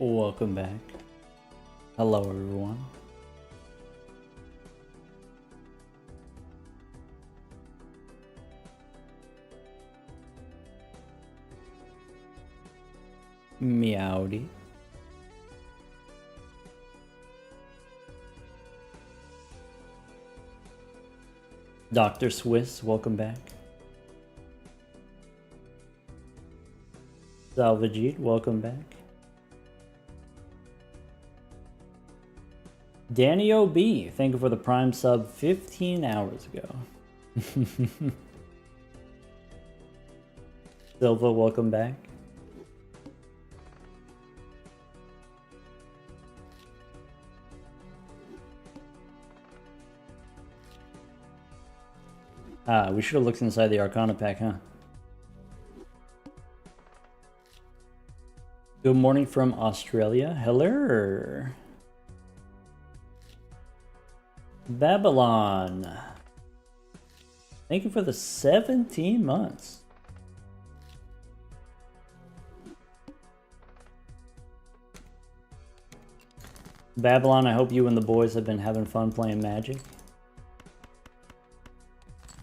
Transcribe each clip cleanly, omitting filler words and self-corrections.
Welcome back. Hello, everyone. Meowdy. Dr. Swiss, welcome back. Salvajit, welcome back. Danny O.B., thank you for the Prime sub 15 hours ago. Silva, welcome back. We should have looked inside the Arcana pack, huh? Good morning from Australia. Hello. Babylon. Thank you for the 17 months. Babylon, I hope you and the boys have been having fun playing Magic.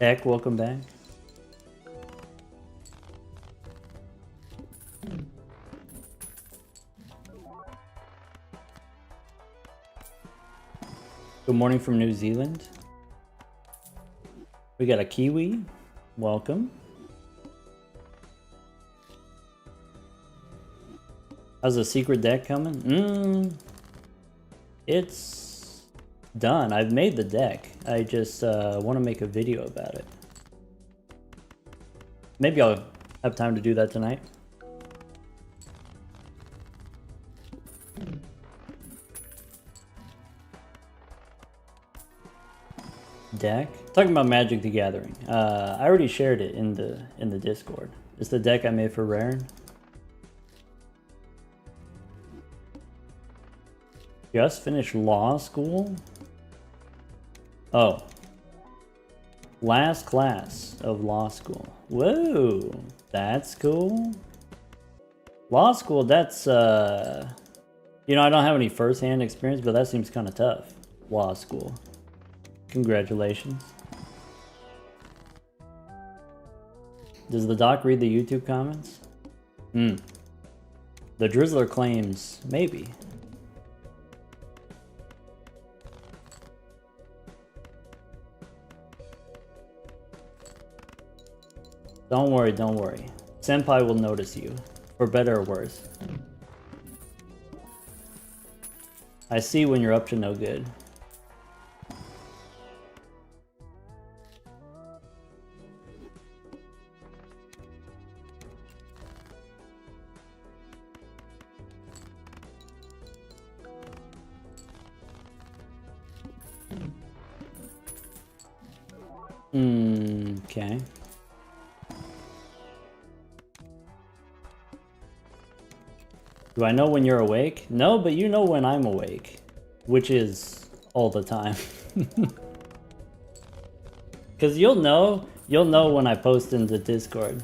Eck, welcome back. Good morning from New Zealand. We got a Kiwi. Welcome. How's the secret deck coming? It's done. I've made the deck. I just want to make a video about it. Maybe I'll have time to do that tonight. Deck? Talking about Magic the Gathering. I already shared it in the Discord. It's the deck I made for Raren. Just finished law school? Oh. Last class of law school. Whoa, that's cool. Law school, that's you know, I don't have any first-hand experience, but that seems kind of tough. Law school. Congratulations. Does the doc read the YouTube comments? The Drizzler claims maybe. Don't worry, don't worry. Senpai will notice you, for better or worse. I see when you're up to no good. Okay. Do I know when you're awake? No, but you know when I'm awake, which is all the time. Because you'll know when I post in the Discord,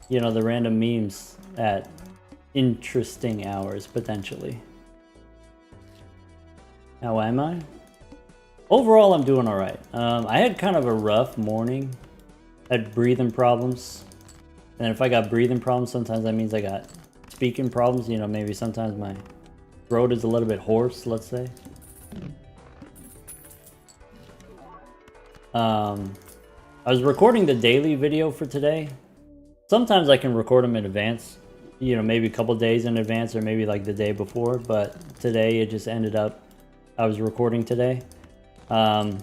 you know, the random memes at interesting hours, potentially. How am I? Overall, I'm doing all right. I had kind of a rough morning. I had breathing problems. And if I got breathing problems, sometimes that means I got speaking problems. You know, maybe sometimes my throat is a little bit hoarse, let's say. I was recording the daily video for today. Sometimes I can record them in advance. You know, maybe a couple days in advance or maybe like the day before. But today it just ended up, I was recording today. And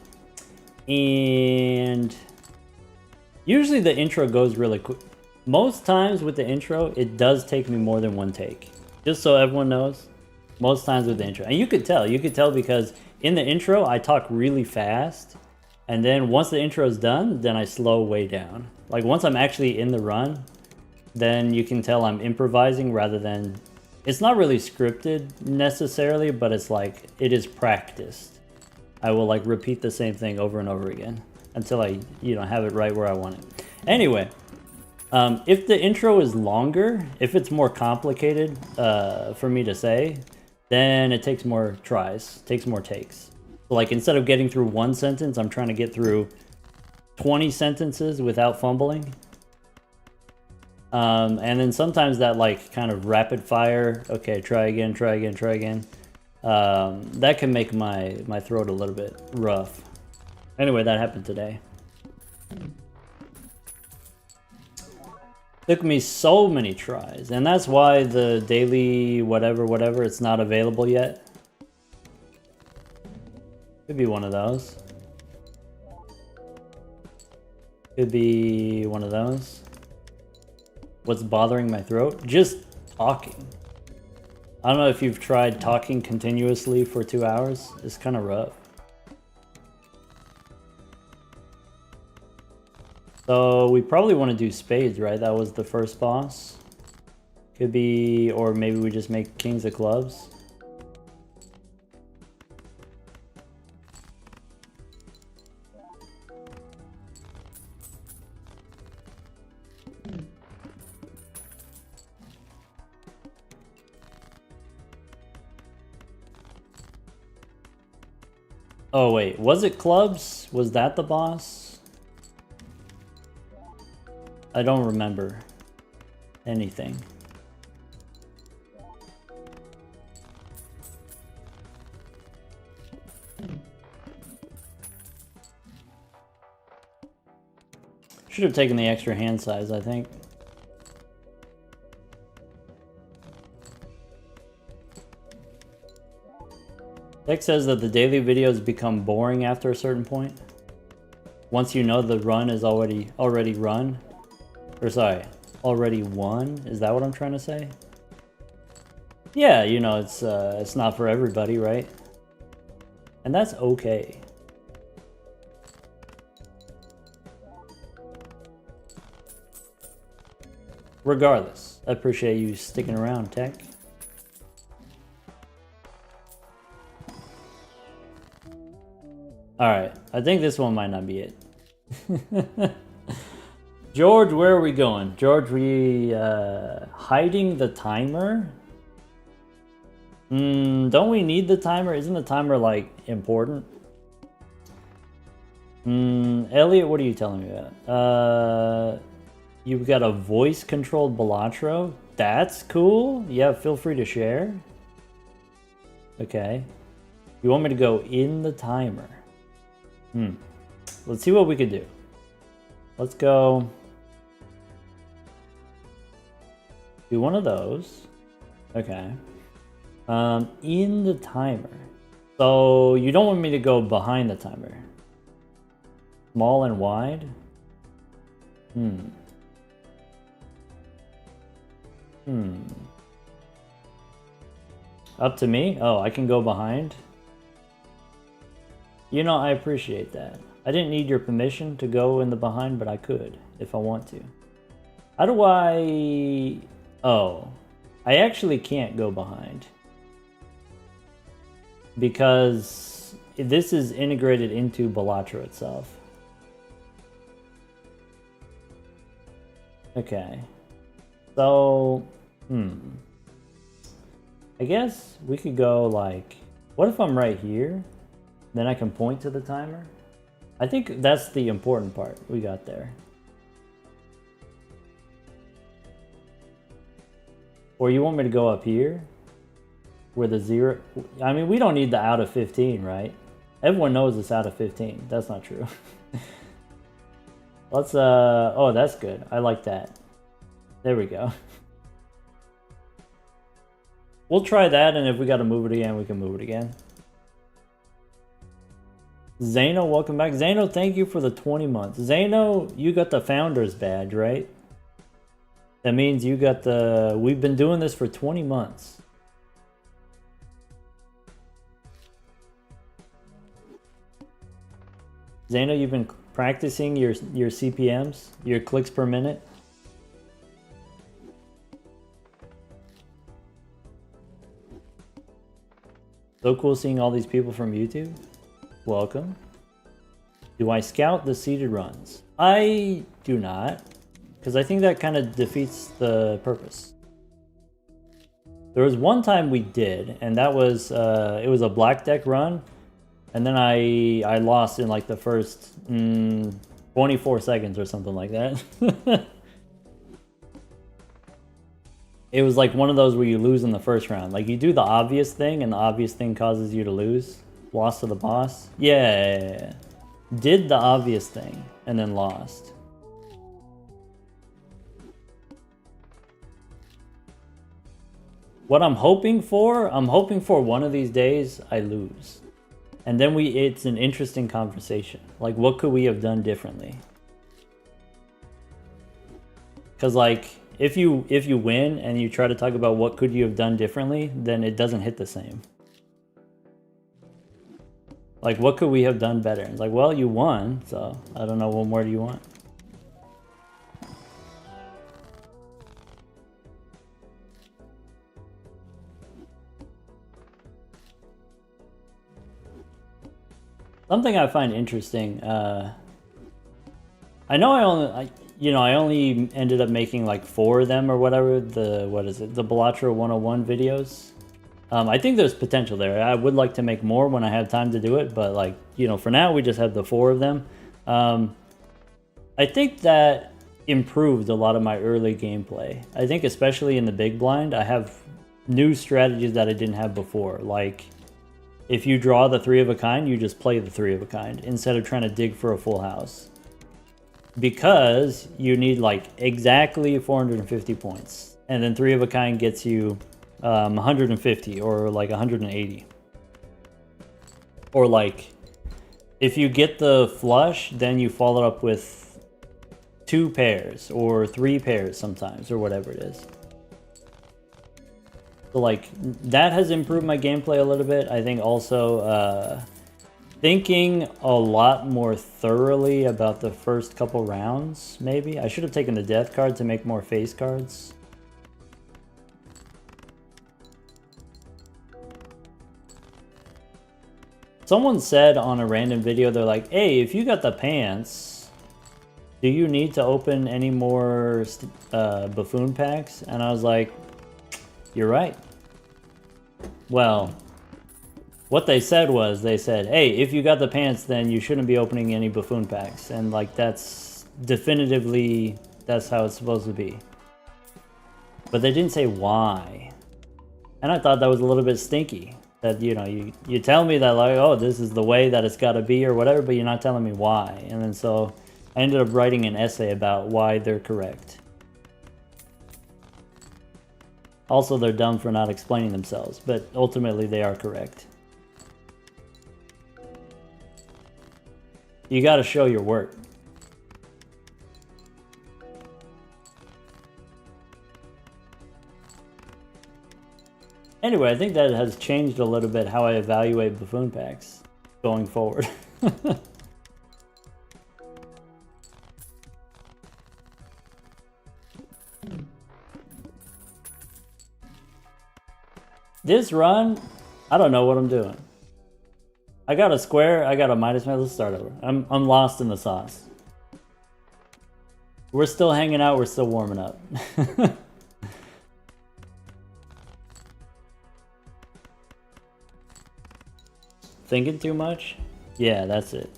usually the intro goes really quick. Most times with the intro, it does take me more than one take. Just so everyone knows, most times with the intro. And you could tell because in the intro, I talk really fast. And then once the intro is done, then I slow way down. Like once I'm actually in the run, then you can tell I'm improvising rather than, it's not really scripted necessarily, but it's like, it is practiced. I will like repeat the same thing over and over again until I, you know, have it right where I want it. Anyway, if the intro is longer, if it's more complicated for me to say, then it takes more tries, takes more takes. So like instead of getting through one sentence, I'm trying to get through 20 sentences without fumbling. And then sometimes that like kind of rapid fire, okay, try again, that can make my throat a little bit rough. Anyway, that happened today. Took me so many tries, and that's why the daily whatever, it's not available yet. Could be one of those. Could be one of those. What's bothering my throat? Just talking. I don't know if you've tried talking continuously for 2 hours. It's kind of rough. So we probably want to do spades, right? That was the first boss. Could be, or maybe we just make kings of clubs. Oh wait, was it clubs? Was that the boss? I don't remember anything. Should have taken the extra hand size, I think. Tech says that the daily videos become boring after a certain point. Once you know the run is already run. Or sorry, already won? Is that what I'm trying to say? Yeah, you know, it's not for everybody, right? And that's okay. Regardless, I appreciate you sticking around, Tech. Alright, I think this one might not be it. George, where are we going? George, we hiding the timer? Don't we need the timer? Isn't the timer like important? Elliot, what are you telling me about? You've got a voice controlled Balatro? That's cool. Yeah, feel free to share. Okay. You want me to go in the timer? Let's see what we could do. Let's go do one of those. Okay. In the timer. So you don't want me to go behind the timer. Small and wide? Up to me? Oh, I can go behind? You know, I appreciate that. I didn't need your permission to go in the behind, but I could, if I want to. How do I... Oh. I actually can't go behind. Because this is integrated into Balatro itself. Okay. So... I guess we could go like... What if I'm right here? Then I can point to the timer? I think that's the important part we got there. Or you want me to go up here? Where the 0... I mean, we don't need the out of 15, right? Everyone knows it's out of 15. That's not true. Let's, oh, that's good. I like that. There we go. We'll try that, and if we gotta move it again, we can move it again. Zano, welcome back. Zano, thank you for the 20 months. Zano, you got the founder's badge, right? That means you got the... We've been doing this for 20 months. Zano, you've been practicing your CPMs, your clicks per minute. So cool seeing all these people from YouTube. Welcome. Do I scout the seeded runs? I do not, because I think that kind of defeats the purpose. There was one time we did, and that was it was a black deck run, and then I lost in like the first 24 seconds or something like that. It was like one of those where you lose in the first round. Like you do the obvious thing, and the obvious thing causes you to lose. Lost to the boss. Yeah. Did the obvious thing, and then lost. What I'm hoping for one of these days I lose. And then it's an interesting conversation. Like, what could we have done differently? Because like, if you win and you try to talk about what could you have done differently, then it doesn't hit the same. Like, what could we have done better? It's like, well, you won, so I don't know, what more do you want? Something I find interesting, I know I only ended up making like 4 of them or whatever, the Balatro 101 videos. I think there's potential there. I would like to make more when I have time to do it, but like, for now we just have the 4 of them. I think that improved a lot of my early gameplay. I think especially in the big blind, I have new strategies that I didn't have before. Like, if you draw the 3 of a kind, you just play the 3 of a kind instead of trying to dig for a full house. Because you need like exactly 450 points. And then 3 of a kind gets you 150 or like 180. Or like, if you get the flush, then you follow it up with 2 pairs or 3 pairs sometimes, or whatever it is. So like, that has improved my gameplay a little bit. I think also thinking a lot more thoroughly about the first couple rounds, maybe. I should have taken the death card to make more face cards. Someone said on a random video, they're like, hey, if you got the pants, do you need to open any more buffoon packs? And I was like, you're right. Well, what they said was, they said, hey, if you got the pants, then you shouldn't be opening any buffoon packs. And like, that's definitively, that's how it's supposed to be. But they didn't say why. And I thought that was a little bit stinky. That, you tell me that like, oh, this is the way that it's got to be or whatever, but you're not telling me why. And then so I ended up writing an essay about why they're correct. Also, they're dumb for not explaining themselves, but ultimately they are correct. You gotta show your work. Anyway, I think that has changed a little bit how I evaluate buffoon packs going forward. This run, I don't know what I'm doing. I got a square, I got a minus. Let's start over. I'm lost in the sauce. We're still hanging out, we're still warming up. Thinking too much? Yeah, that's it.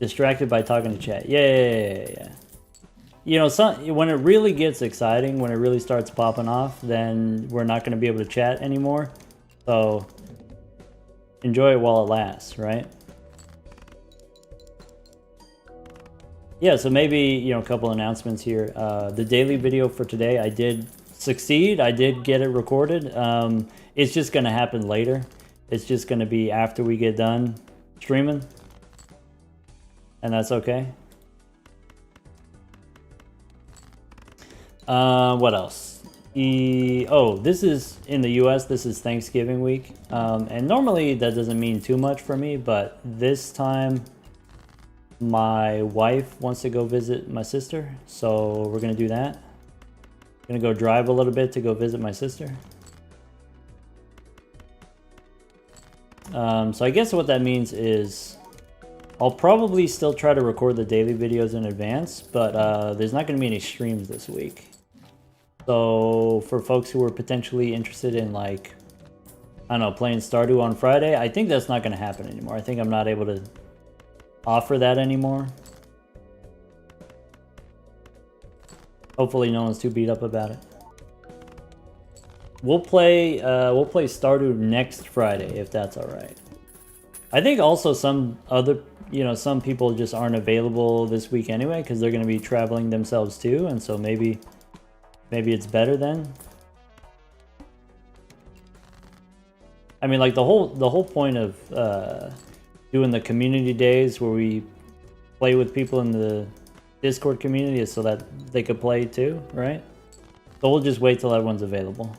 Distracted by talking to chat. Yeah. When it really gets exciting, when it really starts popping off, then we're not going to be able to chat anymore. So enjoy it while it lasts, right? Yeah, so maybe, a couple announcements here. The daily video for today, I did succeed. I did get it recorded. It's just going to happen later. It's just going to be after we get done streaming. And that's okay. What else? This is in the US, this is Thanksgiving week. And normally that doesn't mean too much for me, but this time my wife wants to go visit my sister. So we're going to do that. Going to go drive a little bit to go visit my sister. So I guess what that means is I'll probably still try to record the daily videos in advance, but there's not going to be any streams this week. So for folks who are potentially interested in, like, I don't know, playing Stardew on Friday, I think that's not going to happen anymore. I think I'm not able to offer that anymore. Hopefully no one's too beat up about it. We'll play Stardew next Friday, if that's all right. I think also some other, some people just aren't available this week anyway, because they're going to be traveling themselves too, and so maybe it's better then. I mean, like, the whole point of doing the community days where we play with people in the Discord community is so that they could play too, right? So we'll just wait till everyone's available.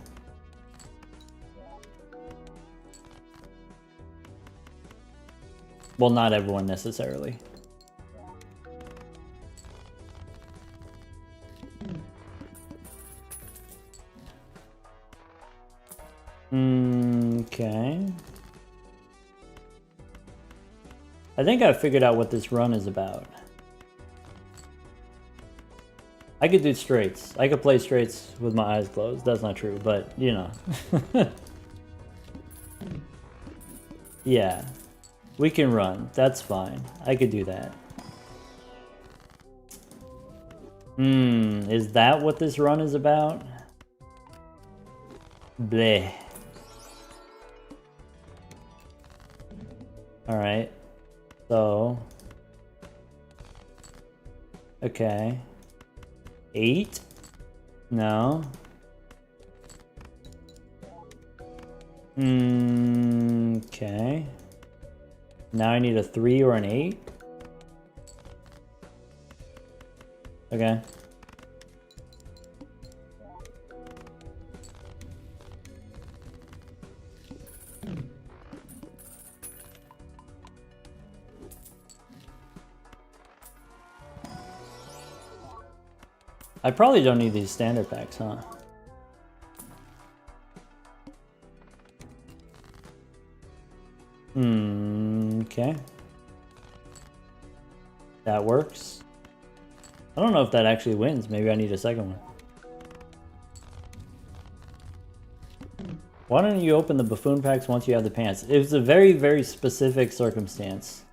Well, not everyone necessarily. Okay. I think I figured out what this run is about. I could do straights. I could play straights with my eyes closed. That's not true, but you know. Yeah. We can run. That's fine. I could do that. Is that what this run is about? Bleh. Alright. So. Okay. 8? No. Okay. Now I need a 3 or an 8? Okay. I probably don't need these standard packs, huh? Okay. That works. I don't know if that actually wins. Maybe I need a second one. Why don't you open the buffoon packs once you have the pants? It was a very, very specific circumstance.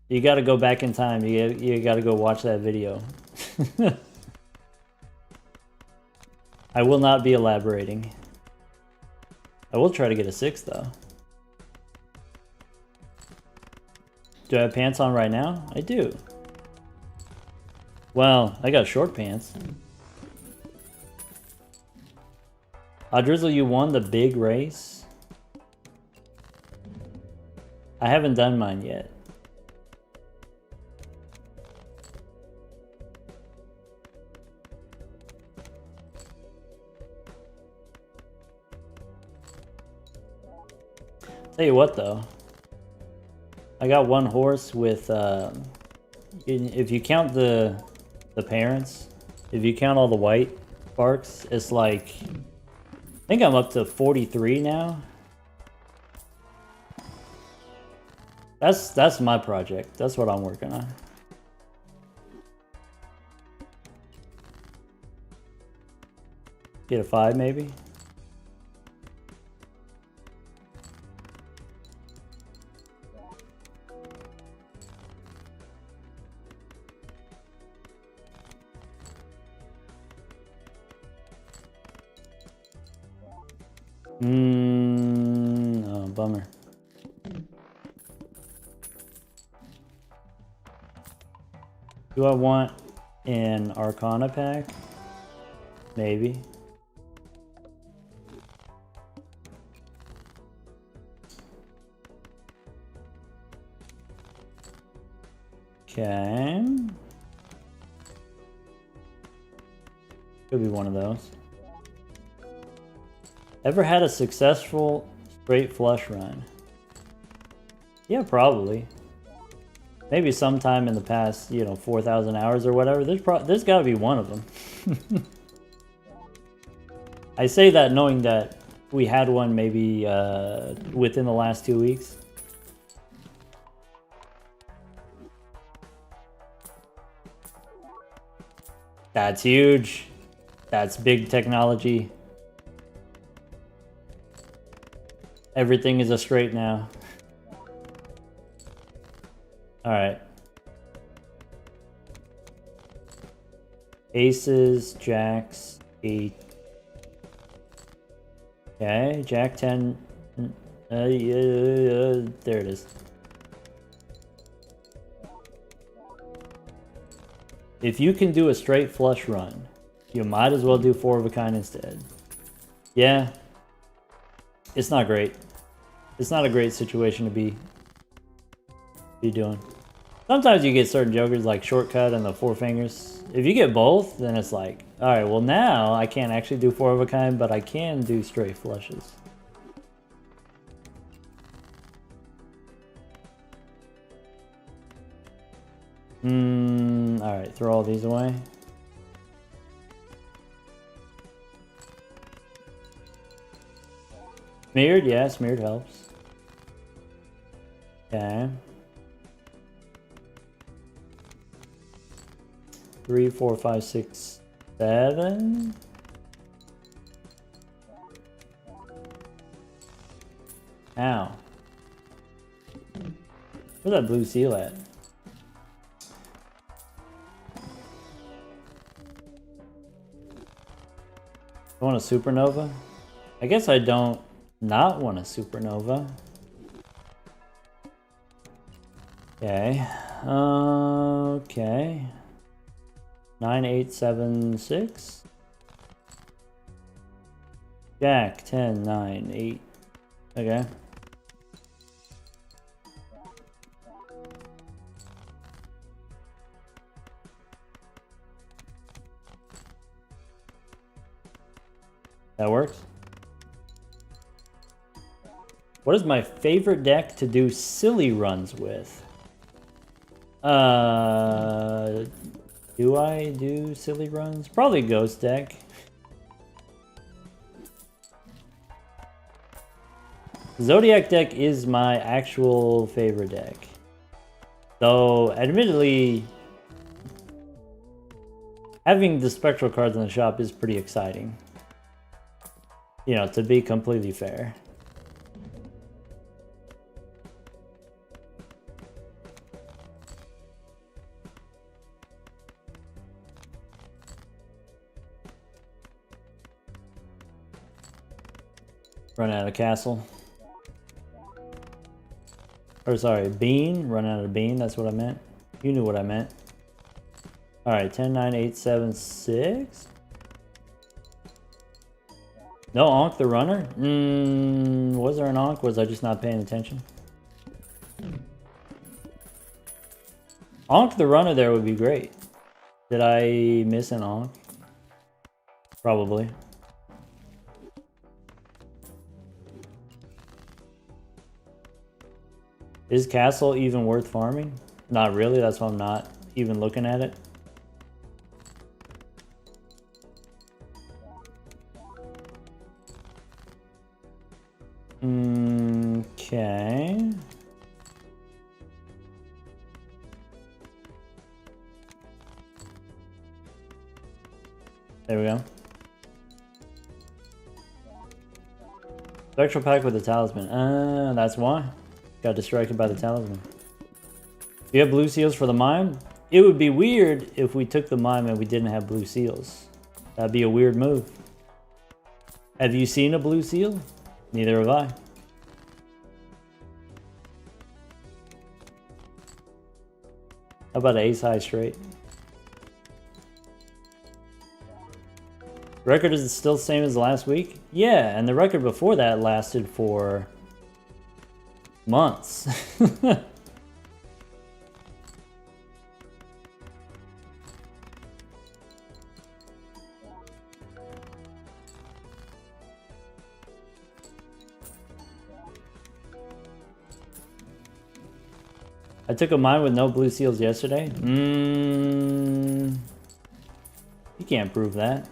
You gotta go back in time. You gotta go watch that video. I will not be elaborating. I will try to get a 6 though. Do I have pants on right now? I do. Well, I got short pants. Drizzle, you won the big race? I haven't done mine yet. Tell you what though, I got one horse with, if you count the parents, if you count all the white sparks, it's like, I think I'm up to 43 now. That's my project. That's what I'm working on. Get a 5 maybe? Oh, bummer. Do I want an Arcana pack? Maybe. Okay. Could be one of those. Ever had a successful straight flush run? Yeah, probably. Maybe sometime in the past, 4,000 hours or whatever. There's got to be one of them. I say that knowing that we had one maybe within the last 2 weeks. That's huge. That's big technology. Everything is a straight now. Alright. Aces, jacks, 8. Okay, jack 10. There it is. If you can do a straight flush run, you might as well do 4 of a kind instead. Yeah. It's not great. It's not a great situation to be doing. Sometimes you get certain jokers like shortcut and the 4 fingers. If you get both, then it's like, alright, well now I can't actually do 4 of a kind, but I can do straight flushes. Alright, throw all these away. Smeared? Yeah, smeared helps. Okay. 3, 4, 5, 6, 7. Ow. Where's that blue seal at? I want a supernova? I guess I don't not want a supernova. Okay. Okay. 9, 8, 7, 6. Jack, 10, 9, 8. Okay. That works. What is my favorite deck to do silly runs with? Do I do silly runs? Probably Ghost deck. Zodiac deck is my actual favorite deck. Though, admittedly, having the spectral cards in the shop is pretty exciting. You know, to be completely fair. Run out of castle. Or sorry, bean. Run out of bean, that's what I meant. You knew what I meant. Alright, 10, 9, 8, 7, 6. No Ankh the runner? Was there an Ankh? Was I just not paying attention? Ankh the runner there would be great. Did I miss an Ankh? Probably. Is castle even worth farming? Not really, that's why I'm not even looking at it. Okay. There we go. Spectral pack with the talisman. That's why. Got distracted by the talisman. Do you have blue seals for the mime? It would be weird if we took the mime and we didn't have blue seals. That'd be a weird move. Have you seen a blue seal? Neither have I. How about an ace high straight? Record is still the same as last week? Yeah, and the record before that lasted for months. I took a mine with no blue seals yesterday. You can't prove that.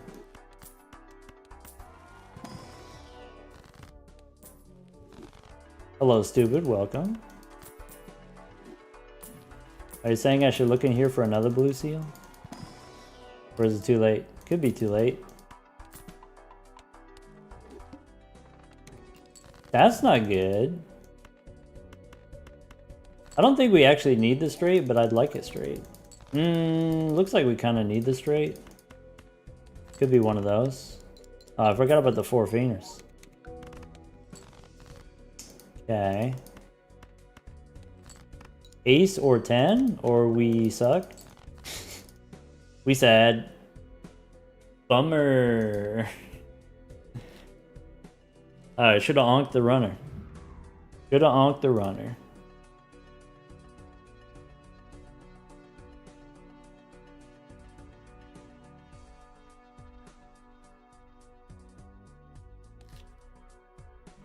Hello, stupid. Welcome. Are you saying I should look in here for another blue seal? Or is it too late? Could be too late. That's not good. I don't think we actually need the straight, but I'd like it straight. Looks like we kind of need the straight. Could be one of those. Oh, I forgot about the 4 fingers. Okay. Ace or 10, or we suck. We sad. Bummer. Alright, should have onked the runner. Should have onked the runner.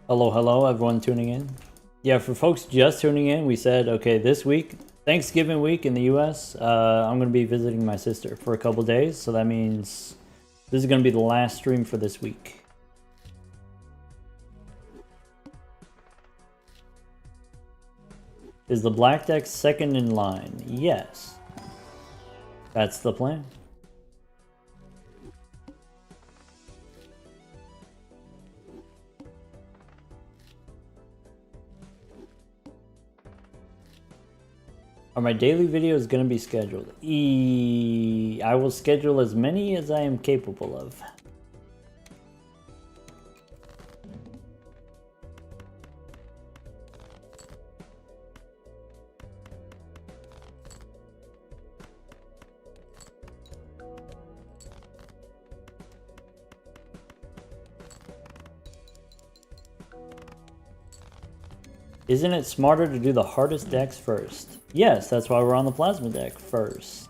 Hello, hello, everyone tuning in. Yeah, for folks just tuning in, we said, okay, this week, Thanksgiving week in the US, I'm going to be visiting my sister for a couple days. So that means this is going to be the last stream for this week. Is the black deck second in line? Yes. That's the plan. Are my daily videos going to be scheduled? I will schedule as many as I am capable of. Isn't it smarter to do the hardest decks first? Yes, that's why we're on the plasma deck first.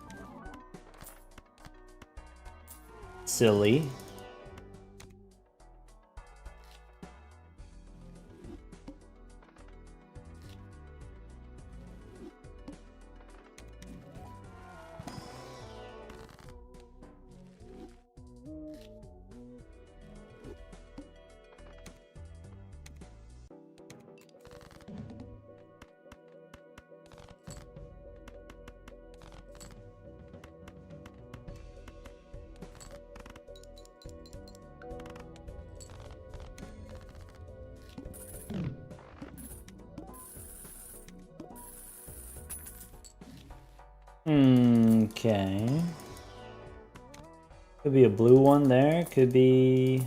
Silly. Okay. Could be a blue one there. Could be...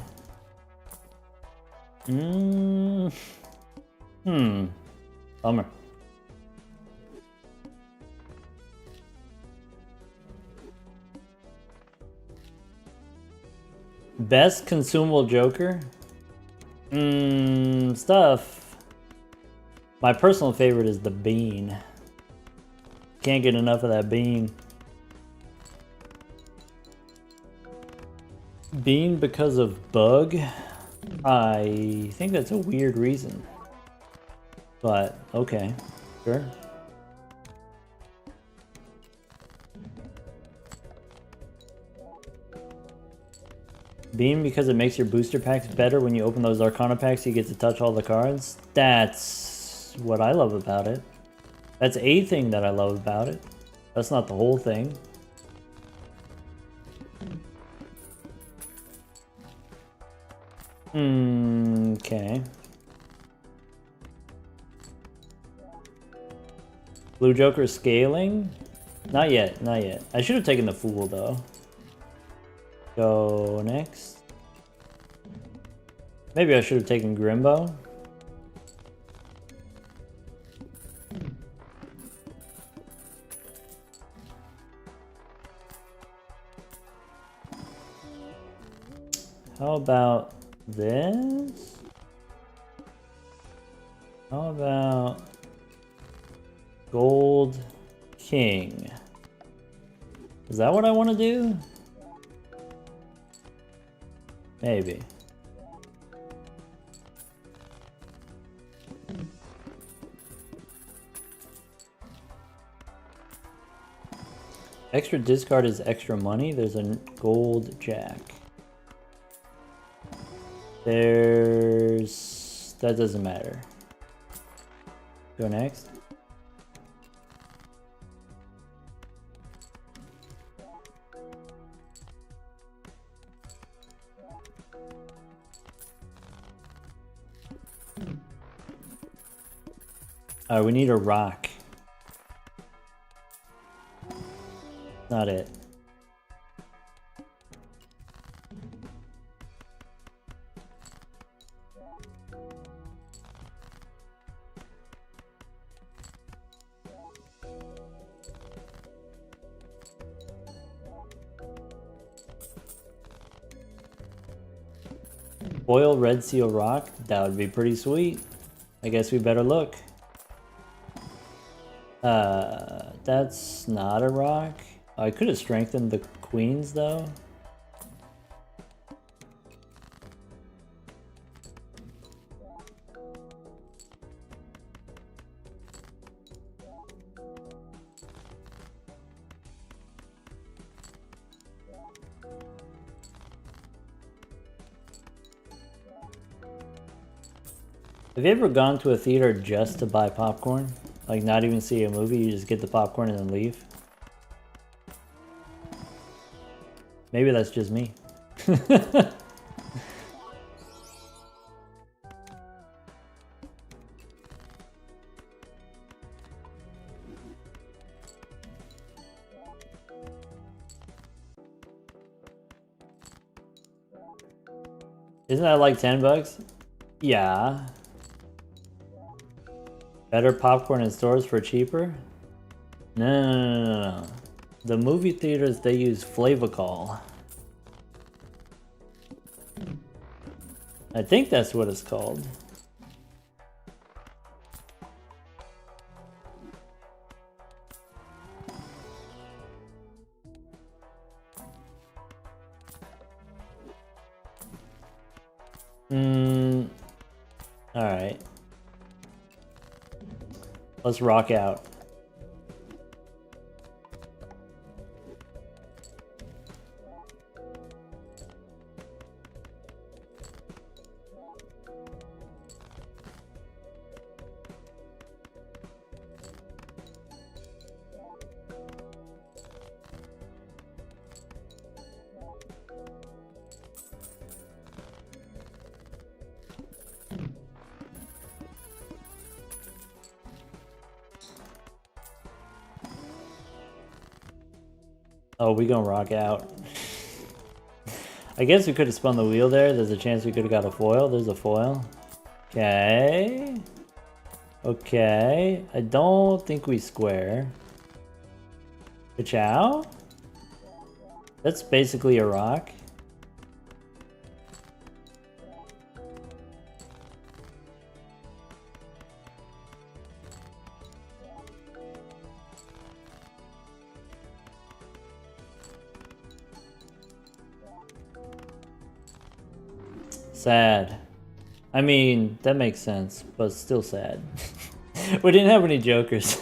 Bummer. Best consumable Joker? Stuff. My personal favorite is the bean. Can't get enough of that bean. Bean because of bug? I think that's a weird reason. But, okay. Sure. Bean because it makes your booster packs better when you open those Arcana packs, you get to touch all the cards. That's what I love about it. That's a thing that I love about it. That's not the whole thing. Okay. Blue Joker scaling? Not yet, not yet. I should have taken the Fool though. Go next. Maybe I should have taken Grimbo. How about this? How about Gold King? Is that what I want to do? Maybe. Extra discard is extra money. There's a gold jack. There's... that doesn't matter. Go next. Alright, we need a rock. Not it. Foil red seal rock? That would be pretty sweet. I guess we better look. That's not a rock. I could have strengthened the queens though. Have you ever gone to a theater just to buy popcorn? Like not even see a movie, you just get the popcorn and then leave? Maybe that's just me. Isn't that like 10 bucks? Yeah. Better popcorn in stores for cheaper? No. The movie theaters, they use Flavacol. I think that's what it's called. Alright. Let's rock out. Oh, we gonna rock out. I guess we could have spun the wheel there. There's a chance we could have got a foil. There's a foil. Okay. Okay. I don't think we square. Ka-chow? That's basically a rock. Sad. I mean, that makes sense, but still sad. We didn't have any jokers.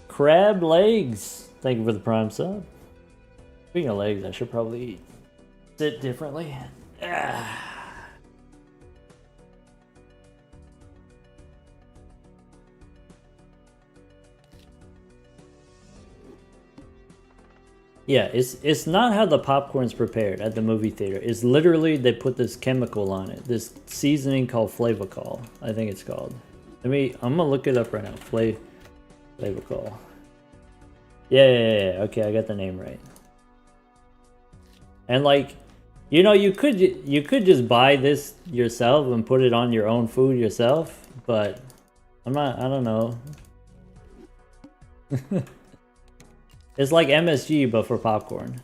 Crab legs. Thank you for the prime sub. Speaking of legs, I should probably sit differently. Yeah, it's not how the popcorn's prepared at the movie theater. It's literally they put this chemical on it, this seasoning called Flavacol, I think it's called. I'm gonna look it up right now. Flavacol. Yeah. Okay, I got the name right. And like, you know, you could just buy this yourself and put it on your own food yourself, but I don't know. It's like MSG, but for popcorn.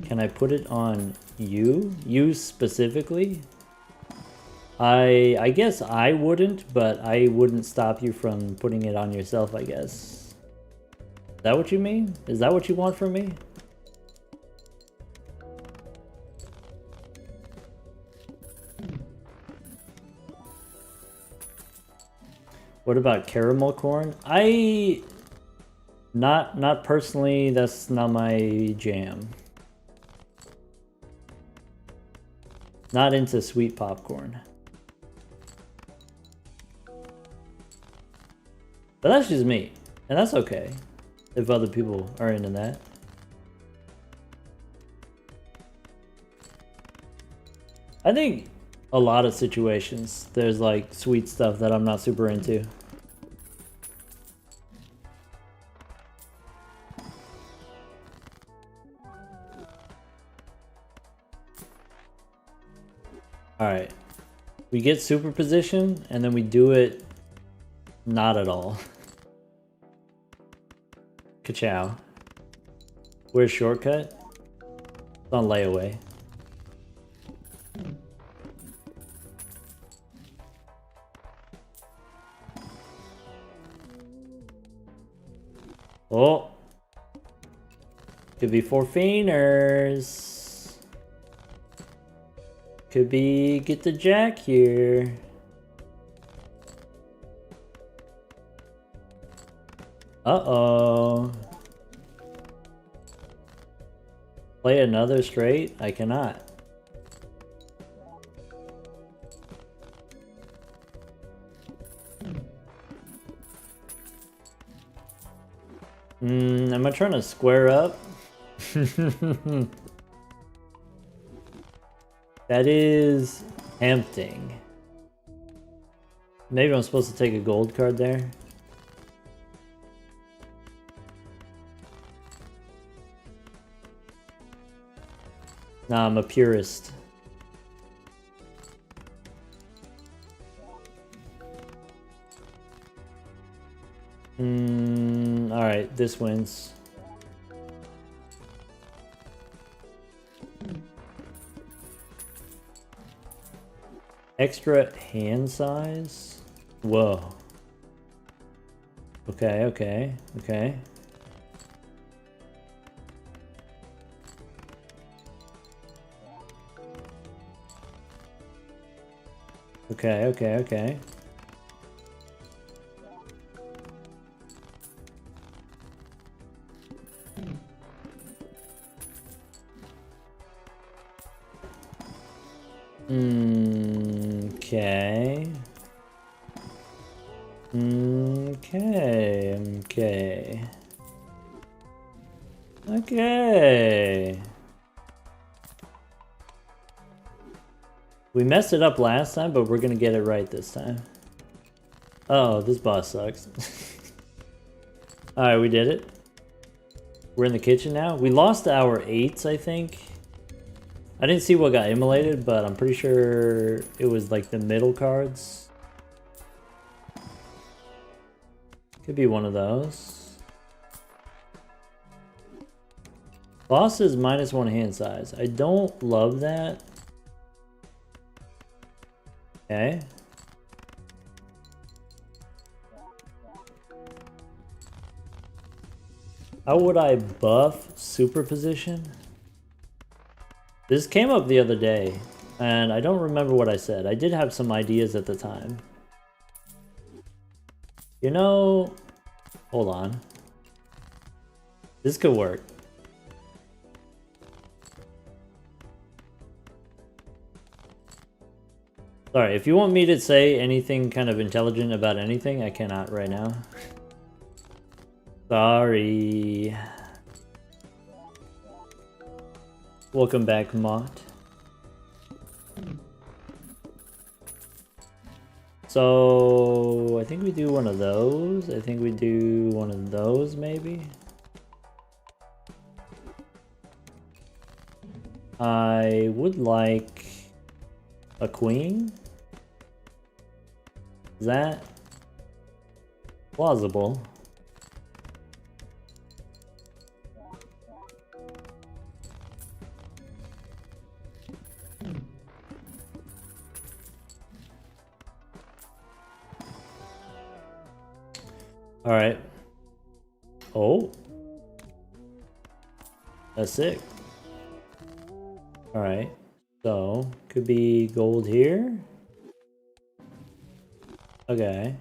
Can I put it on you? You specifically? I guess I wouldn't, but I wouldn't stop you from putting it on yourself, I guess. Is that what you mean? Is that what you want from me? What about caramel corn? Not personally, that's not my jam. Not into sweet popcorn. But that's just me. And that's okay. If other people are into that. I think a lot of situations, there's like sweet stuff that I'm not super into. Alright. We get superposition and then we do it not at all. Ka-chow. Where's shortcut? It's on layaway. Oh. Could be for feiners. Could be get the jack here. Uh-oh. Play another straight? I cannot. Am I trying to square up? That is tempting. Maybe I'm supposed to take a gold card there. Nah, I'm a purist. Alright, this wins. Extra hand size? Whoa. Okay, okay, okay. Okay, okay, okay. Okay. Okay. Okay. We messed it up last time, but we're gonna get it right this time. Oh, this boss sucks. Alright, we did it. We're in the kitchen now. We lost our 8s, I think. I didn't see what got immolated, but I'm pretty sure it was like the middle cards. Could be one of those. Boss is -1 hand size. I don't love that. Okay. How would I buff superposition? This came up the other day, and I don't remember what I said. I did have some ideas at the time. You know, hold on. This could work. Sorry, if you want me to say anything kind of intelligent about anything, I cannot right now. Sorry. Welcome back, Mott. So, I think we do one of those. I think we do one of those, maybe. I would like a queen. Is that plausible? All right. Oh. That's sick. All right. So, could be gold here. Okay.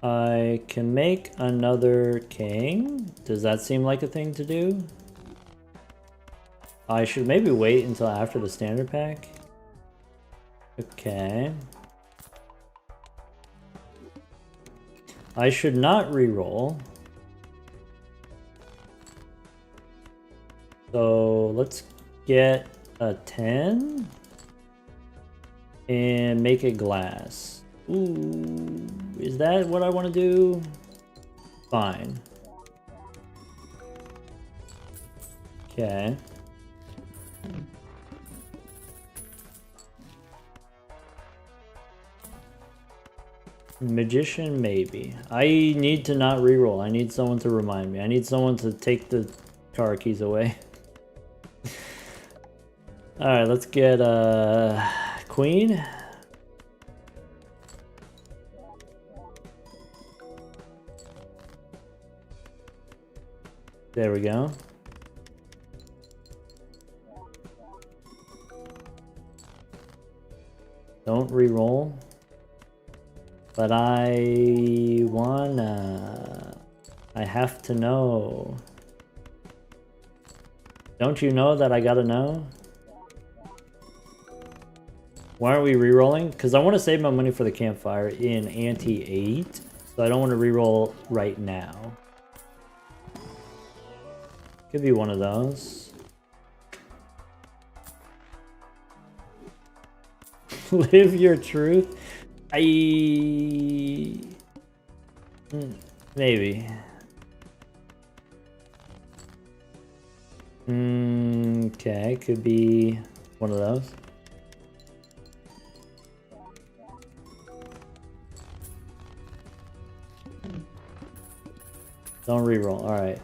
I can make another king. Does that seem like a thing to do? I should maybe wait until after the standard pack. Okay. I should not re-roll. So let's get a 10 and make it glass. Ooh, is that what I want to do? Fine. Okay. Magician, maybe. I need to not reroll. I need someone to remind me. I need someone to take the car keys away. Alright, let's get Queen. There we go. Don't re-roll. But I wanna... I have to know. Don't you know that I gotta know? Why aren't we re-rolling? Because I want to save my money for the campfire in ante 8. So I don't want to re-roll right now. Could be one of those. Live your truth. Maybe. Okay, could be one of those. Don't reroll. All right.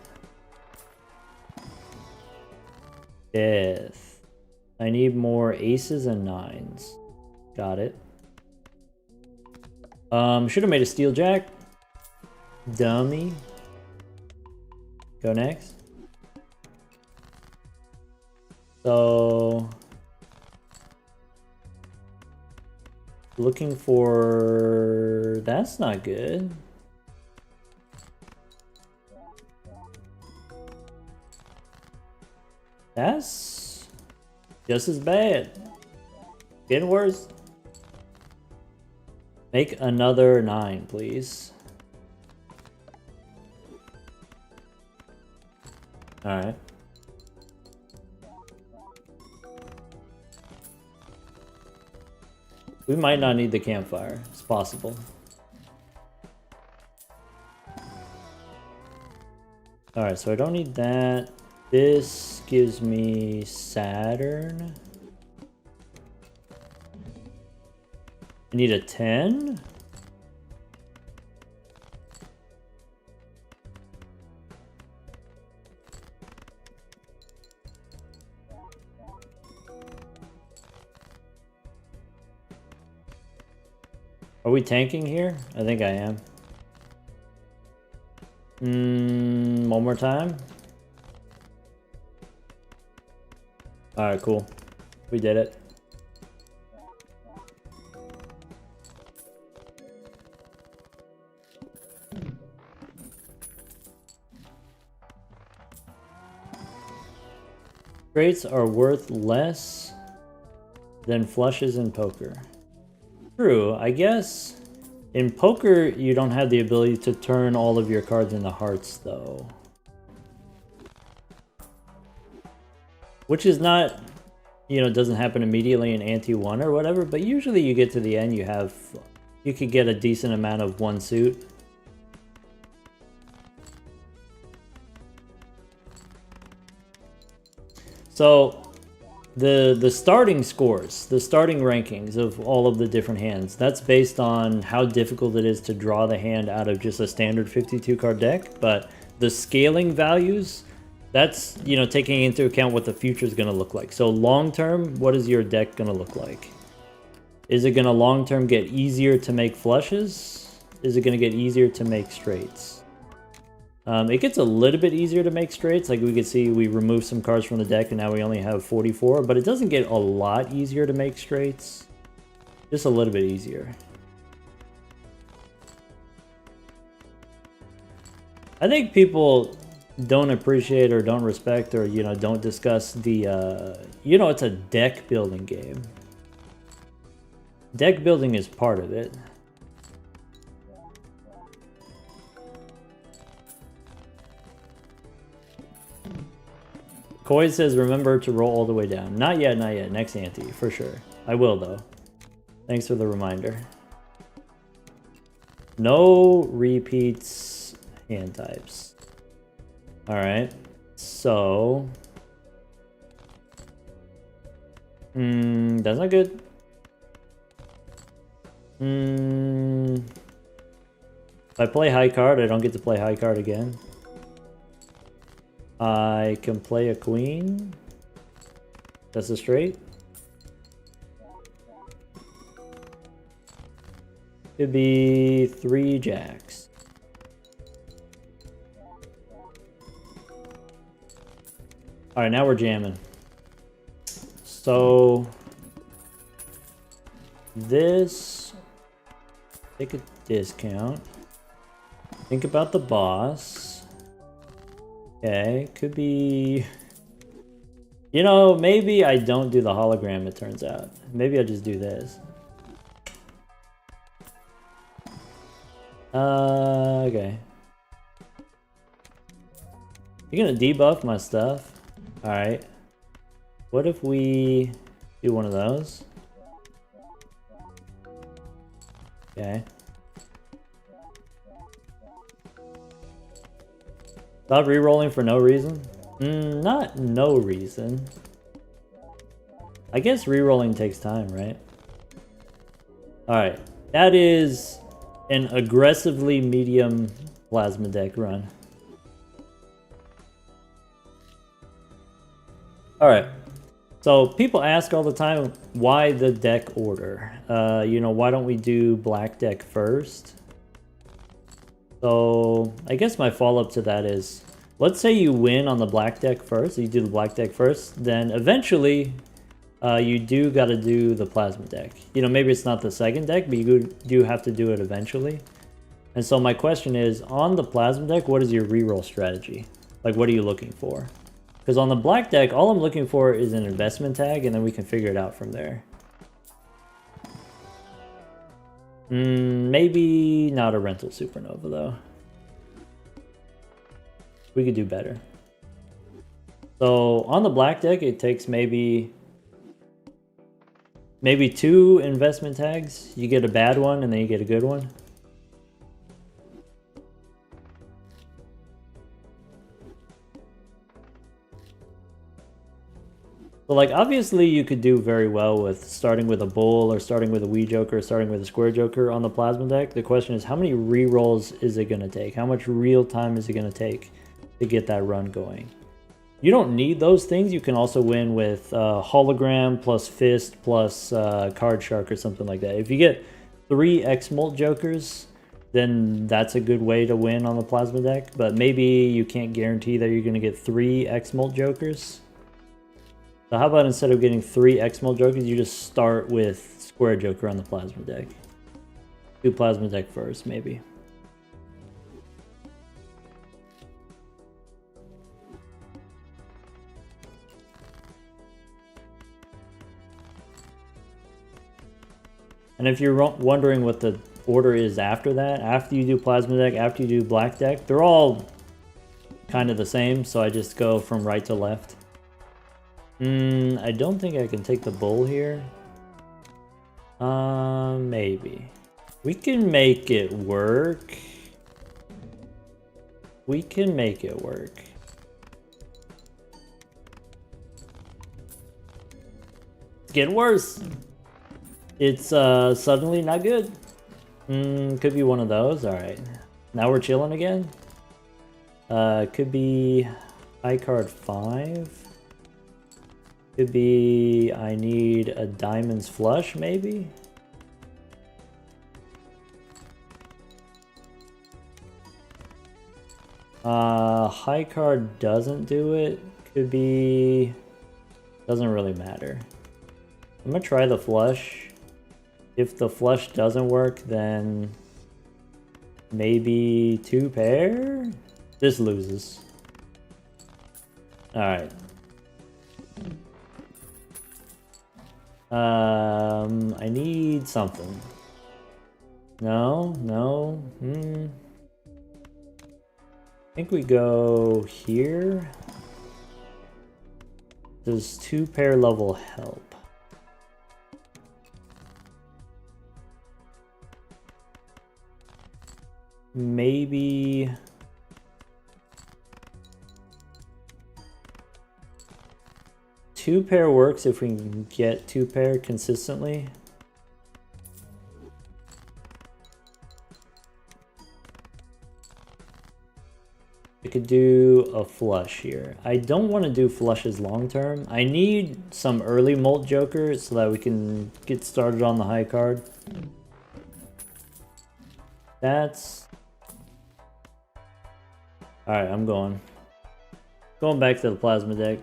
Death. I need more aces and nines. Got it. Should have made a steel jack. Dummy. Go next. So looking for... That's not good. That's just as bad. Getting worse. Make another 9, please. Alright. We might not need the campfire. It's possible. Alright, so I don't need that. This gives me Saturn. I need a 10. Are we tanking here? I think I am. One more time. Alright, cool. We did it. Straights are worth less than flushes in poker. True, I guess in poker you don't have the ability to turn all of your cards into hearts though. Which is not, you know, doesn't happen immediately in ante 1 or whatever, but usually you get to the end, you could get a decent amount of one suit. So the starting scores, the starting rankings of all of the different hands, that's based on how difficult it is to draw the hand out of just a standard 52 card deck, but the scaling values, that's, you know, taking into account what the future is going to look like. So long term, what is your deck going to look like? Is it going to long term get easier to make flushes? Is it going to get easier to make straights? It gets a little bit easier to make straights. Like we can see, we removed some cards from the deck and now we only have 44, but it doesn't get a lot easier to make straights. Just a little bit easier. I think people don't appreciate or don't respect or, you know, don't discuss the, you know, it's a deck building game. Deck building is part of it. Koi says, remember to roll all the way down. Not yet, not yet. Next ante, for sure. I will, though. Thanks for the reminder. No repeats hand types. Alright. So... that's not good. If I play high card, I don't get to play high card again. I can play a queen. That's a straight. Could be 3 jacks. Alright, now we're jamming. So this, take a discount. Think about the boss. Okay, could be... You know, maybe I don't do the hologram, it turns out. Maybe I just do this. Okay. You're gonna debuff my stuff? Alright. What if we do one of those? Okay. Stop re-rolling for no reason? Not no reason. I guess re-rolling takes time, right? Alright. That is an aggressively medium plasma deck run. Alright. So people ask all the time, why the deck order? You know, why don't we do black deck first? So I guess my follow-up to that is, let's say you win on the black deck first, you do the black deck first, then eventually you do got to do the plasma deck. You know, maybe it's not the second deck, but you do have to do it eventually. And so my question is, on the plasma deck, what is your reroll strategy? Like, what are you looking for? Because on the black deck, all I'm looking for is an investment tag, and then we can figure it out from there. Maybe not a rental supernova, though. We could do better. So on the black deck, it takes maybe 2 investment tags. You get a bad one, and then you get a good one. So like, obviously you could do very well with starting with a bull or starting with a wee joker or starting with a square joker on the plasma deck. The question is, how many rerolls is it going to take? How much real time is it going to take to get that run going? You don't need those things. You can also win with hologram plus fist plus card shark or something like that. If you get 3 X-Molt jokers, then that's a good way to win on the plasma deck. But maybe you can't guarantee that you're going to get 3 X-Molt jokers. So how about instead of getting 3 X-Molt jokers, you just start with square joker on the plasma deck. Do plasma deck first, maybe. And if you're wondering what the order is after that, after you do plasma deck, after you do black deck, they're all kind of the same, so I just go from right to left. I don't think I can take the bull here. Maybe. We can make it work. We can make it work. It's getting worse. It's suddenly not good. Could be one of those. Alright. Now we're chilling again. Could be high card 5. Could be I need a diamonds flush, maybe? High card doesn't do it. Could be... Doesn't really matter. I'm gonna try the flush. If the flush doesn't work, then maybe 2 pair? This loses. Alright. I need something. No, no. I think we go here. Does 2-pair level help? Maybe... Two-pair works if we can get 2-pair consistently. I could do a flush here. I don't want to do flushes long term. I need some early molt jokers so that we can get started on the high card. That's... Alright, I'm going. Going back to the plasma deck.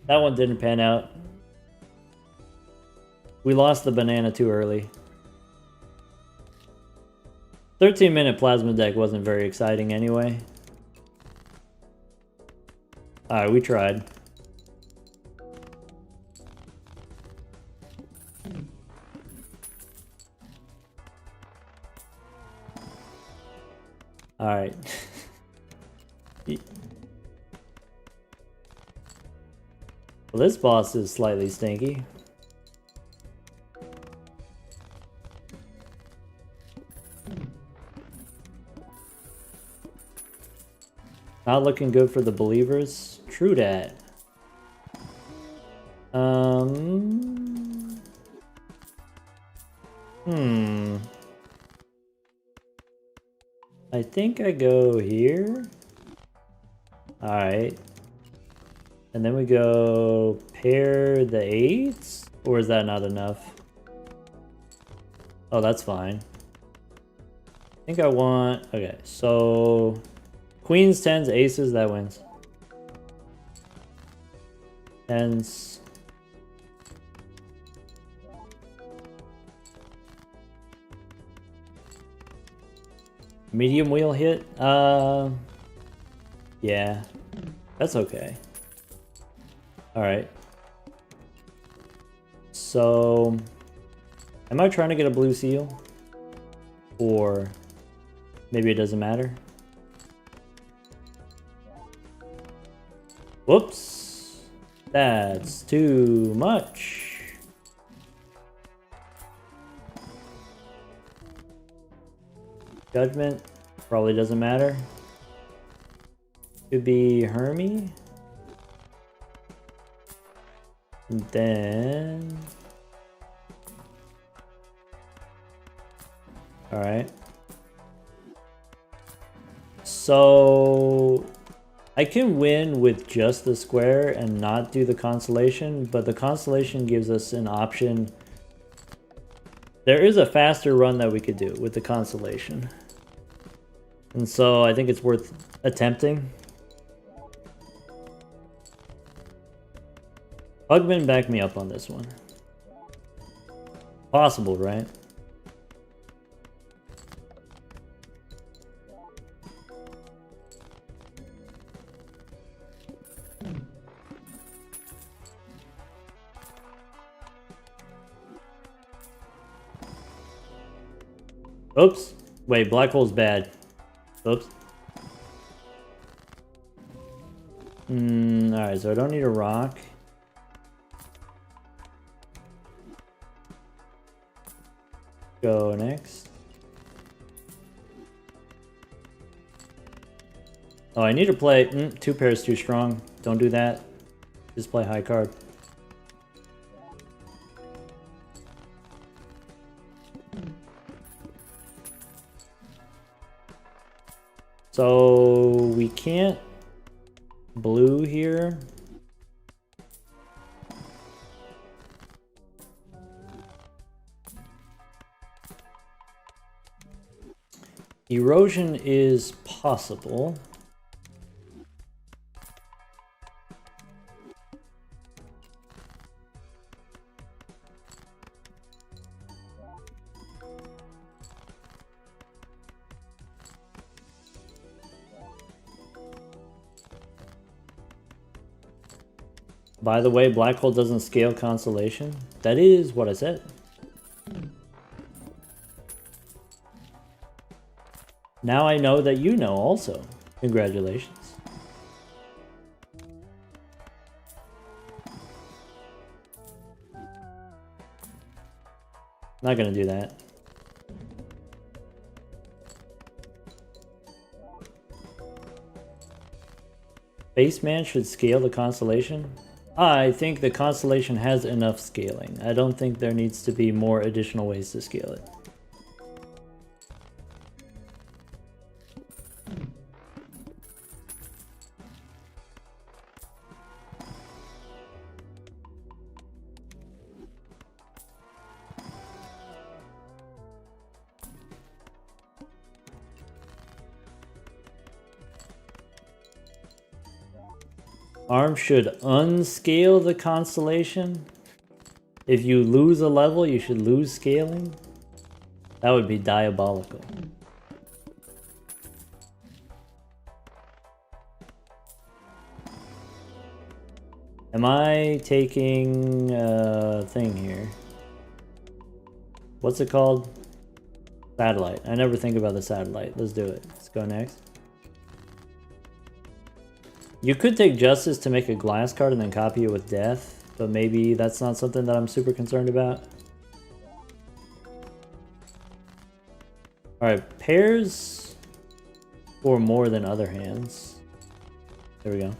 That one didn't pan out. We lost the banana too early. 13-minute plasma deck wasn't very exciting anyway. Alright, we tried. Alright. Well, this boss is slightly stinky. Not looking good for the believers. True that. I think I go here. Alright. And then we go pair the 8s? Or is that not enough? Oh, that's fine. I think I want... Okay, so... Queens, 10s, aces, that wins. 10s. Medium wheel hit? Yeah. That's okay. Alright. So... Am I trying to get a blue seal? Or... Maybe it doesn't matter? Whoops! That's too much. Judgment probably doesn't matter. Could be Hermie. And then... Alright. So... I can win with just the square and not do the constellation, but the constellation gives us an option. There is a faster run that we could do with the constellation. And so I think it's worth attempting. Pugman, back me up on this one. Possible, right? Oops. Wait, black hole's bad. Oops. Alright, so I don't need a rock. Go next. Oh, I need to play... 2 pairs too strong. Don't do that. Just play high card. So we can't blue here. Erosion is possible. By the way, black hole doesn't scale constellation. That is what I said. Now I know that you know also. Congratulations. Not gonna do that. Spaceman should scale the constellation? I think the constellation has enough scaling. I don't think there needs to be more additional ways to scale it. ARM should unscale the constellation. If you lose a level, you should lose scaling. That would be diabolical. Am I taking a thing here? What's it called? Satellite. I never think about the satellite. Let's do it. Let's go next. You could take Justice to make a glass card and then copy it with Death, but maybe that's not something that I'm super concerned about. Alright, pairs for more than other hands. There we go.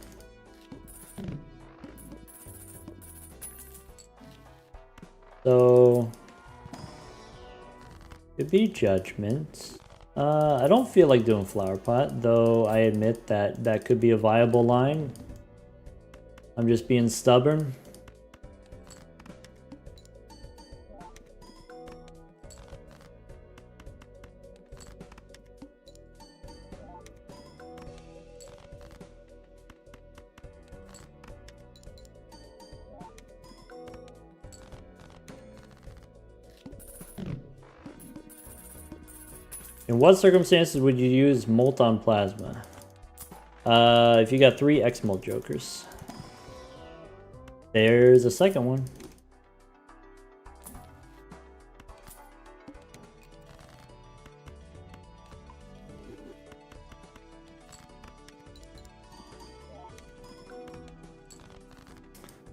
So, it'd be Judgment. I don't feel like doing Flower Pot, though I admit that that could be a viable line. I'm just being stubborn. In what circumstances would you use Molten Plasma? If you got 3 X-Molt Jokers. There's a second one.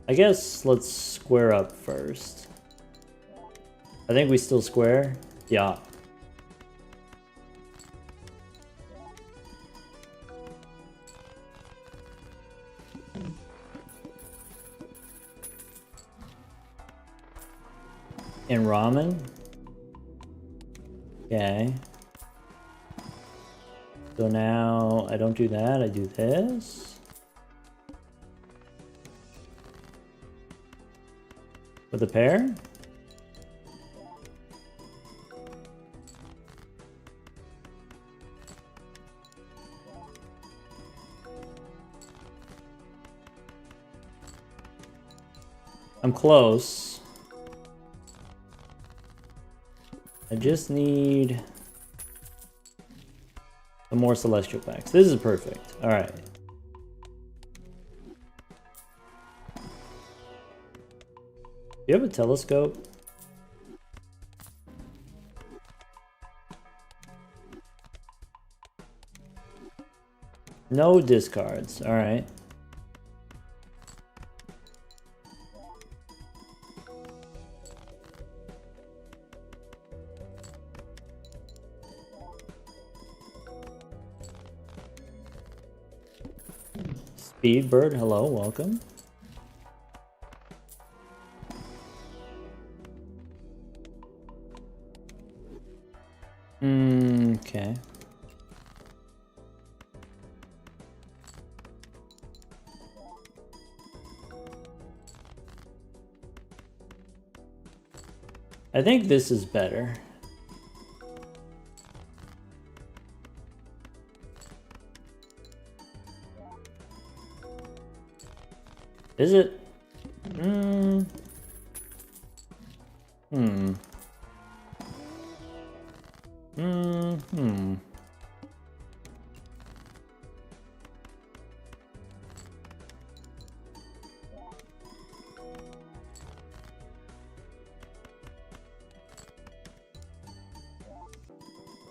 I guess let's square up first. I think we still square. Yeah. And ramen. Okay. So now I don't do that, I do this. With a pair? I'm close. I just need some more celestial packs. This is perfect. All right. Do you have a telescope? No discards. All right. Speedbird, hello, welcome. Okay. I think this is better. Is it?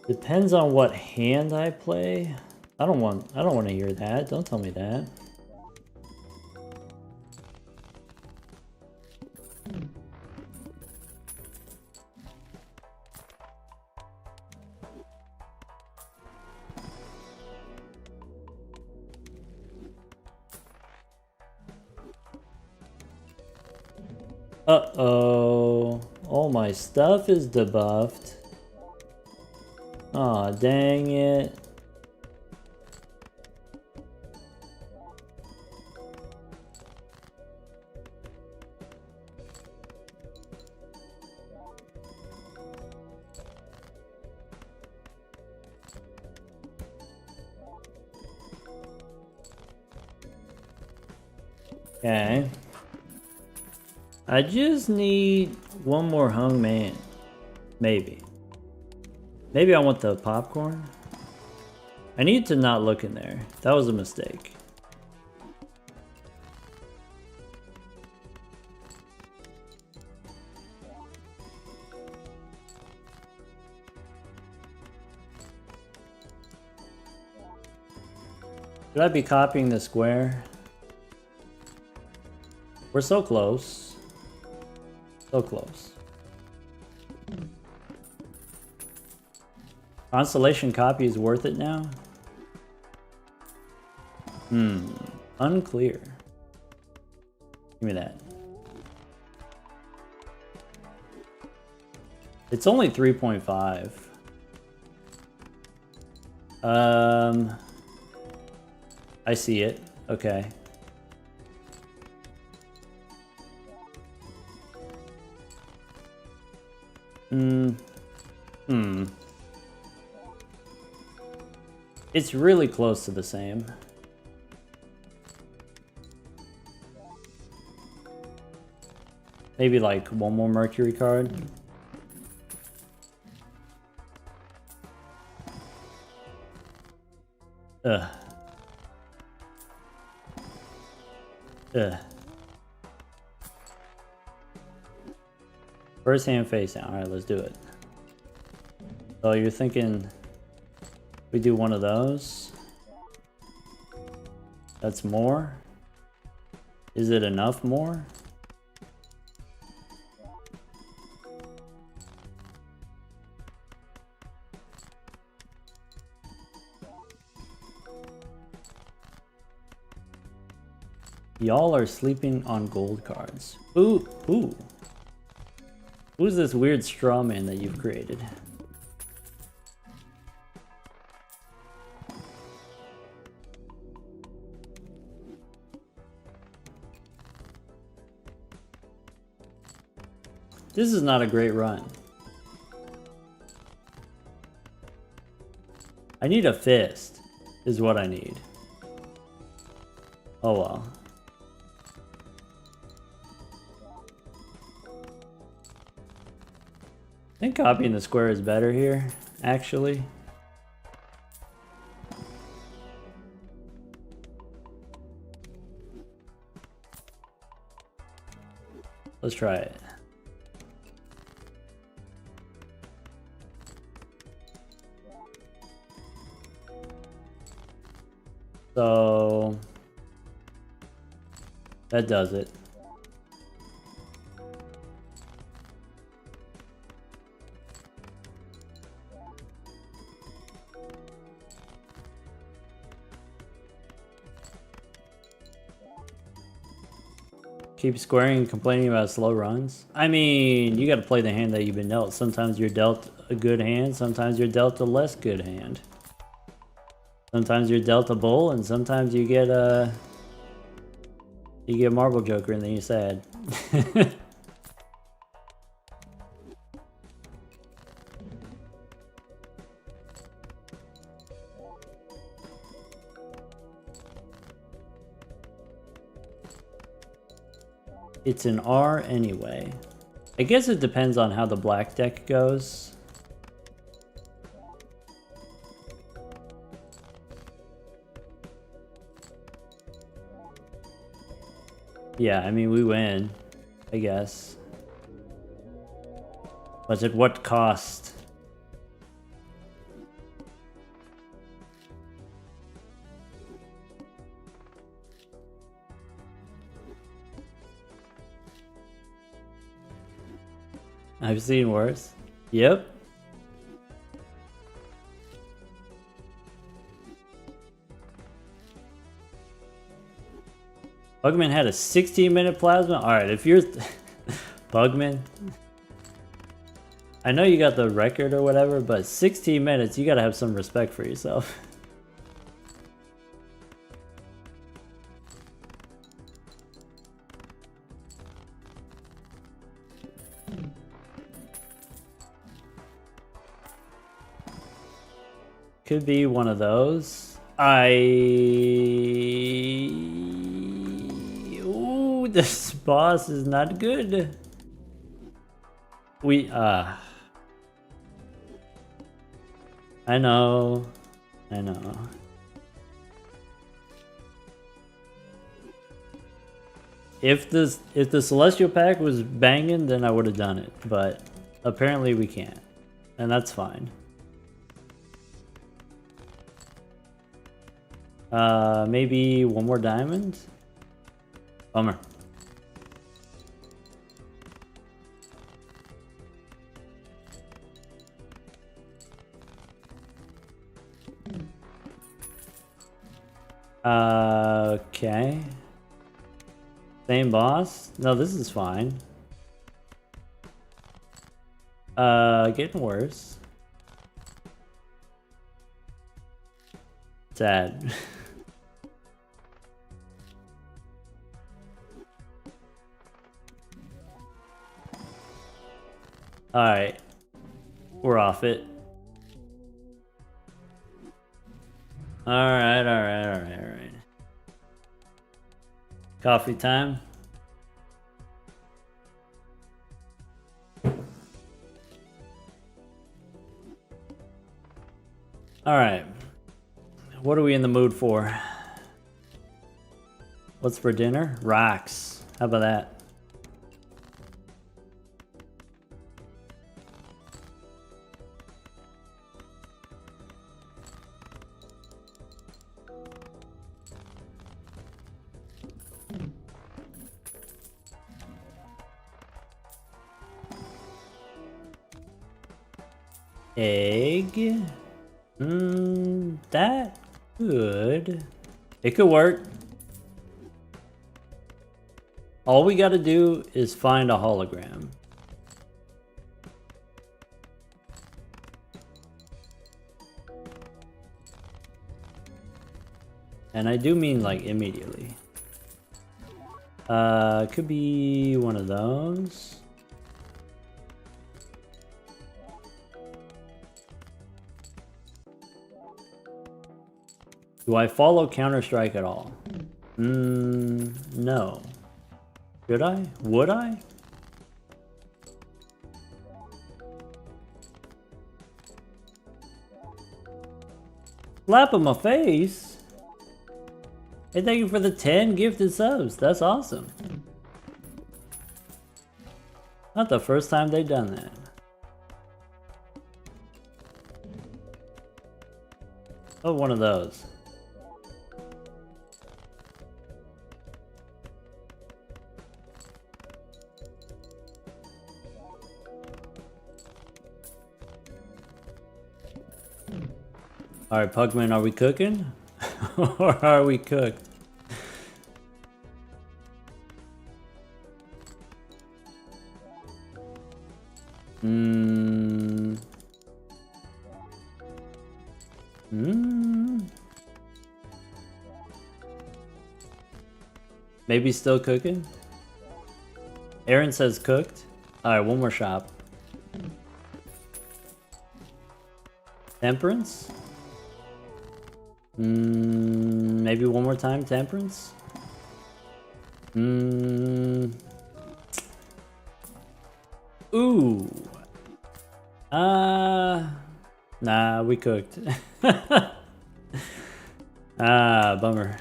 Depends on what hand I play. I don't want to hear that. Don't tell me that. Uh-oh. All my stuff is debuffed. Aw, dang it. Okay. I just need one more hung man. Maybe. Maybe I want the popcorn. I need to not look in there. That was a mistake. Should I be copying the square? We're so close. So close. Constellation copy is worth it now? Unclear. Give me that. It's only 3.5. I see it. Okay. It's really close to the same. Maybe like one more Mercury card. Ugh. First hand face down. Alright, let's do it. So you're thinking we do one of those? That's more? Is it enough more? Y'all are sleeping on gold cards. Ooh, ooh. Who's this weird straw man that you've created? This is not a great run. I need a fist, is what I need. Oh well. I think copying the square is better here, actually. Let's try it. So that does it. Keep squaring and complaining about slow runs. I mean, you gotta play the hand that you've been dealt. Sometimes you're dealt a good hand, sometimes you're dealt a less good hand. Sometimes you're dealt a bull, and sometimes you get Marble Joker and then you're sad. It's an R anyway. I guess it depends on how the black deck goes. Yeah, I mean, we win, I guess. But at what cost? I've seen worse. Yep. Pugman had a 16-minute plasma? Alright, if you're... Pugman. I know you got the record or whatever, but 16 minutes, you gotta have some respect for yourself. Could be one of those. Ooh, this boss is not good. I know. If the Celestial Pack was banging, then I would have done it, but apparently we can't. And that's fine. Maybe one more diamond? Bummer. Okay. Same boss? No, this is fine. Getting worse. Sad. Alright. We're off it. Alright. Coffee time. Alright. What are we in the mood for? What's for dinner? Rocks. How about that? Egg. That could. It could work. All we gotta do is find a hologram. And I do mean like immediately. Could be one of those. Do I follow Counter-Strike at all? No. Should I? Would I? Slap in my face? Hey, thank you for the 10 gifted subs. That's awesome. Not the first time they've done that. Oh, one of those. Alright, Pugman, are we cooking? Or are we cooked? Maybe still cooking? Aaron says cooked. Alright, one more shop. Temperance? Maybe one more time, temperance? Ooh. Nah, we cooked. Bummer.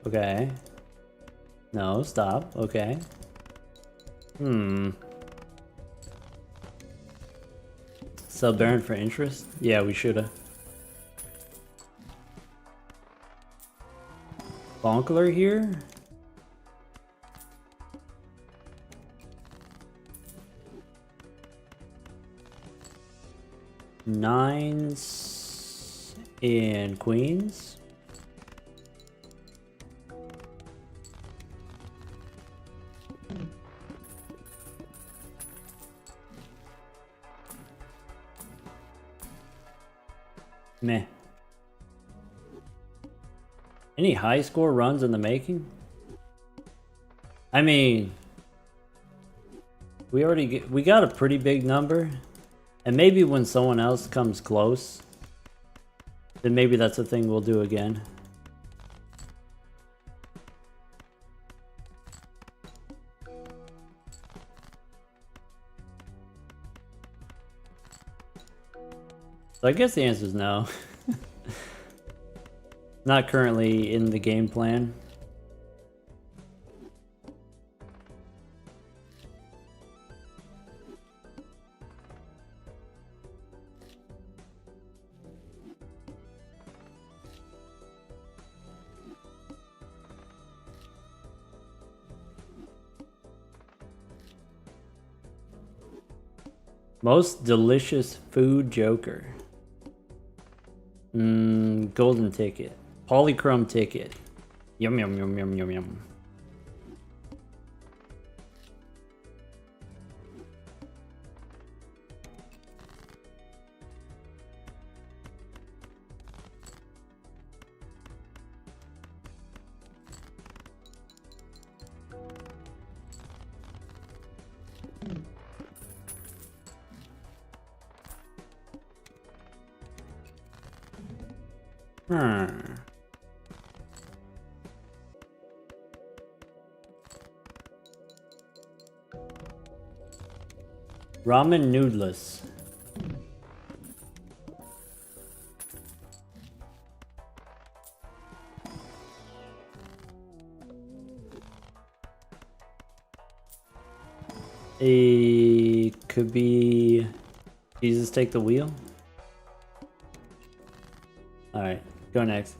Okay. No, stop. Okay. Sub Baron for interest? Yeah, we shoulda. Bonkler here? Nines and queens. Meh. Any high score runs in the making? I mean, we got a pretty big number, and maybe when someone else comes close, then maybe that's a thing we'll do again. So I guess the answer is no. Not currently in the game plan. Most delicious food joker. Golden ticket. Polychrome ticket. Yum yum yum yum yum yum. Ramen noodles. It could be Jesus take the wheel. Alright, go next.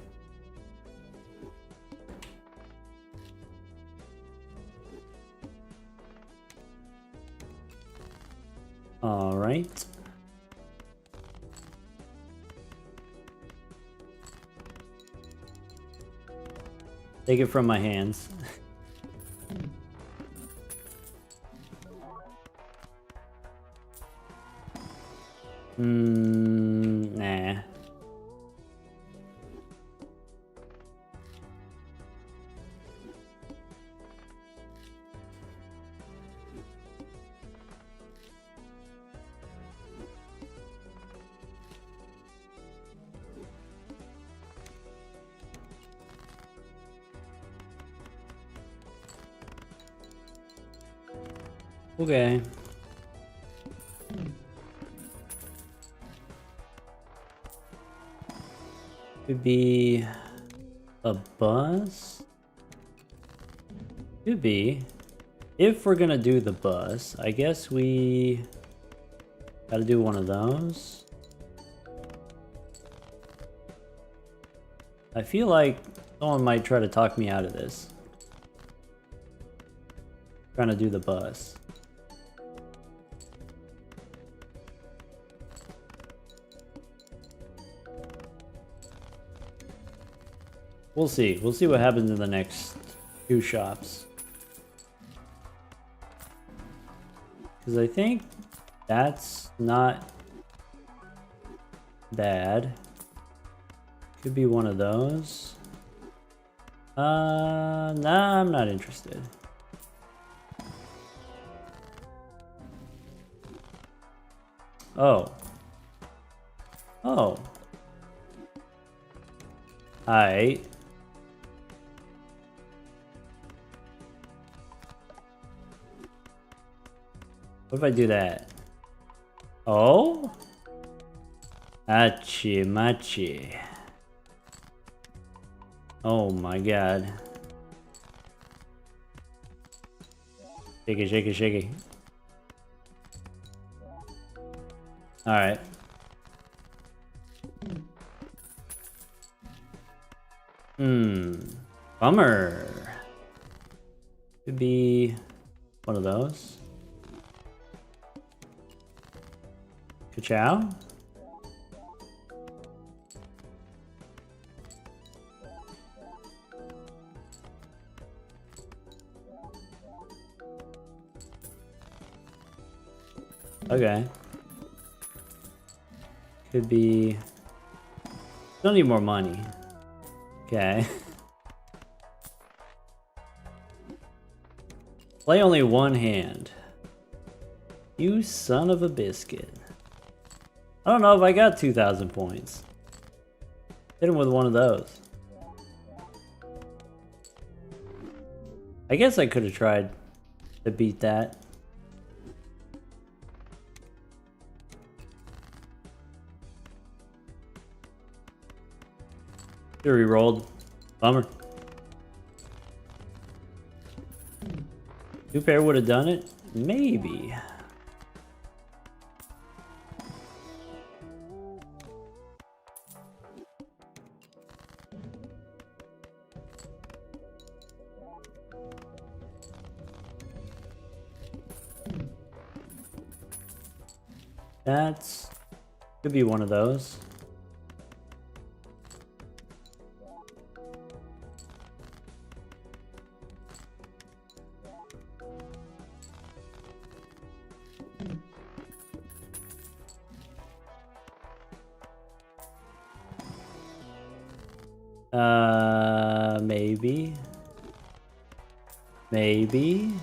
Alright. Take it from my hands. Nah. Okay. Could be a bus. Could be. If we're gonna do the bus, I guess we gotta do one of those. I feel like someone might try to talk me out of this. Trying to do the bus. We'll see. We'll see what happens in the next two shops. Because I think that's not bad. Could be one of those. Nah, I'm not interested. Oh. Oh. Alright. What if I do that? Oh? Achi machi. Oh my god. Shake it, shake it, shake it. Alright. Bummer. Could be one of those. Ka-chow? Okay. Could be... Still need more money. Okay. Play only one hand. You son of a biscuit. I don't know if I got 2,000 points. Hit him with one of those. I guess I could have tried to beat that. Here he rolled. Bummer. Two pair would have done it? Maybe. That's... could be one of those. Maybe. Maybe.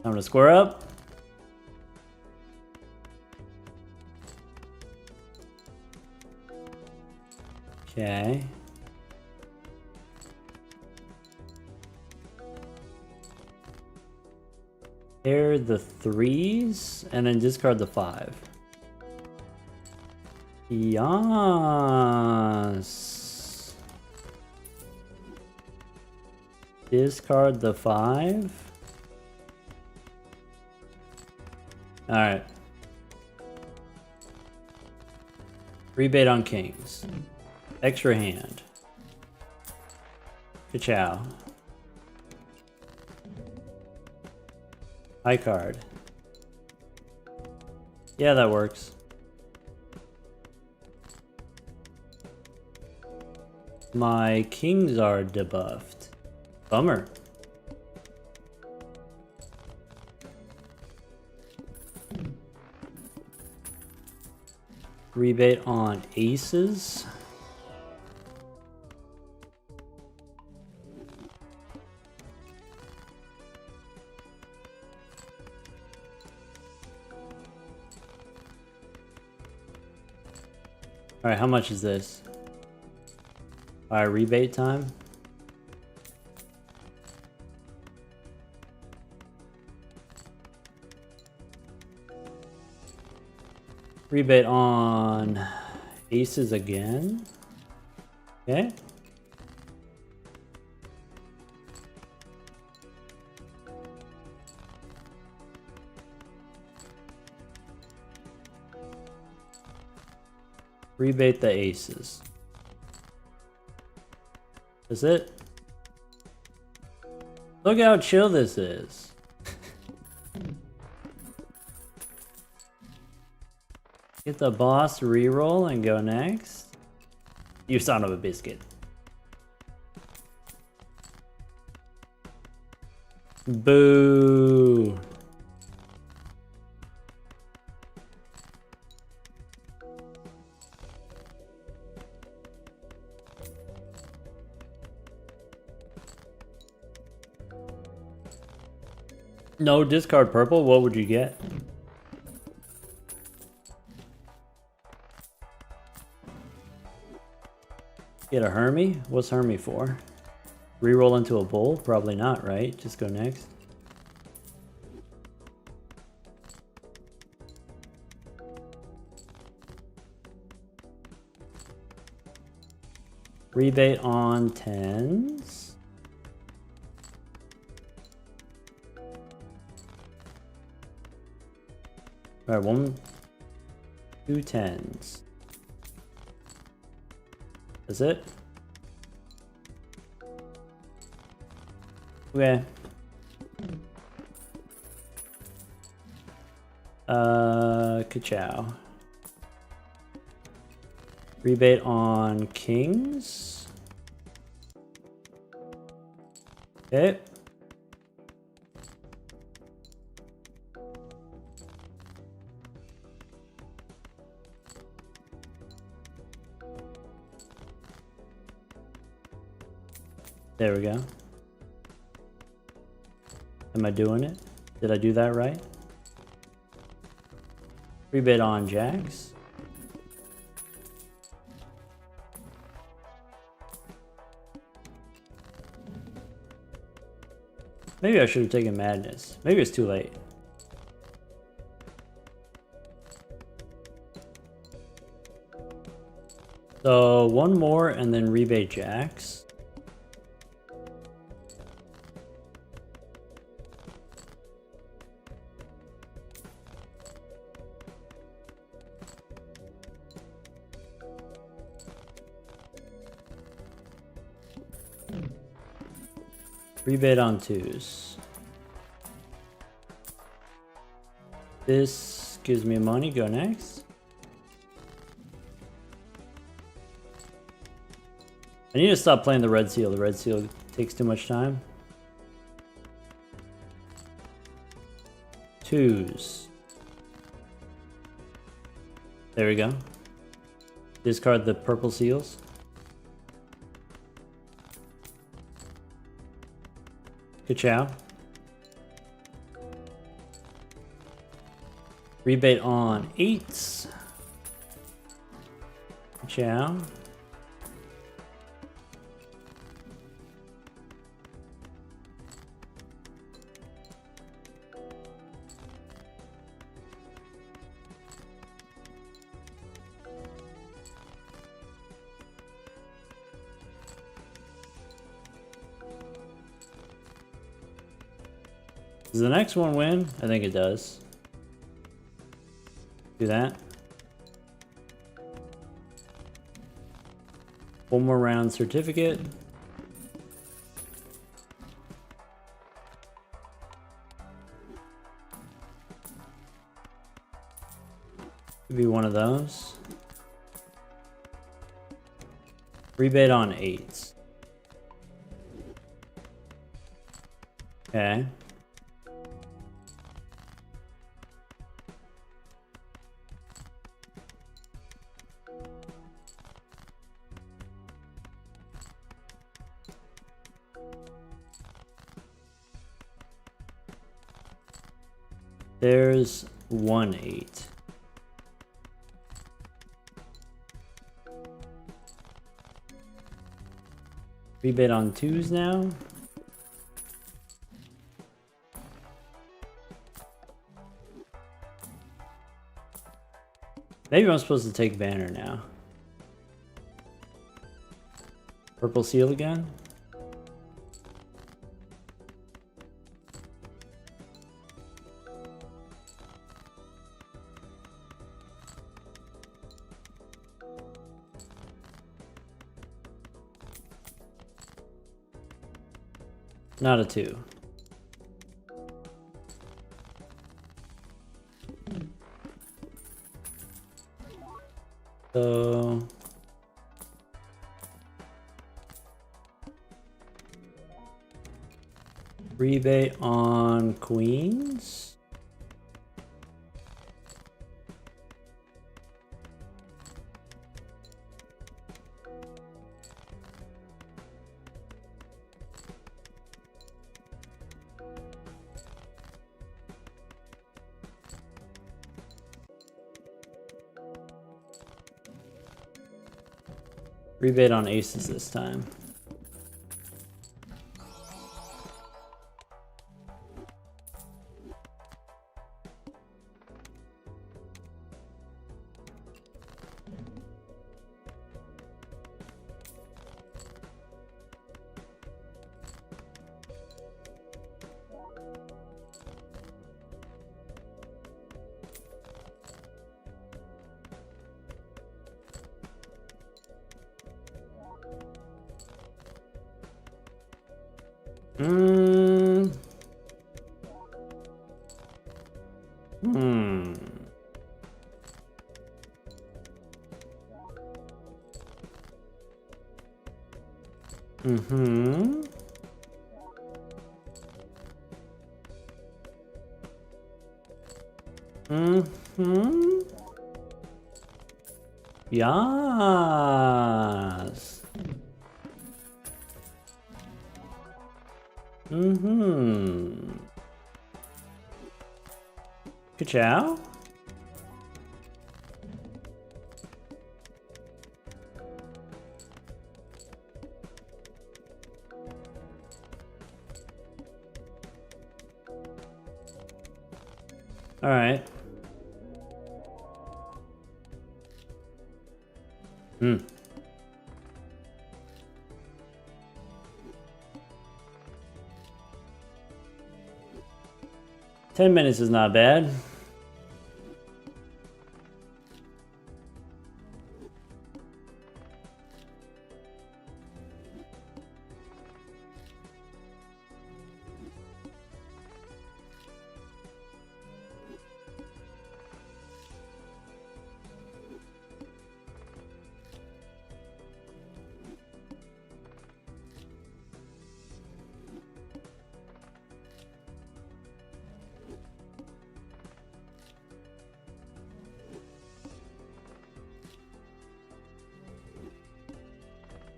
Time to square up. Okay. Pair the 3s and then discard the 5. Yes. Discard the 5. Alright. Rebate on kings. Extra hand. Ka-chow. High card. Yeah, that works. My kings are debuffed. Bummer. Rebate on aces. Alright, how much is this? Alright, rebate time. Rebate on aces again. Okay. Rebate the aces. That's it. Look how chill this is. Get the boss reroll and go next. You son of a biscuit. Boo. No discard purple, what would you get? Get a Hermie? What's Hermie for? Reroll into a bull? Probably not, right? Just go next. Rebate on 10s. Alright, 1, 2 10s. That's it? Okay. Ka-chow. Rebate on kings. Okay. There we go. Am I doing it? Did I do that right? Rebate on jacks. Maybe I should have taken madness. Maybe it's too late. So one more and then rebate jacks. Rebate on 2s. This gives me money. Go next. I need to stop playing the red seal. The red seal takes too much time. 2s. There we go. Discard the purple seals. Ka-chow. Rebate on 8s. Ka-chow. Does the next one win? I think it does. Do that. One more round certificate. Could be one of those. Rebate on 8s. Okay. There's 1 8. Rebate on 2s now. Maybe I'm supposed to take banner now. Purple seal again. Not a 2. So rebate on queens. Rebate on aces this time. Hmm. Mm-hmm. Mm-hmm. Yes. Mm-hmm. Ka-chow? All right. Hmm. Ten minutes is not bad.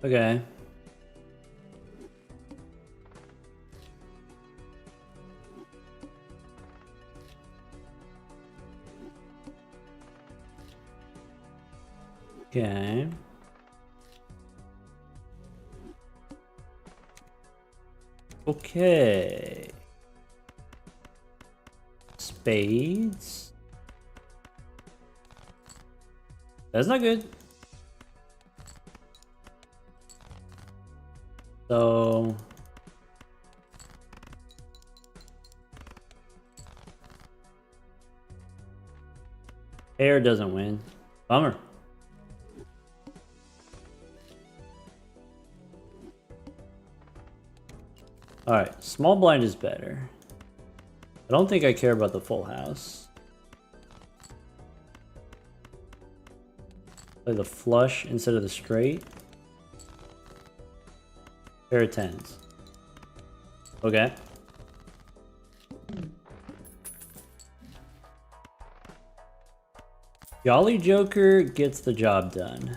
Okay. Okay. Okay. Spades. That's not good. So pair doesn't win. Bummer. Alright, small blind is better. I don't think I care about the full house. Play the flush instead of the straight. Pair of tens. Okay. Jolly Joker gets the job done.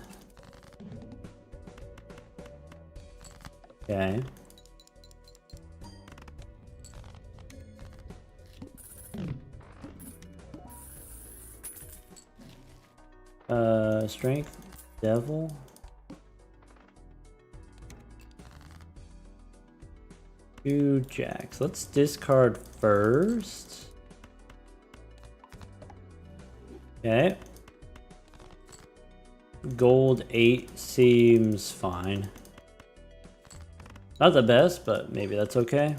Okay. Strength, devil. Two jacks. Let's discard first. Okay. Gold 8 seems fine. Not the best, but maybe that's okay.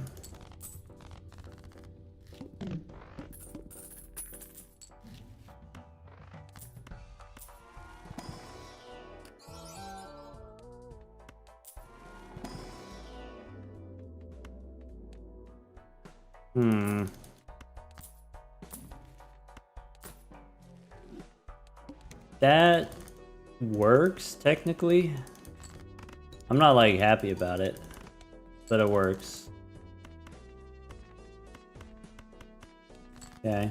That works, technically. I'm not, like, happy about it, but it works. Okay.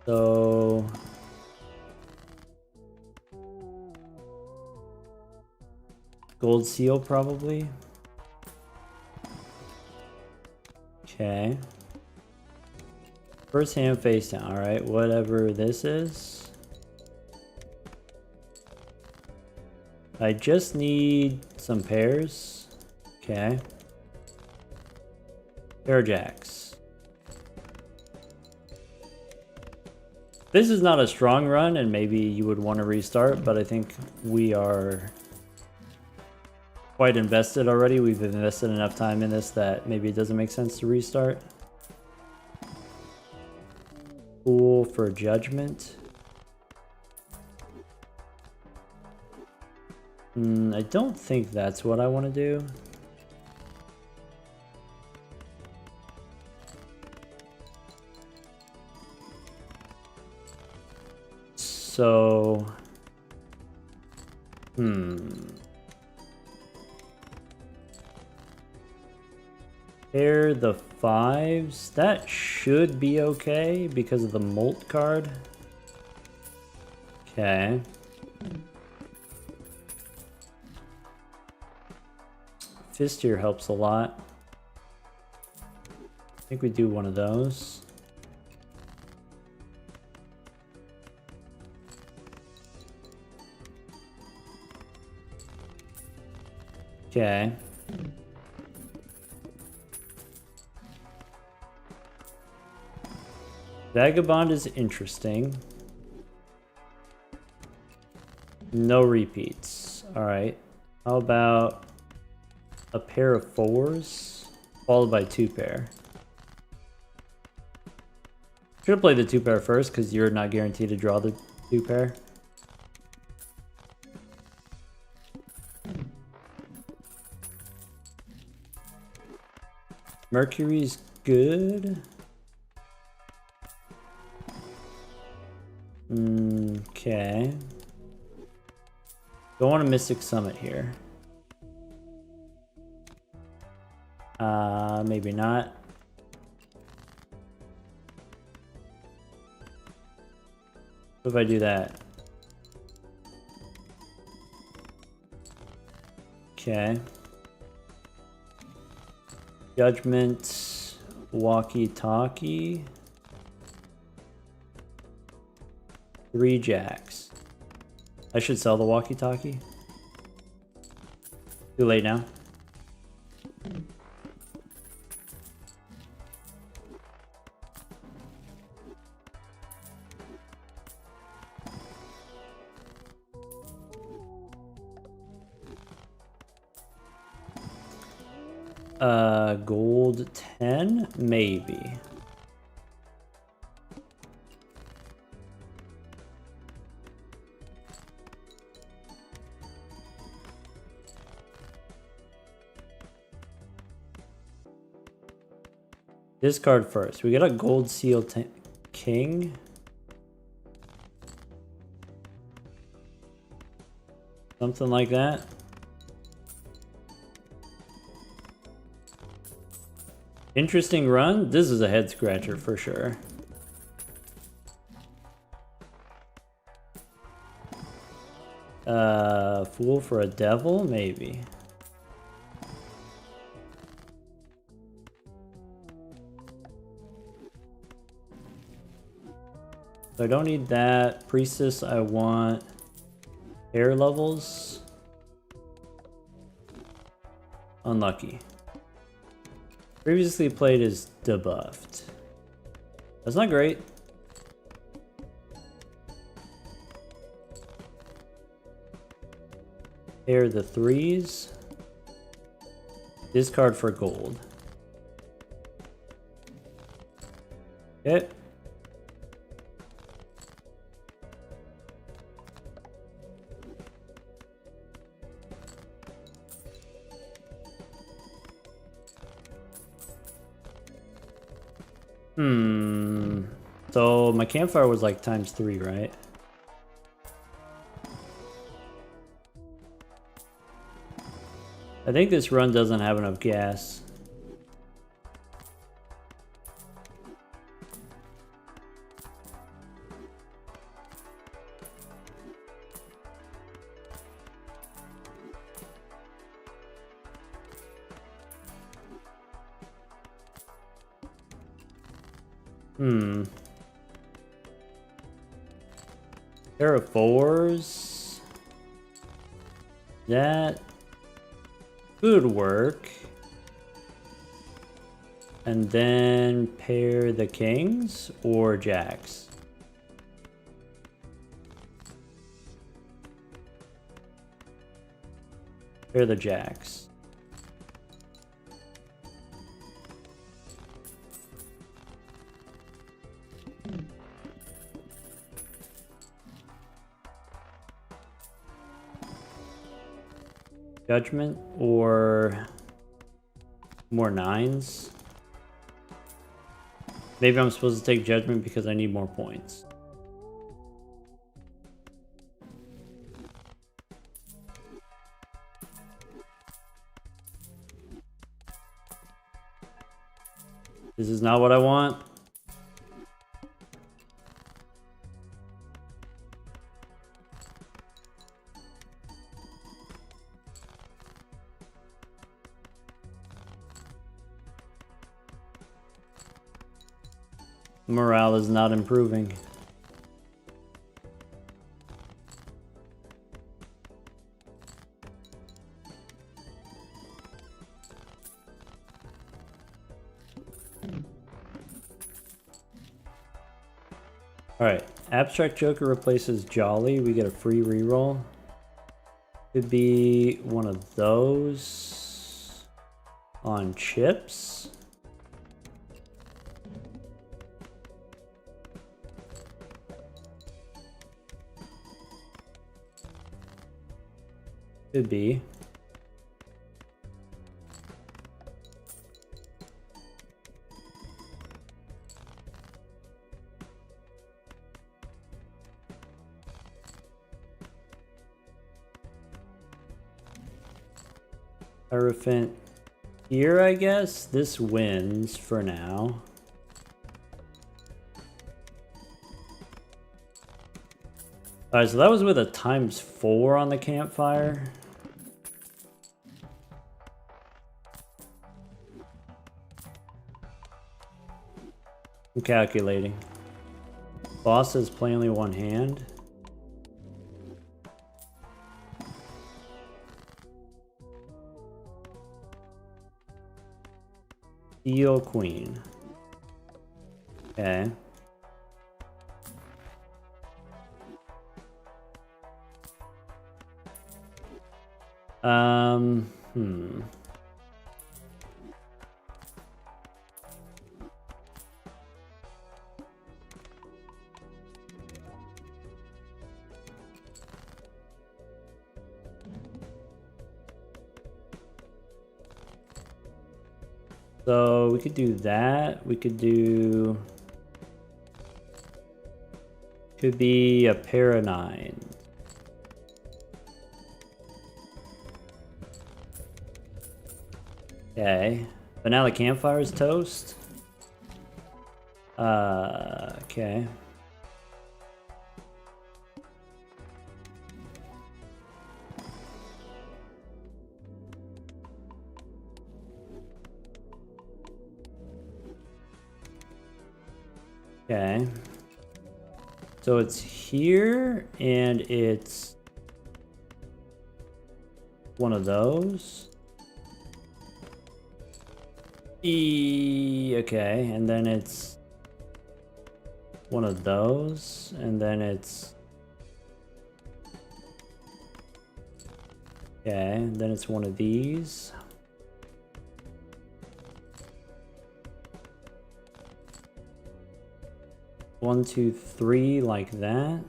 So... gold seal, probably. Okay. First hand face down. Alright, whatever this is. I just need some pairs. Okay. Pair of jacks. This is not a strong run, and maybe you would want to restart, but I think we are quite invested already. We've invested enough time in this that maybe it doesn't make sense to restart. Pool for judgment. I don't think that's what I want to do. So, pair the 5s. That should be okay because of the Molt card. Okay. Fistier helps a lot. I think we do one of those. Okay. Vagabond is interesting. No repeats. Alright. How about a pair of 4s followed by 2 pair? Should have played the 2 pair first because you're not guaranteed to draw the 2 pair. Mercury's good. Okay. Don't want a Mystic Summit here. Maybe not. What if I do that? Okay. Judgment, walkie-talkie. 3 jacks. I should sell the walkie-talkie. Too late now. Gold 10? Maybe. Discard first. We got a gold seal king. Something like that. Interesting run. This is a head scratcher for sure. Fool for a devil? Maybe. So I don't need that. Priestess, I want air levels. Unlucky. Previously played is debuffed. That's not great. Pair the 3s. Discard for gold. Okay. So my campfire was like ×3, right? I think this run doesn't have enough gas. Pair of 4s. That could work. And then pair the kings or jacks. Pair the jacks. Judgment or more 9s. Maybe I'm supposed to take Judgment because I need more points. This is not what I want. Morale is not improving. Alright, Abstract Joker replaces Jolly. We get a free reroll. Could be one of those on chips. Could be. Hierophant here, I guess. This wins for now. Alright, so that was with a ×4 on the campfire. I'm calculating. Boss says play only one hand. Steel Queen. Okay. So we could do that. We could do... Could be a pair of 9. Okay. But now the campfire is toast. Okay. Okay. So it's here, and it's one of those. Okay, and then it's one of those, and then it's... Okay, and then it's one of these. One, two, three, like that.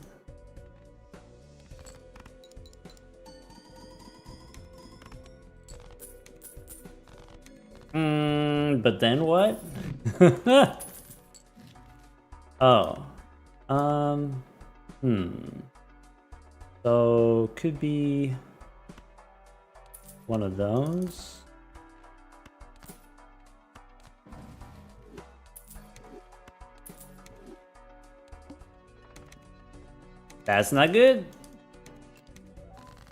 But then what? Oh. So, could be one of those. That's not good.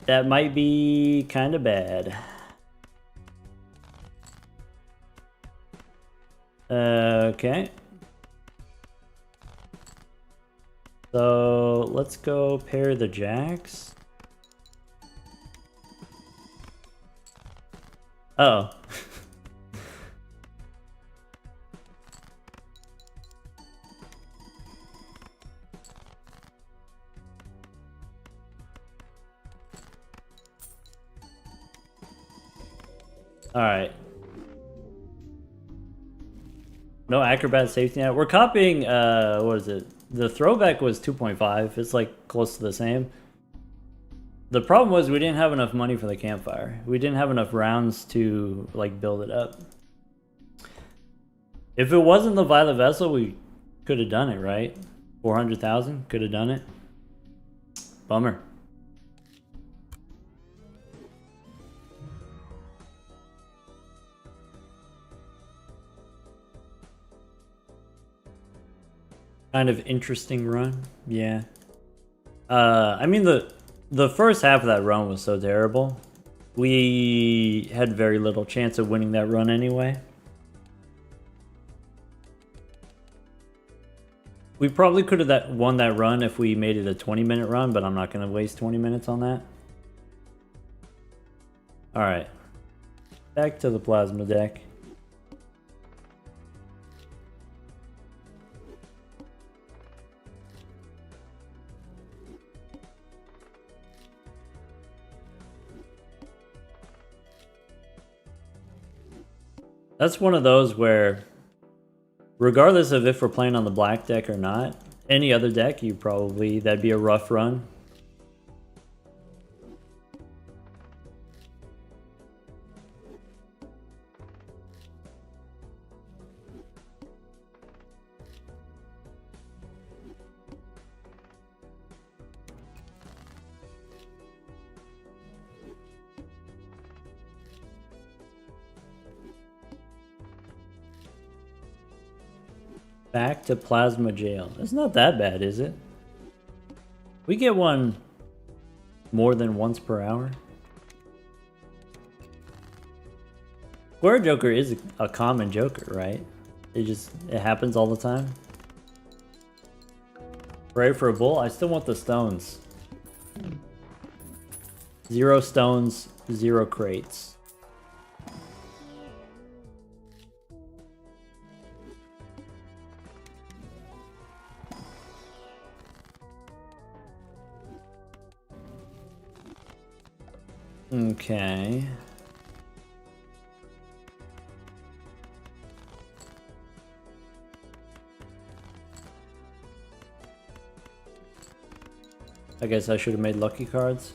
That might be kind of bad. Okay. So let's go pair the jacks. Oh. All right. No acrobat safety net. We're copying, what is it? The throwback was 2.5. It's like close to the same. The problem was we didn't have enough money for the campfire. We didn't have enough rounds to like build it up. If it wasn't the Violet Vessel, we could have done it, right? 400,000, could have done it. Bummer. Kind of interesting run, yeah. I mean the first half of that run was so terrible. We had very little chance of winning that run anyway. We probably could have won that run if we made it a 20-minute run, but I'm not going to waste 20 minutes on that. Alright. Back to the plasma deck. That's one of those where, regardless of if we're playing on the black deck or not, any other deck, that'd be a rough run. Back to Plasma Jail. It's not that bad, is it? We get one more than once per hour. Square Joker is a common Joker, right? It happens all the time. Pray for a bull? I still want the stones. 0 stones, 0 crates. Okay. I guess I should have made lucky cards.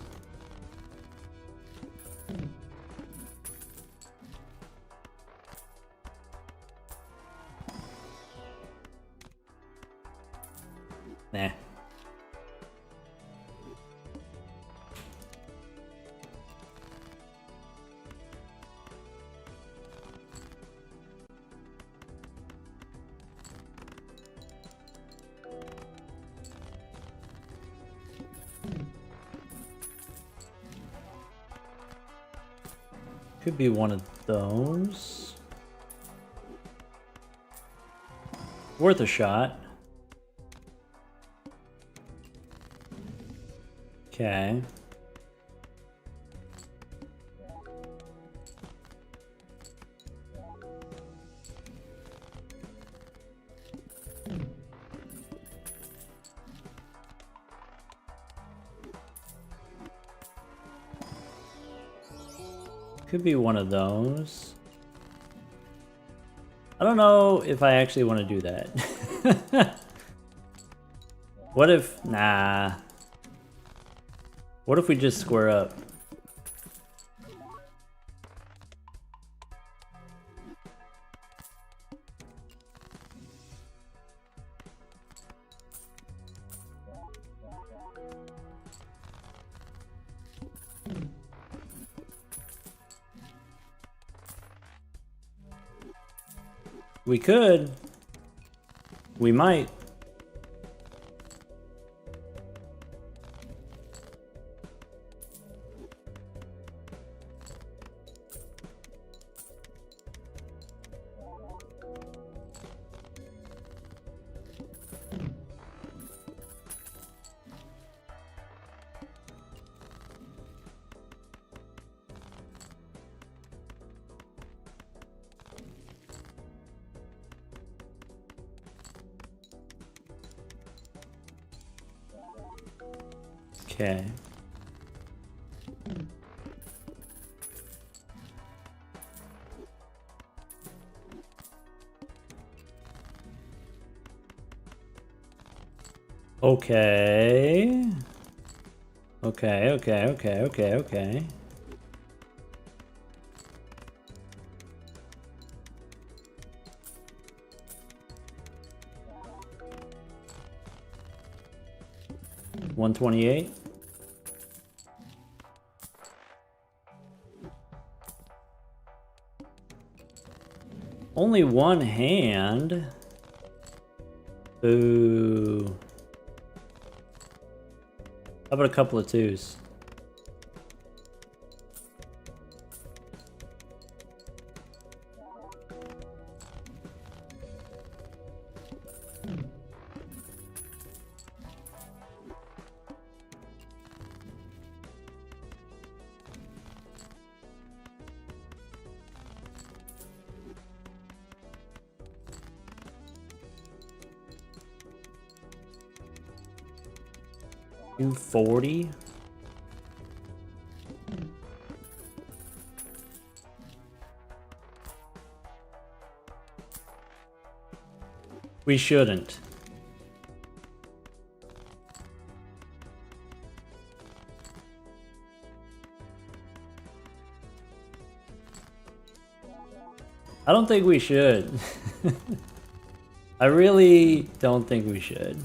Nah. Could be one of those. Worth a shot. Okay. Could be one of those. I don't know if I actually want to do that. What if... Nah. What if we just square up? We could. We might. Okay. Okay. Okay, okay, okay, okay, okay. $128. Only one hand. Ooh. How about a couple of twos? $240. We shouldn't. I don't think we should. I really don't think we should.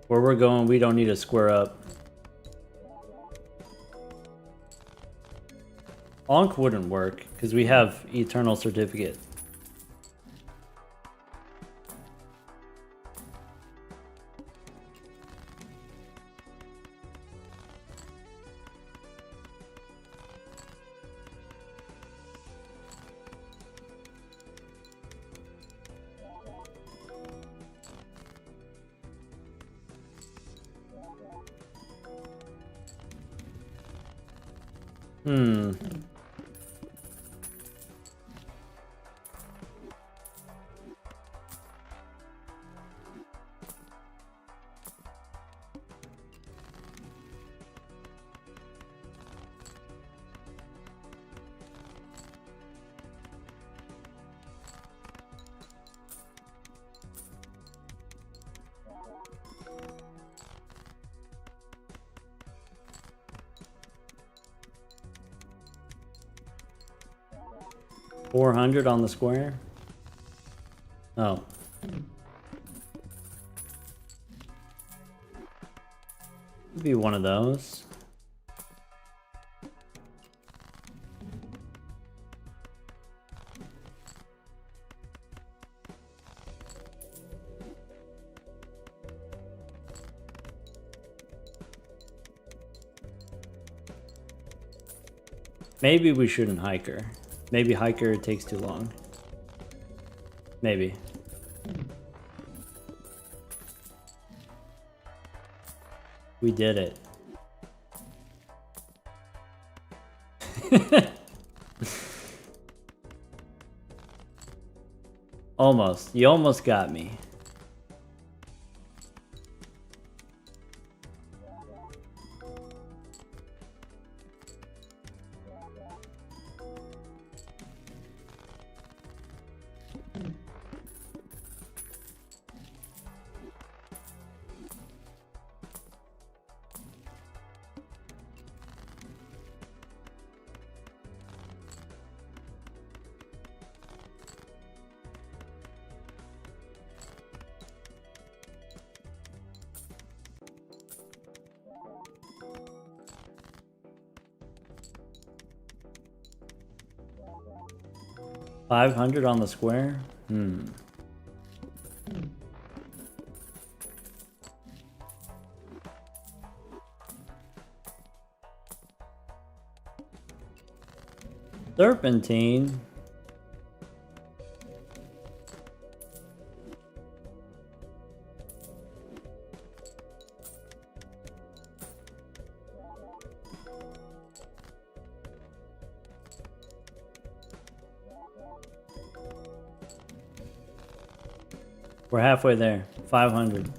Where we're going, we don't need to square up. Onk wouldn't work, because we have Eternal Certificate. Hmm. $400 on the square? Oh. Could be one of those. Maybe we shouldn't hiker. Maybe hiker takes too long. Maybe. We did it. Almost. You almost got me. $500 on the square? Hmm. Serpentine. We're halfway there. 500.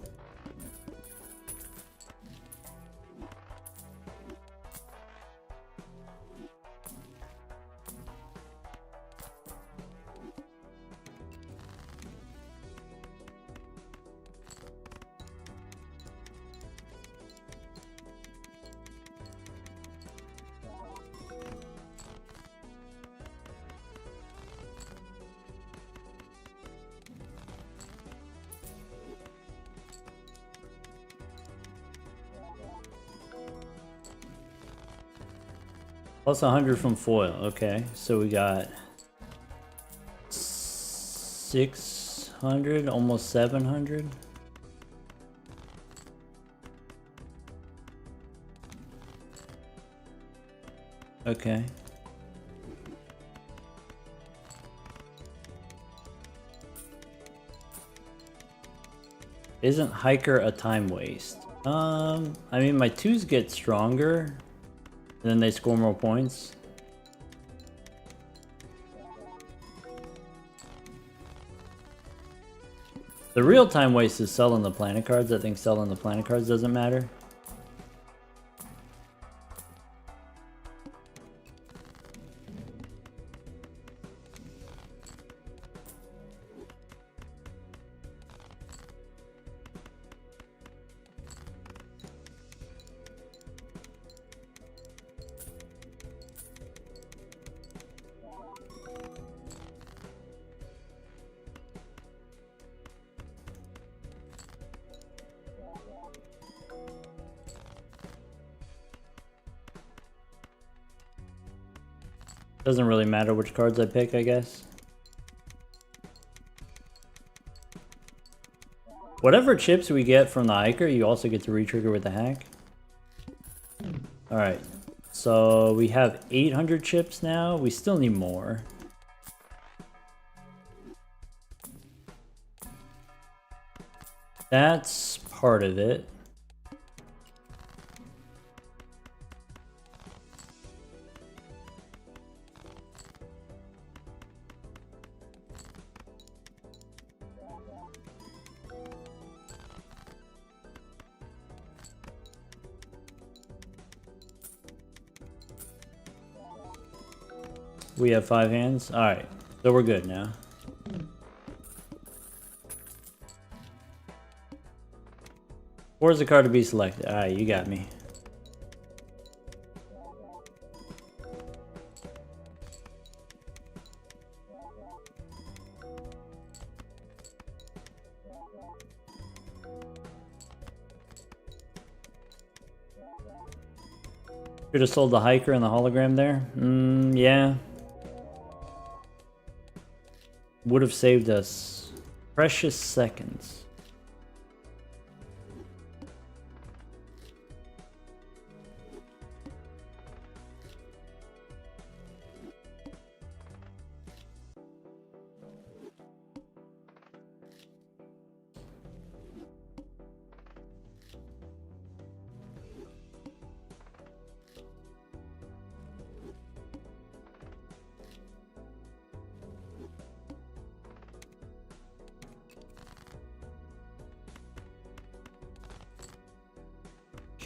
Plus 100 from foil. Okay, so we got 600, almost 700. Okay. Isn't hiker a time waste? I mean, my twos get stronger, and then they score more points. The real time waste is selling the planet cards. I think selling the planet cards doesn't matter. Doesn't really matter which cards I pick, I guess. Whatever chips we get from the hiker, you also get to re-trigger with the hack. Alright, so we have 800 chips now. We still need more. That's part of it. We have 5 hands. Alright, so we're good now. Where's the card to be selected? Alright, you got me. Should have sold the hiker and the hologram there. Yeah. Would have saved us precious seconds.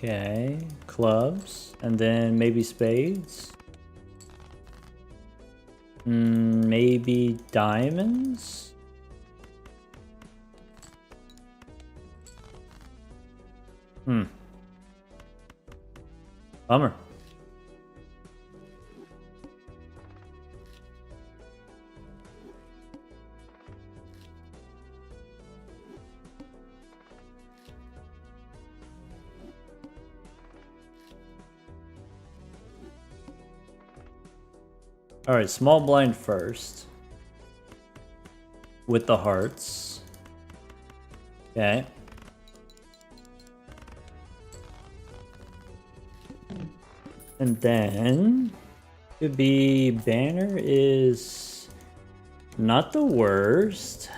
Okay, clubs, and then maybe spades. Maybe diamonds? Bummer. Alright, small blind first. With the hearts. Okay. And then could be banner is not the worst.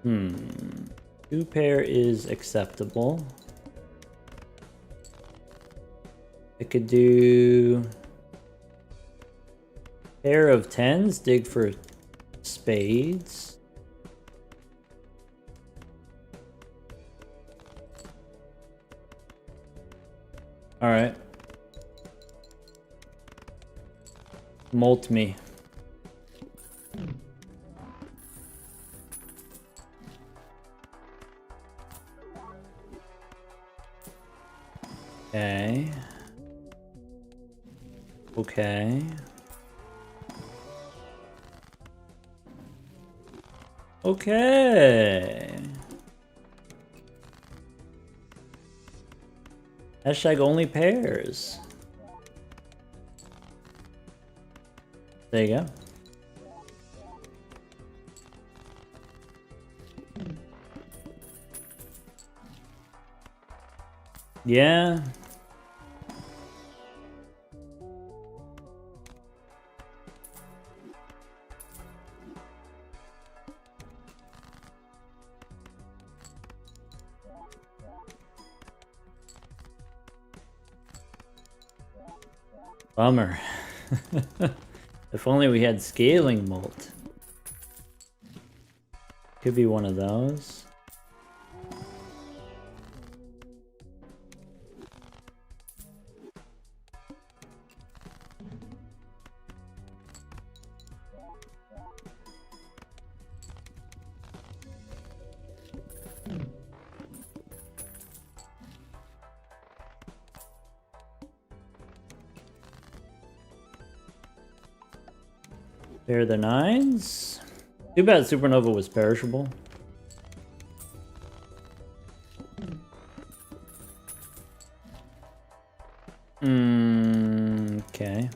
2 pair is acceptable. I could do pair of 10s, dig for spades. Alright. Molt me. Okay. Okay. Okay. Hashtag only pairs. There you go. Yeah. Bummer. If only we had scaling molt. Could be one of those. Pair the 9s. Too bad Supernova was perishable. Okay.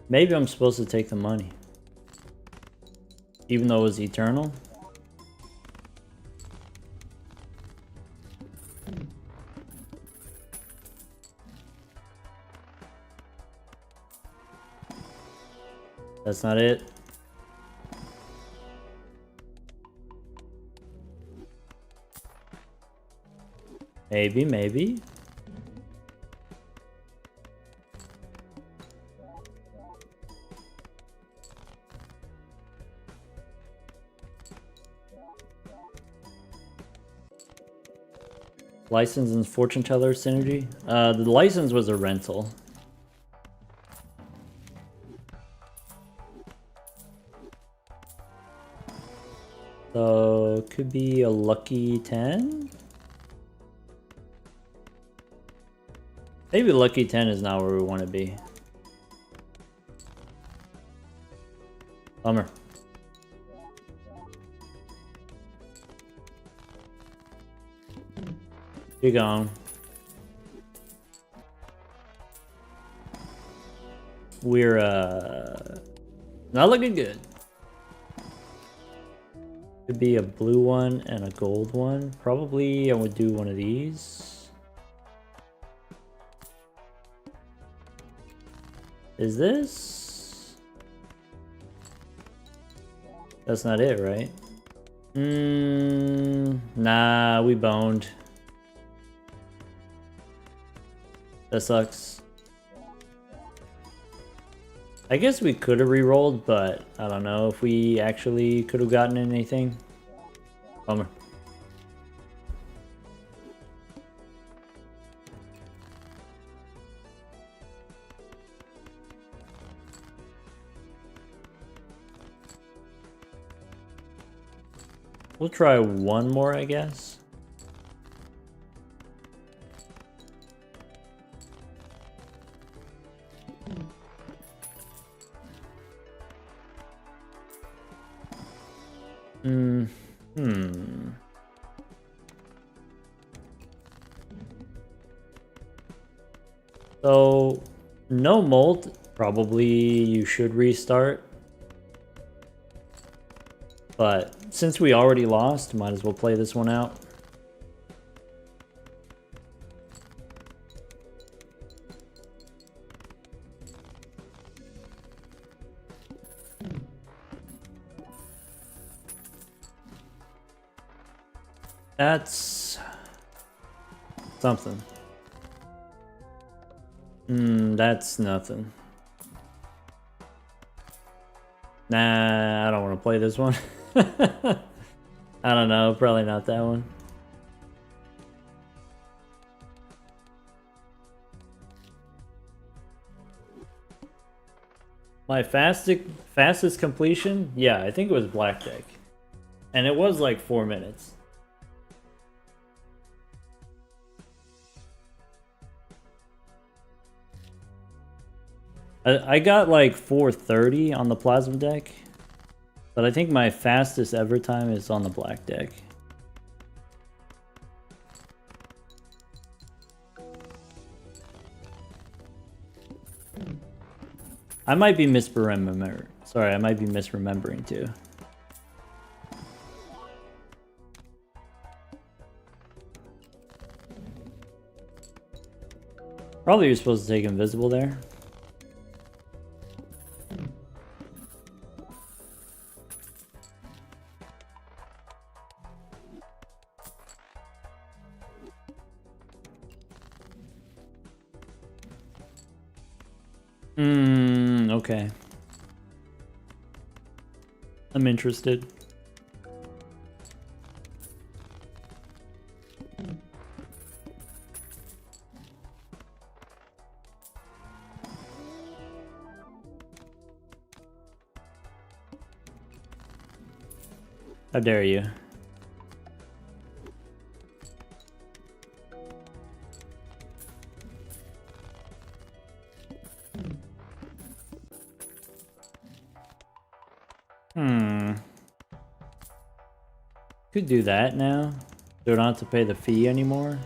Maybe I'm supposed to take the money. Even though it was eternal. That's not it. Maybe, maybe. License and fortune teller synergy. The license was a rental. So could be a lucky 10. Maybe lucky 10 is not where we want to be. Bummer. You're gone. We're not looking good. Could be a blue one and a gold one. Probably I would do one of these. Is this? That's not it, right? Nah, we boned. That sucks. I guess we could have re-rolled, but I don't know if we actually could have gotten anything. Bummer. We'll try one more, I guess. So, no molt. Probably you should restart. But since we already lost, might as well play this one out. That's something. That's nothing. Nah, I don't want to play this one. I don't know, probably not that one. My fastest completion? Yeah, I think it was black deck. And it was like 4 minutes. I got like 4:30 on the plasma deck. But I think my fastest ever time is on the black deck. I might be misremembering. Sorry, I might be misremembering too. Probably you're supposed to take invisible there. Okay. I'm interested. How dare you? Could do that now. So I don't have to pay the fee anymore.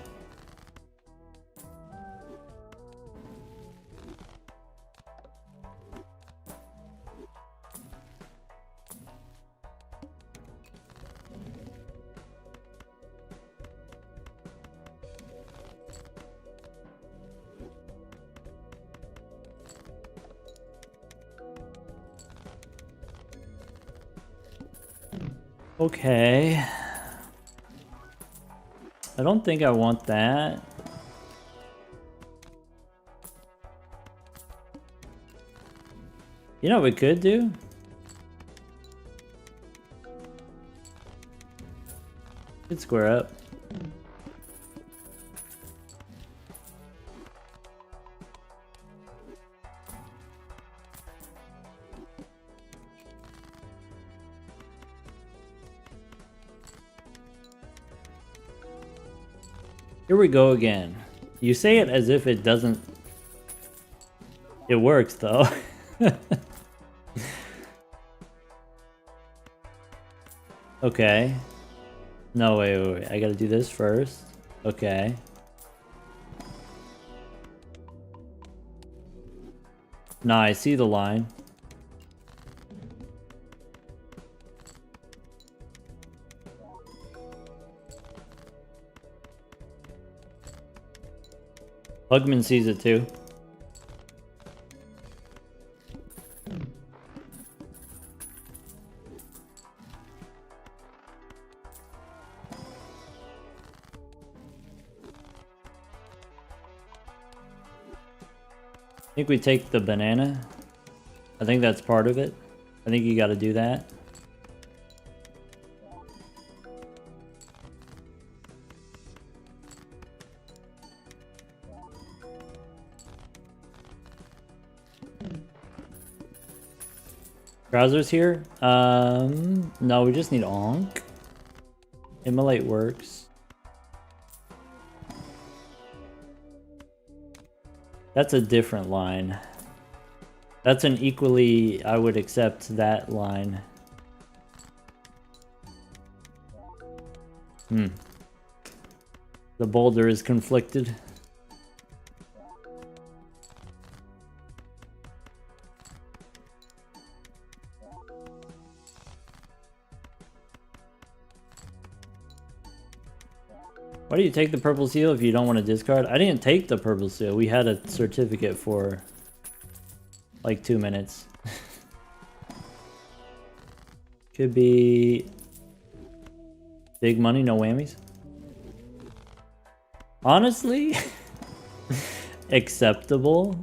Okay. I don't think I want that. You know what we could do? Could square up. Here we go again. You say it as if it doesn't... It works though. Okay. No, wait. I gotta do this first. Okay. Nah, I see the line. Pugman sees it too. I think we take the banana. I think that's part of it. I think you gotta do that. Browser's here? No, we just need Onk. Immolate works. That's a different line. That's an equally, I would accept that line. The boulder is conflicted. Why do you take the purple seal if you don't want to discard? I didn't take the purple seal. We had a certificate for like 2 minutes. Could be big money, no whammies. Honestly, acceptable.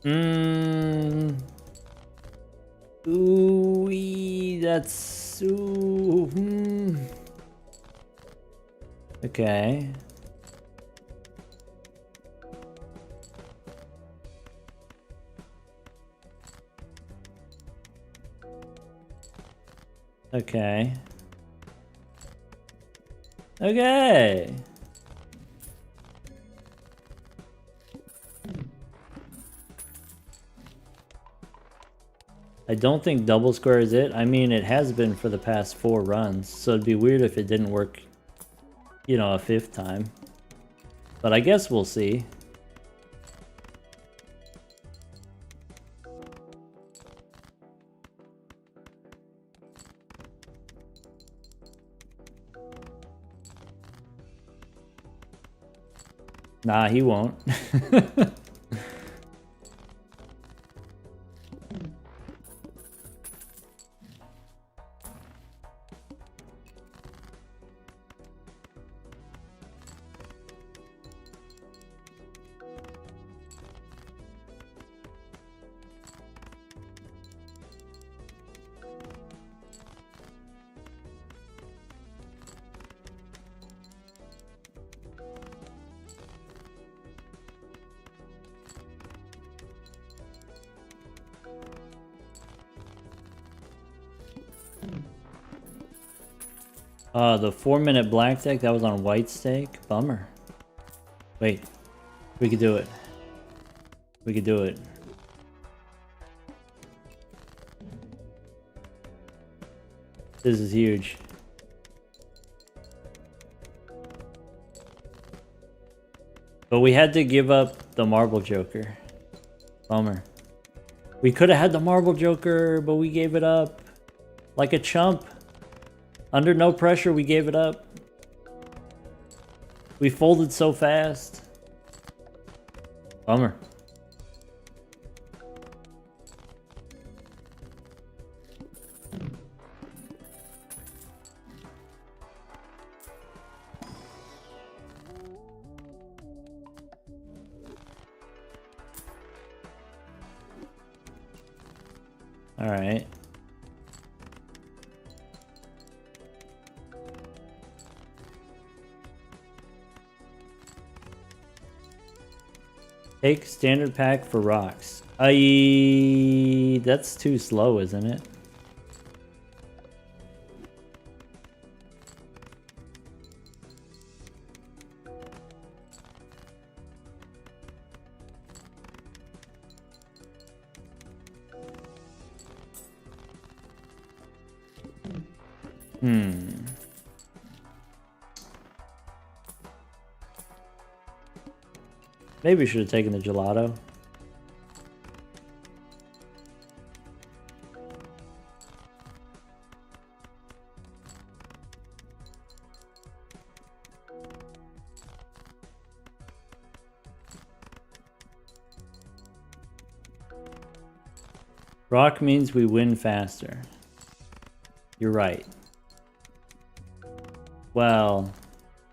Ooh, that's... Ooh. 。 . 。 . 。 . 。 . 。 . 。 . 。 . 。 . 。 . 。 . 。 . 。 。 . 。 . . 。 . 。 . 。 。 . 。 。 。 。 。 。 。 。 . 。 。 。 。 。 。 Ooh, that's so... Okay. Okay. Okay. I don't think double square is it. I mean, it has been for the past 4 runs, so it'd be weird if it didn't work, you know, a 5th time. But I guess we'll see. Nah, he won't. The 4-minute blackjack, that was on white stake? Bummer. Wait. We could do it. We could do it. This is huge. But we had to give up the marble joker. Bummer. We could have had the marble joker, but we gave it up. Like a chump. Under no pressure, we gave it up. We folded so fast. Bummer. All right. Take standard pack for rocks. That's too slow, isn't it? Maybe we should have taken the gelato. Rock means we win faster. You're right. Well,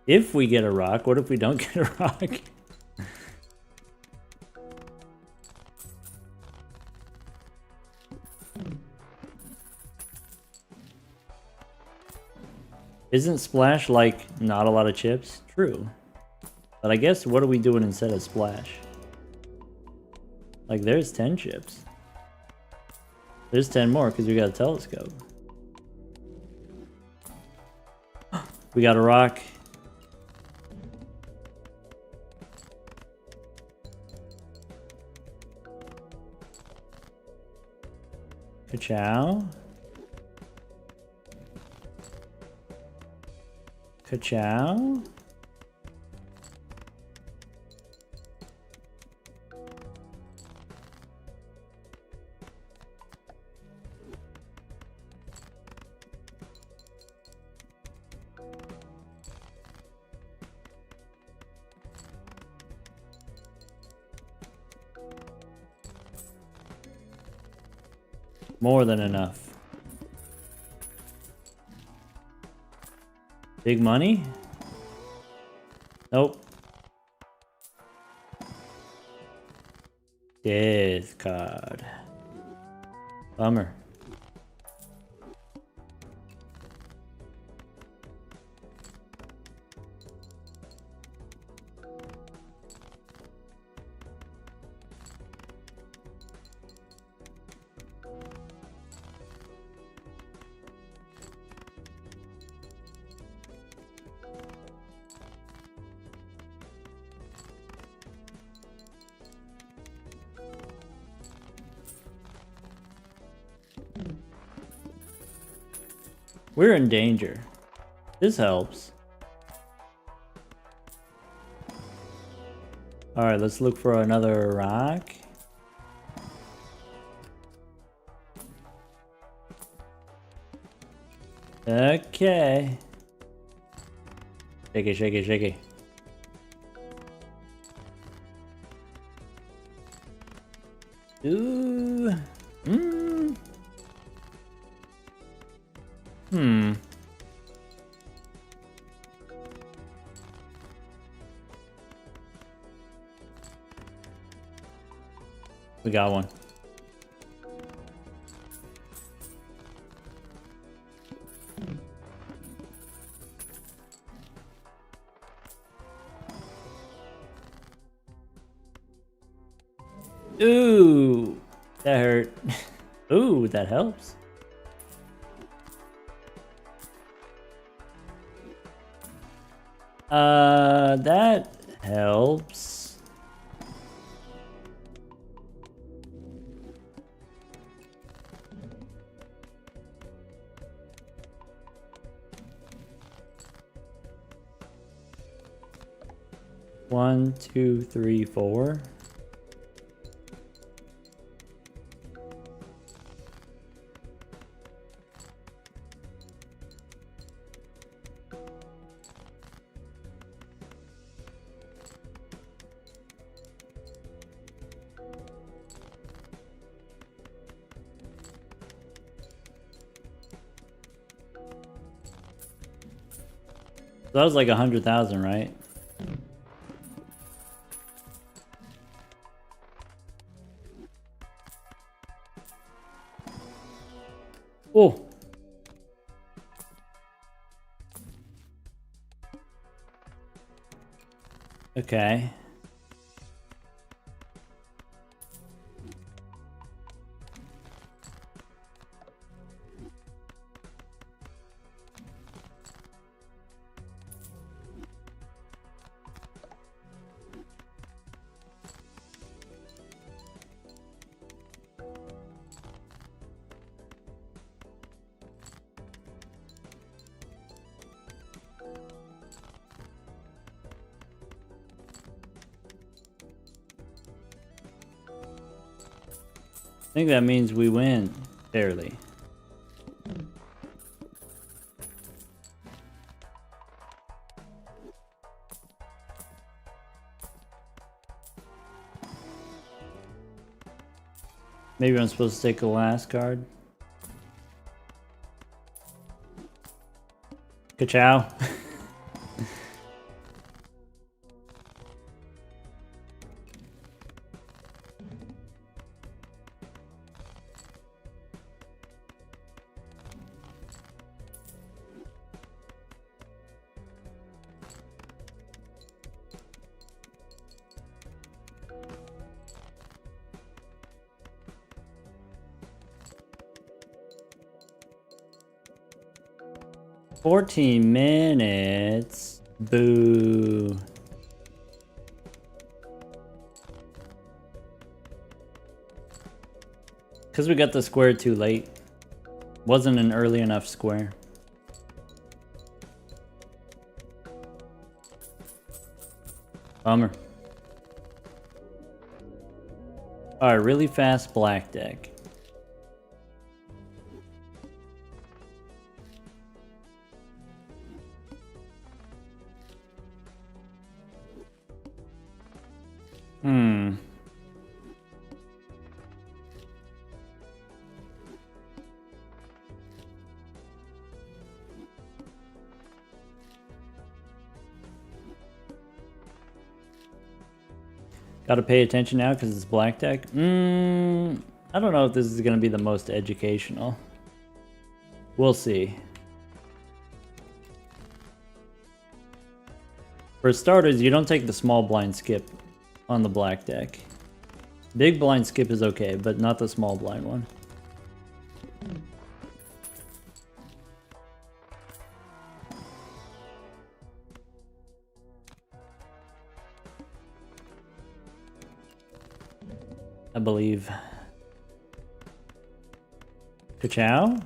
if we get a rock, what if we don't get a rock? Isn't Splash like not a lot of chips? True. But I guess what are we doing instead of Splash? Like there's 10 chips. There's 10 more because we got a telescope. We got a rock. Ka-chow. Ka-chow. More than enough. Big money? Nope. Discard. Bummer. We're in danger. This helps. Alright, let's look for another rock. Okay. Shake it, shake it, shake it. Ooh. We got one. Ooh, that hurt. Ooh, that helps. That helps. One, two, three, four. So that was like 100,000, right? Oh. Okay. I think that means we win fairly. Maybe I'm supposed to take the last card. Ka-chow. $14 minutes. Boo. Because we got the square too late. Wasn't an early enough square. Bummer. Alright, really fast black deck. Gotta pay attention now because it's black deck. I don't know if this is gonna be the most educational. We'll see. For starters, you don't take the small blind skip on the black deck. Big blind skip is okay, but not the small blind one. I believe. Ka-chow?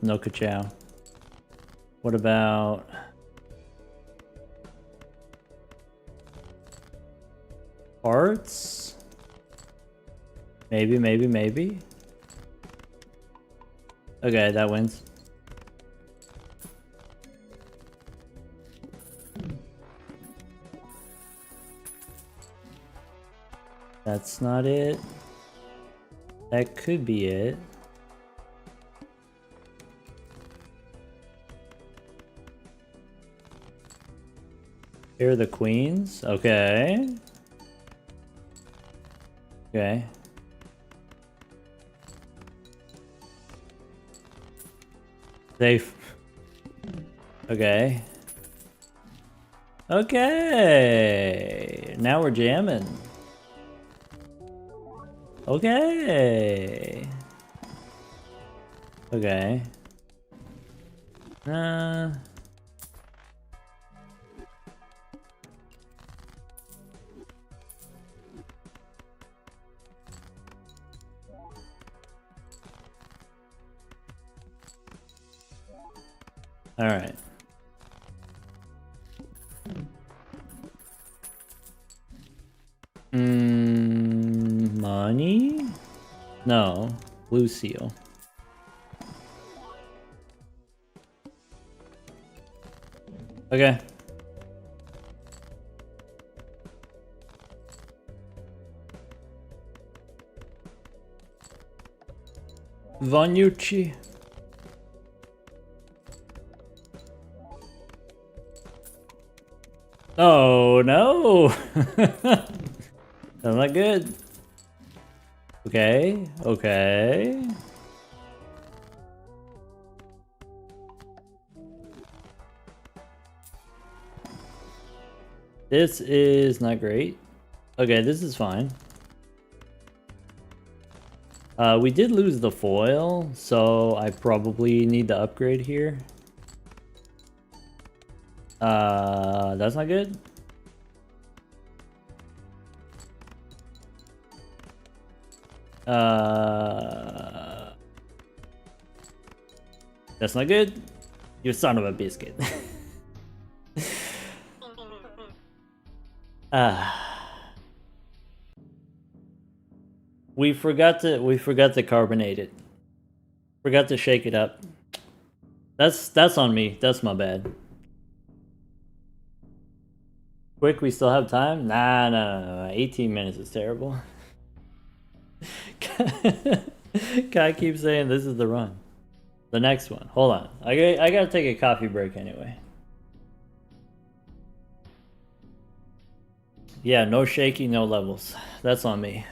No ka-chow. What about... Hearts? Maybe, maybe, maybe. Okay, that wins. That's not it. That could be it. Here are the queens. Okay. Okay. Safe. Okay. Okay. Now we're jamming. Okay. Okay. All right. Money? No. Blue seal. Okay. Vanucci. Oh no! That's not good. Okay, okay. This is not great. Okay, this is fine. We did lose the foil, so I probably need to upgrade here. That's not good. That's not good. You son of a biscuit. We forgot to carbonate it. Forgot to shake it up. That's on me. That's my bad. Quick, we still have time? Nah, no. 18 minutes is terrible. Guy keeps saying this is the run. The next one. Hold on. I gotta take a coffee break anyway. Yeah, no shaking, no levels. That's on me.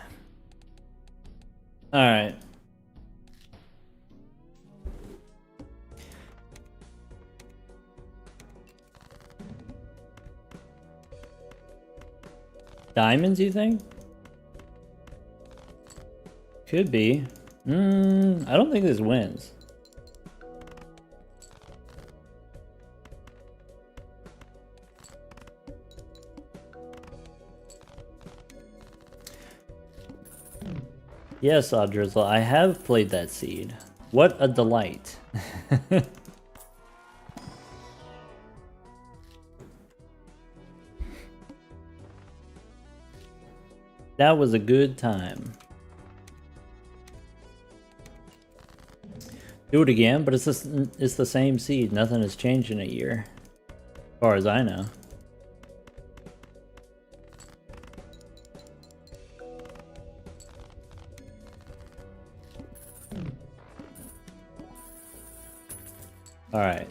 Alright. Diamonds, you think? Could be. I don't think this wins. Yes, Audrizzle, I have played that seed. What a delight. That was a good time. Do it again, but it's the same seed. Nothing has changed in a year, as far as I know. All right.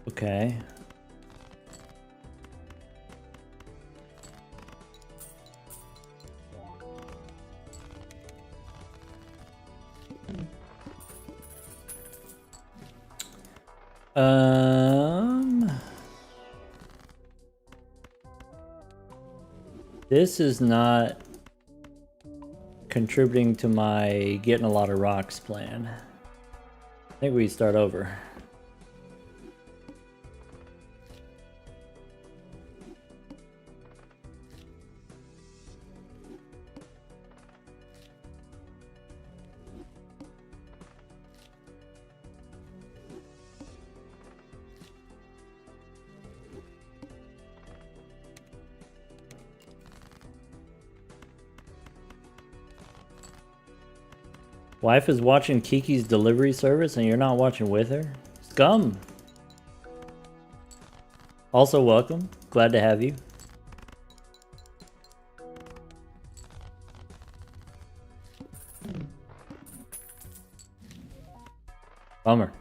Okay. This is not contributing to my getting a lot of rocks plan. I think we start over. Wife is watching Kiki's delivery service and you're not watching with her? Scum! Also welcome. Glad to have you. Bummer.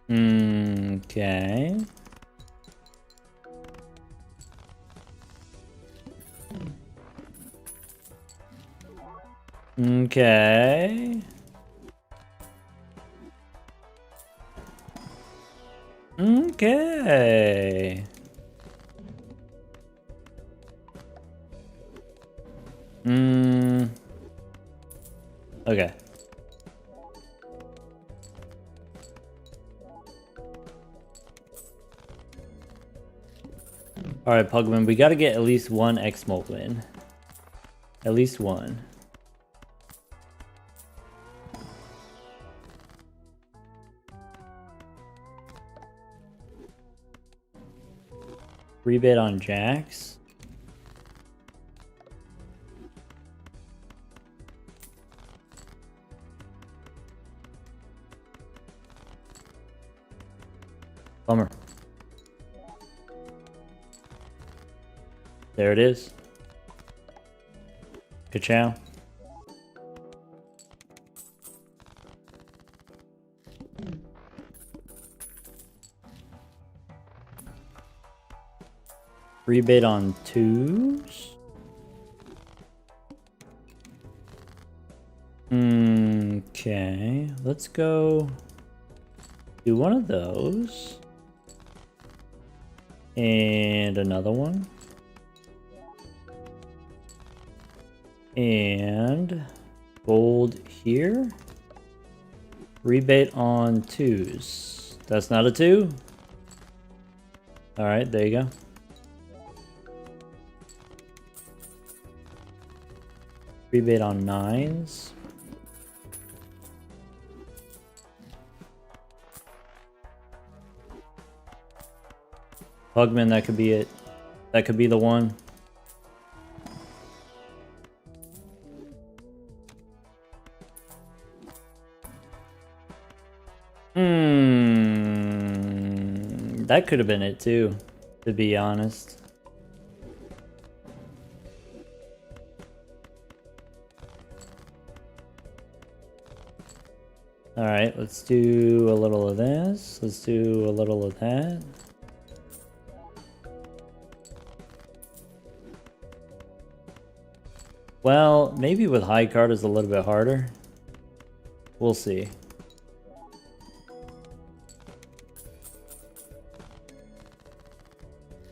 Okay. Okay. Okay. Okay. Alright, Pugman, we gotta get at least one X-Molt win. At least one. Rebate on Jax. Bummer. There it is. Ka-chow. Rebate on 2s. Okay, let's go do one of those. And another one. And gold here. Rebate on 2s. That's not a 2? Alright, there you go. Rebate on 9s. Pugman, that could be it. That could be the one. That could have been it too, to be honest. Alright, let's do a little of this. Let's do a little of that. Well, maybe with high card is a little bit harder. We'll see.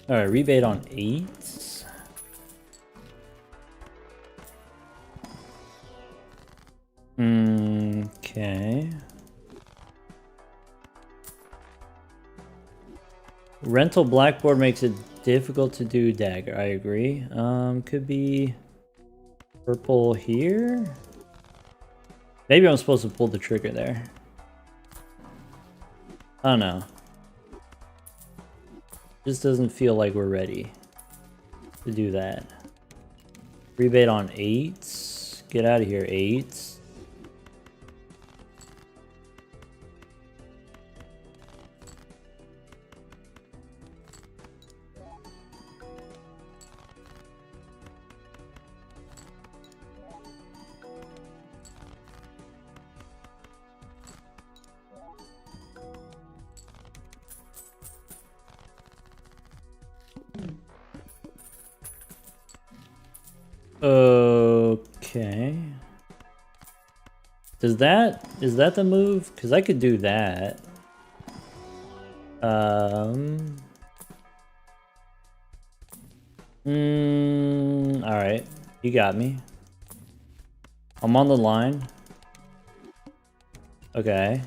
Alright, rebate on 8s. Okay. Rental blackboard makes it difficult to do dagger. I agree. Could be purple here. Maybe I'm supposed to pull the trigger there. I don't know. Just doesn't feel like we're ready to do that. Rebate on 8s. Get out of here, 8s. Okay. Is that the move? Because I could do that. Alright. You got me. I'm on the line. Okay.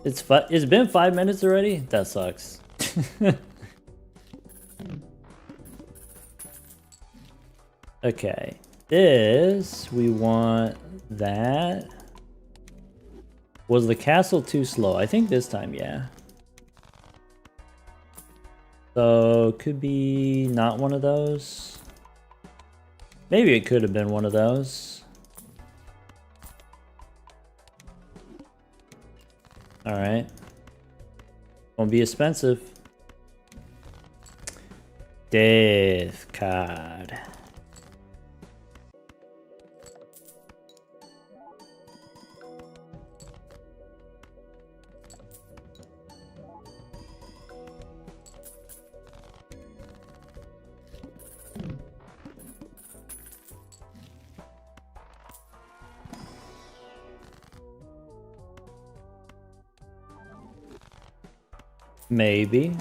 It's been 5 minutes already? That sucks. Okay. This, we want that. Was the castle too slow? I think this time, yeah. So, could be not one of those. Maybe it could have been one of those. Alright. Won't be expensive. Death card. Maybe.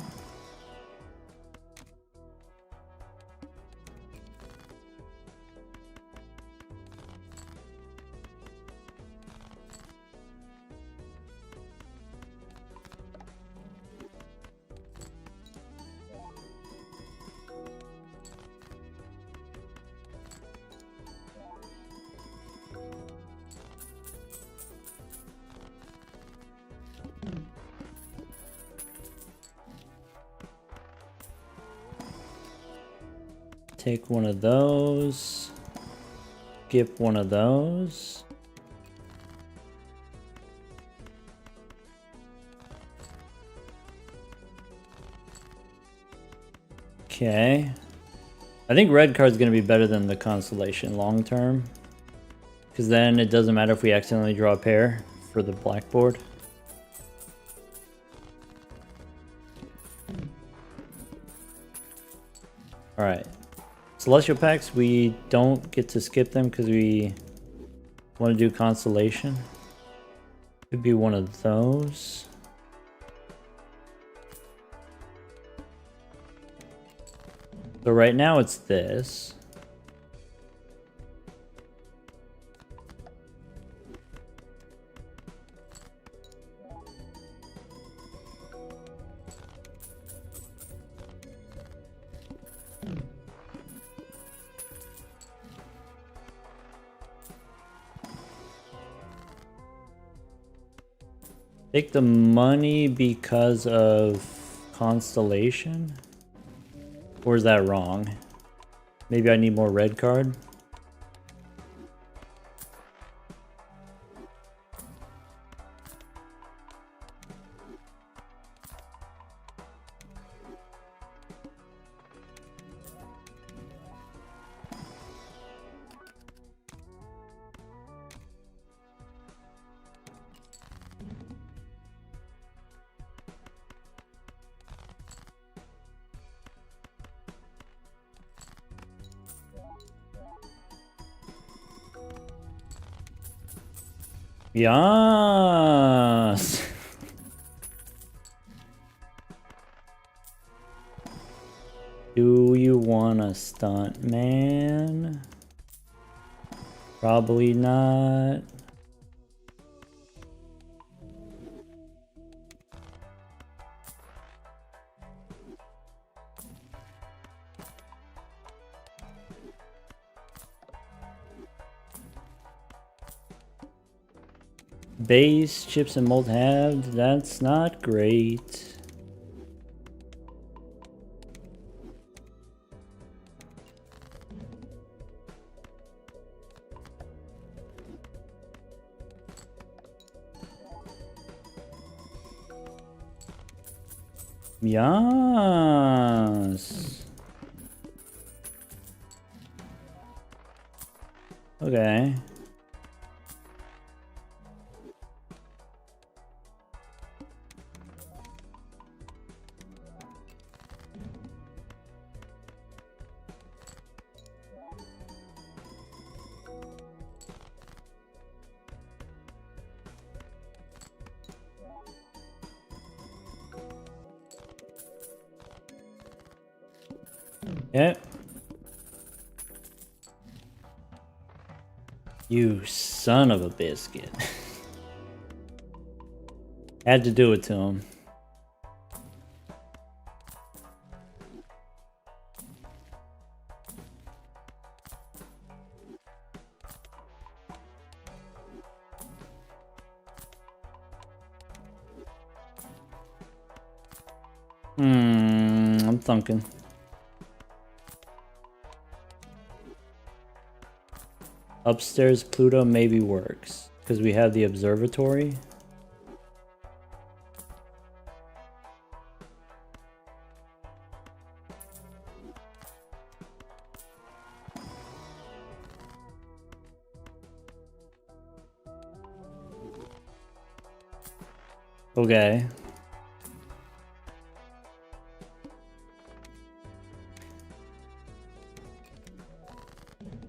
Take one of those. Skip one of those. Okay. I think red card's gonna be better than the constellation long term. Because then it doesn't matter if we accidentally draw a pair for the blackboard. Alright. Celestial packs, we don't get to skip them because we want to do constellation. Could be one of those. So right now it's this. Take the money because of constellation? Or is that wrong? Maybe I need more red card? Yes. Do you want a stunt man? Probably not. Base, chips, and mold halved. That's not great. Yes. Okay. Yep. You son of a biscuit. Had to do it to him. I'm thinking. Upstairs, Pluto maybe works because we have the observatory. Okay.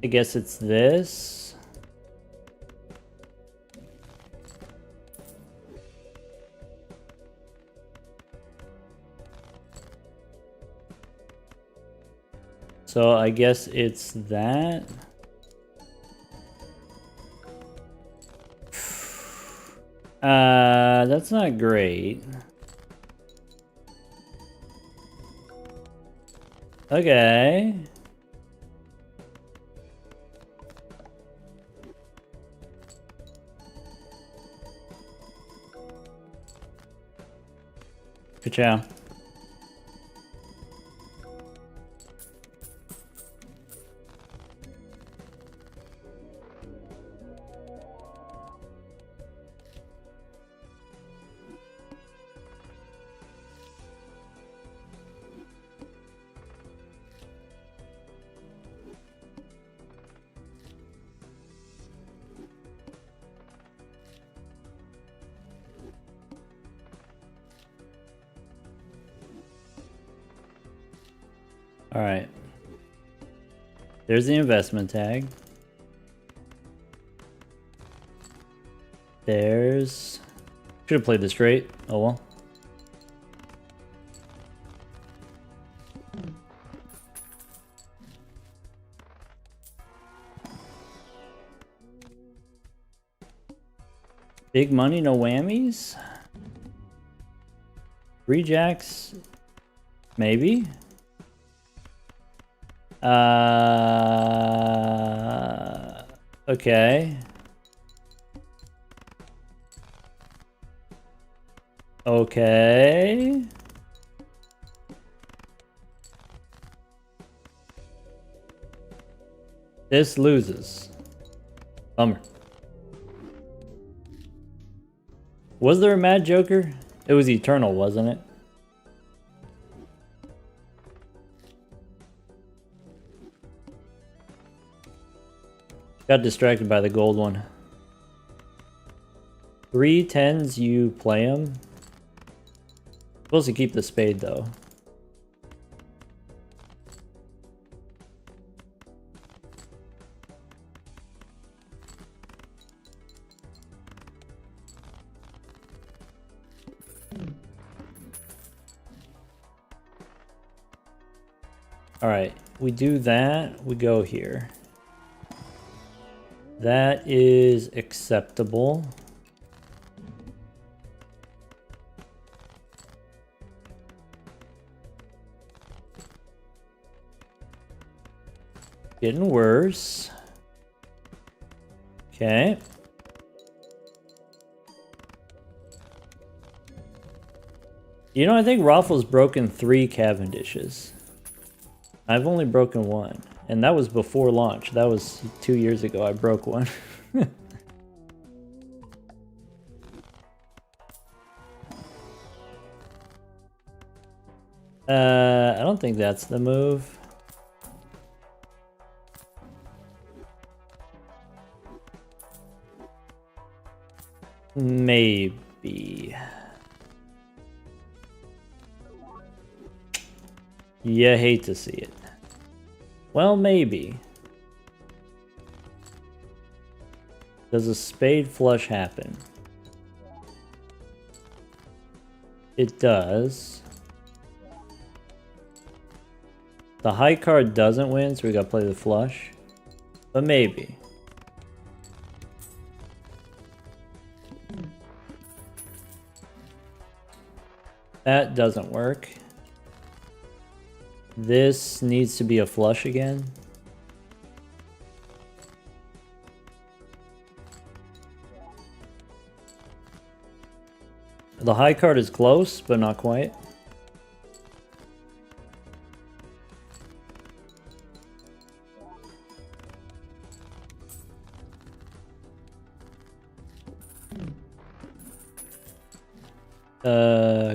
I guess it's this. So I guess it's that. That's not great. Okay. Good job. All right. There's the investment tag. There's... Should have played this straight. Oh well. Big money, no whammies? 3 jacks? Maybe? Okay. Okay. This loses. Bummer. Was there a Mad Joker? It was Eternal, wasn't it? Got distracted by the gold one. 3 10s, you play them. Supposed to keep the spade though. All right, we do that, we go here. That is acceptable. Getting worse. Okay. You know, I think Raffles broken 3 Cavendishes. I've only broken 1. And that was before launch. That was 2 years ago. I broke 1. I don't think that's the move. Maybe. You hate to see it. Well, maybe. Does a spade flush happen? It does. The high card doesn't win, so we gotta play the flush. But maybe. That doesn't work. This needs to be a flush again. The high card is close, but not quite.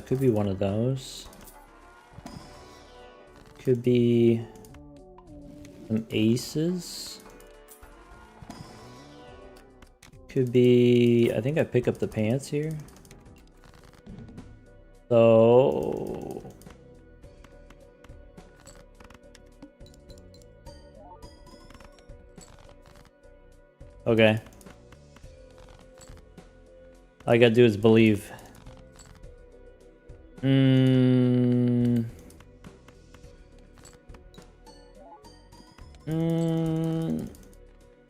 Could be one of those. Could be some aces. Could be, I think I pick up the pants here. So okay. All I gotta do is believe.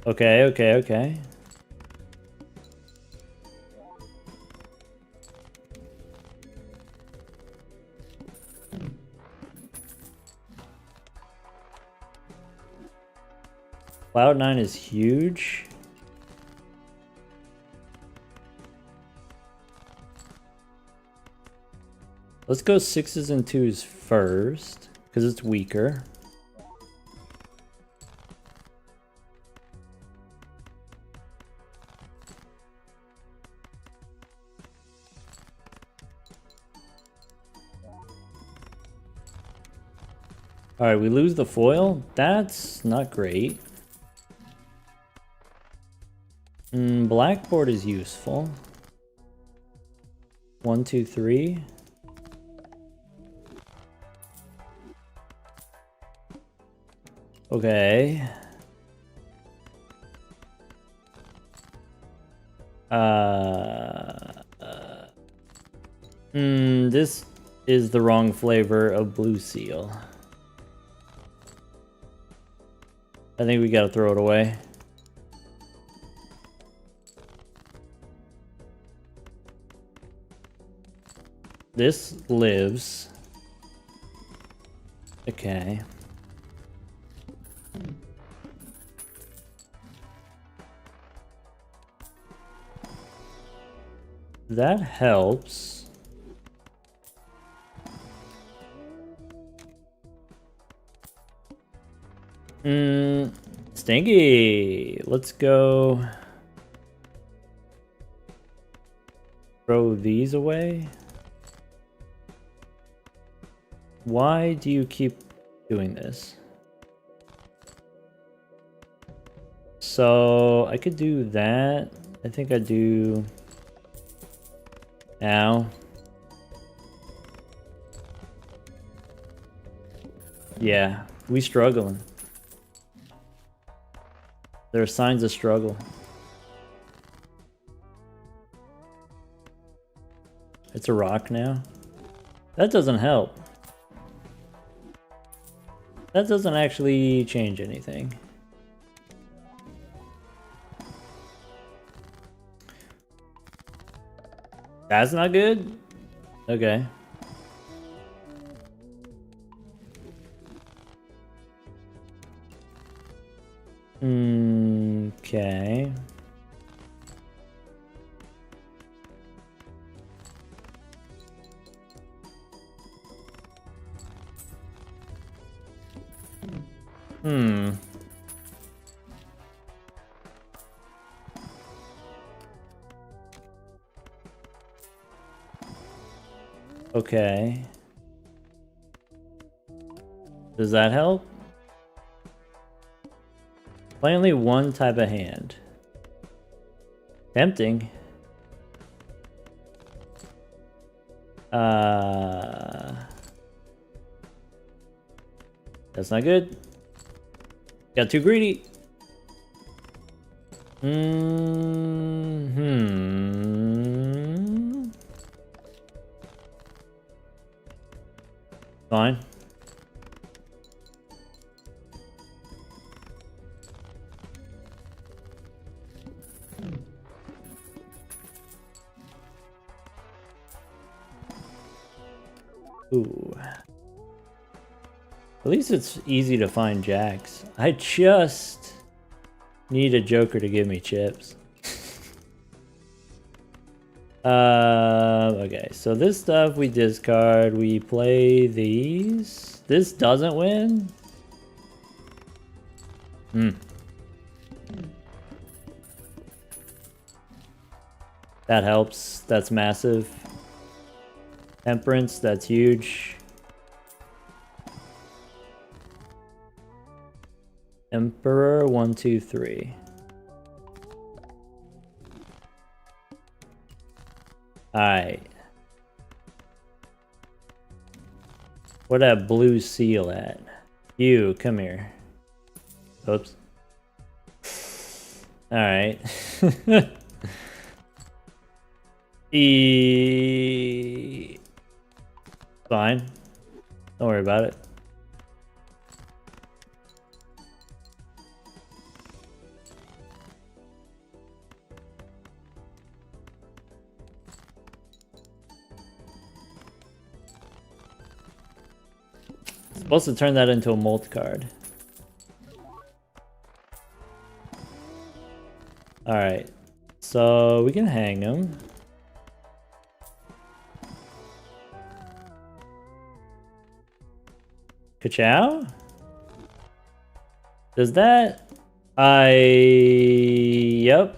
Okay. Cloud9 is huge. Let's go 6s and 2s first, because it's weaker. Alright, we lose the foil. That's not great. Blackboard is useful. 1, 2, 3. Okay. This is the wrong flavor of blue seal. I think we gotta throw it away. This lives. Okay. That helps. Stinky. Let's go. Throw these away. Why do you keep doing this? So I could do that. I think I do. Now. Yeah, we struggling. There are signs of struggle. It's a rock now. That doesn't help. That doesn't actually change anything. That's not good? Okay. Okay. Okay. Does that help? Play only one type of hand. Tempting. That's not good. Got too greedy. Fine. Ooh. At least it's easy to find jacks. I just need a joker to give me chips. Okay, so this stuff we discard. We play these. This doesn't win? That helps. That's massive. Temperance, that's huge. Emperor, 1, 2, 3. Alright. Where that blue seal at? You, come here. Oops. Alright. Fine. Don't worry about it. Supposed to turn that into a molt card. Alright. So we can hang him. Ka-chow? Does that... Yep.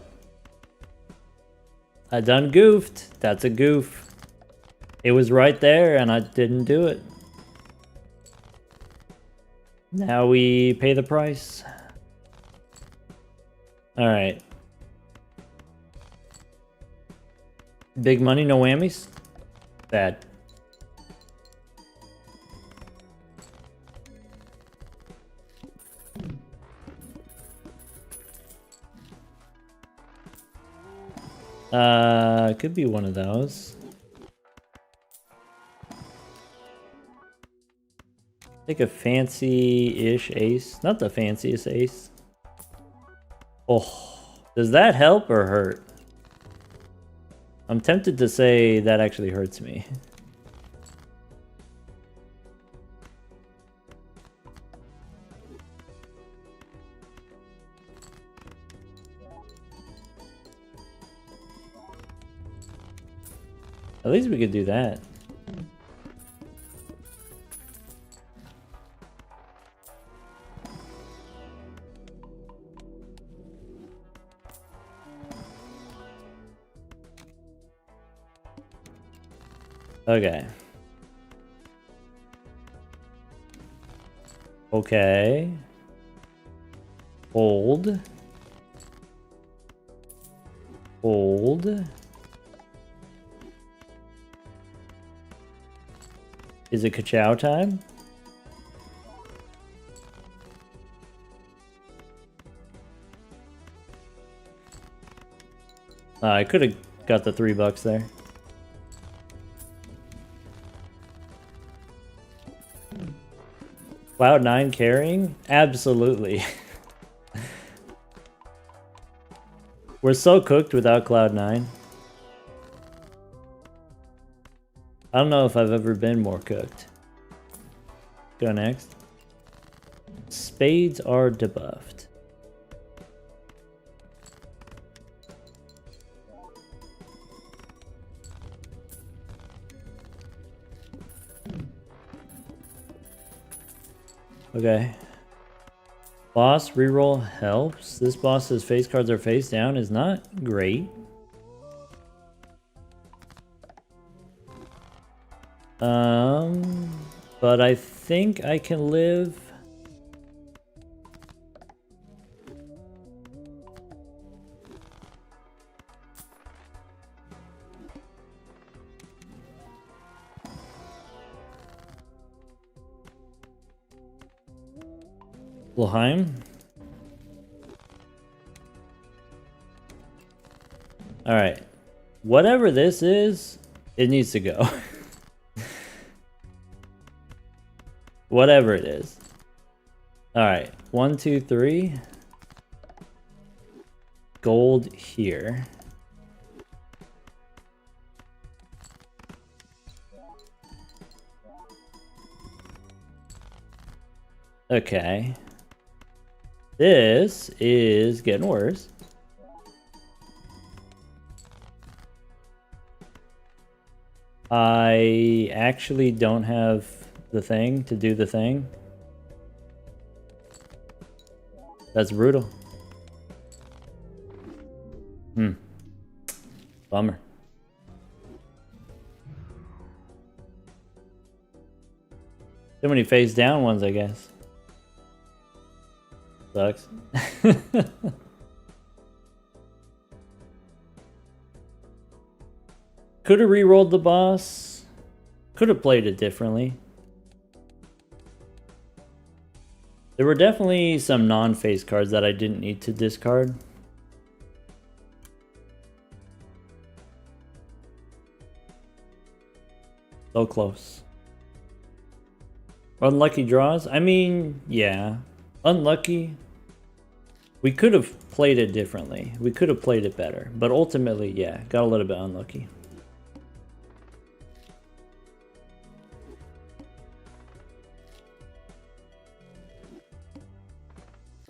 I done goofed. That's a goof. It was right there and I didn't do it. Now we pay the price. Alright. Big money, no whammies? Bad. Could be one of those. Take a fancy-ish ace. Not the fanciest ace. Oh, does that help or hurt? I'm tempted to say that actually hurts me. At least we could do that. Okay. Okay. Hold. Hold. Is it ka-chow time? I could have got the $3 there. Cloud9 carrying? Absolutely. We're so cooked without Cloud9. I don't know if I've ever been more cooked. Go next. Spades are debuffed. Okay. Boss reroll helps. This boss's face cards are face down is not great. But I think I can live. L'chaim. All right. Whatever this is, it needs to go. Whatever it is. All right. 1, 2, 3. Gold here. Okay. This is getting worse. I actually don't have the thing to do the thing. That's brutal. Bummer. Too many face down ones, I guess. Sucks. Could have re-rolled the boss. Could have played it differently. There were definitely some non-face cards that I didn't need to discard. So close. Unlucky draws? I mean, yeah. Unlucky. We could have played it differently. We could have played it better. But ultimately, yeah, got a little bit unlucky.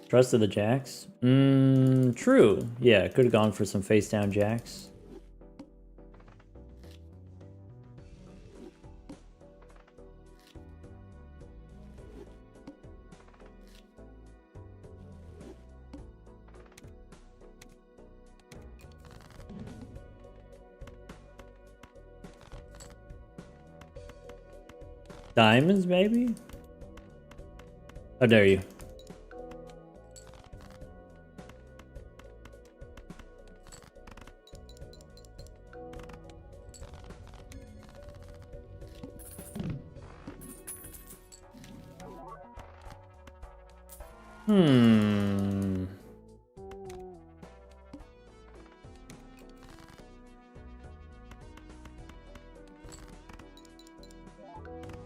Trusted the jacks? True. Yeah, could have gone for some face down jacks. Diamonds, maybe? How dare you?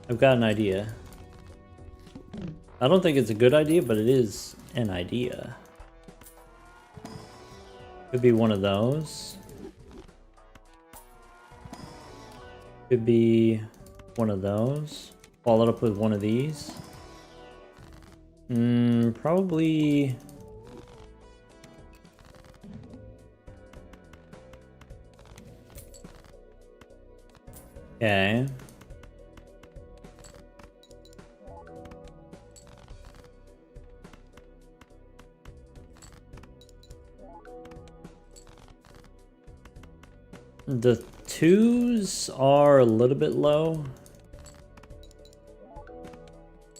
I've got an idea. I don't think it's a good idea, but it is an idea. Could be one of those. Could be one of those. Follow it up with one of these. Probably... Okay. The twos are a little bit low.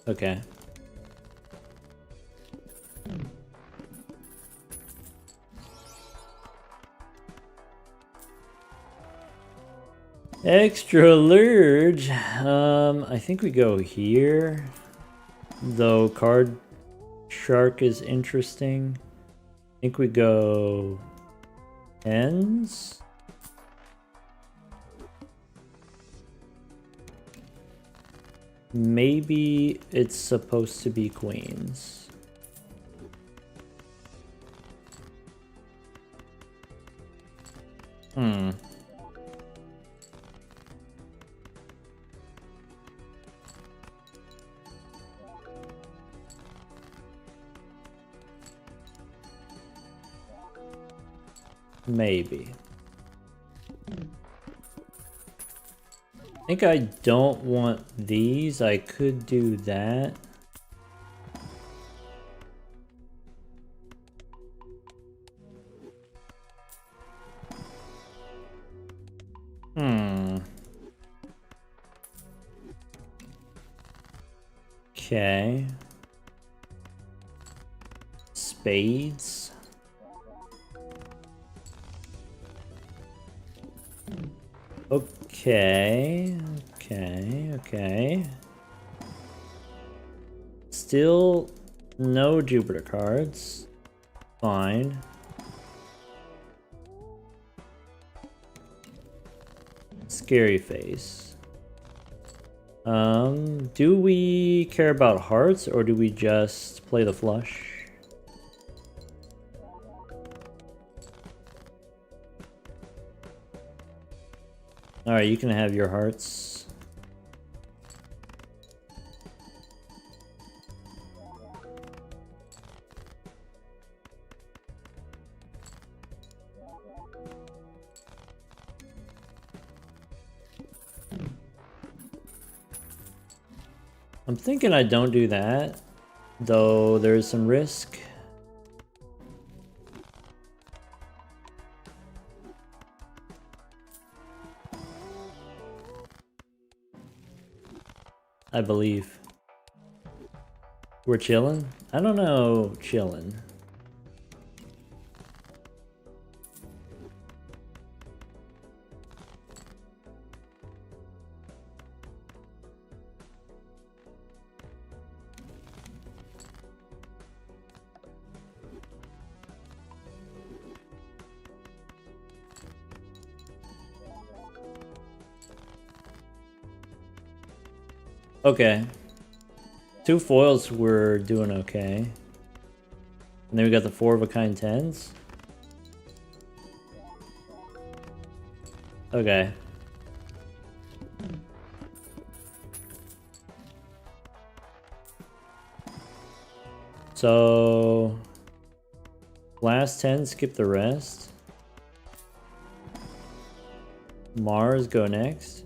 Okay. Extra large. I think we go here. Though card shark is interesting. I think we go tens. Maybe it's supposed to be queens. Maybe. I think I don't want these. I could do that. Okay. Spades. Okay. Still no Jupiter cards. Fine. Scary face. Do we care about hearts or do we just play the flush? Alright, you can have your hearts. I'm thinking I don't do that, though there is some risk. I believe. We're chilling? I don't know, chilling. Okay. 2 foils were doing okay. And then we got the 4 of a kind 10s. Okay. So last 10, skip the rest. Mars go next.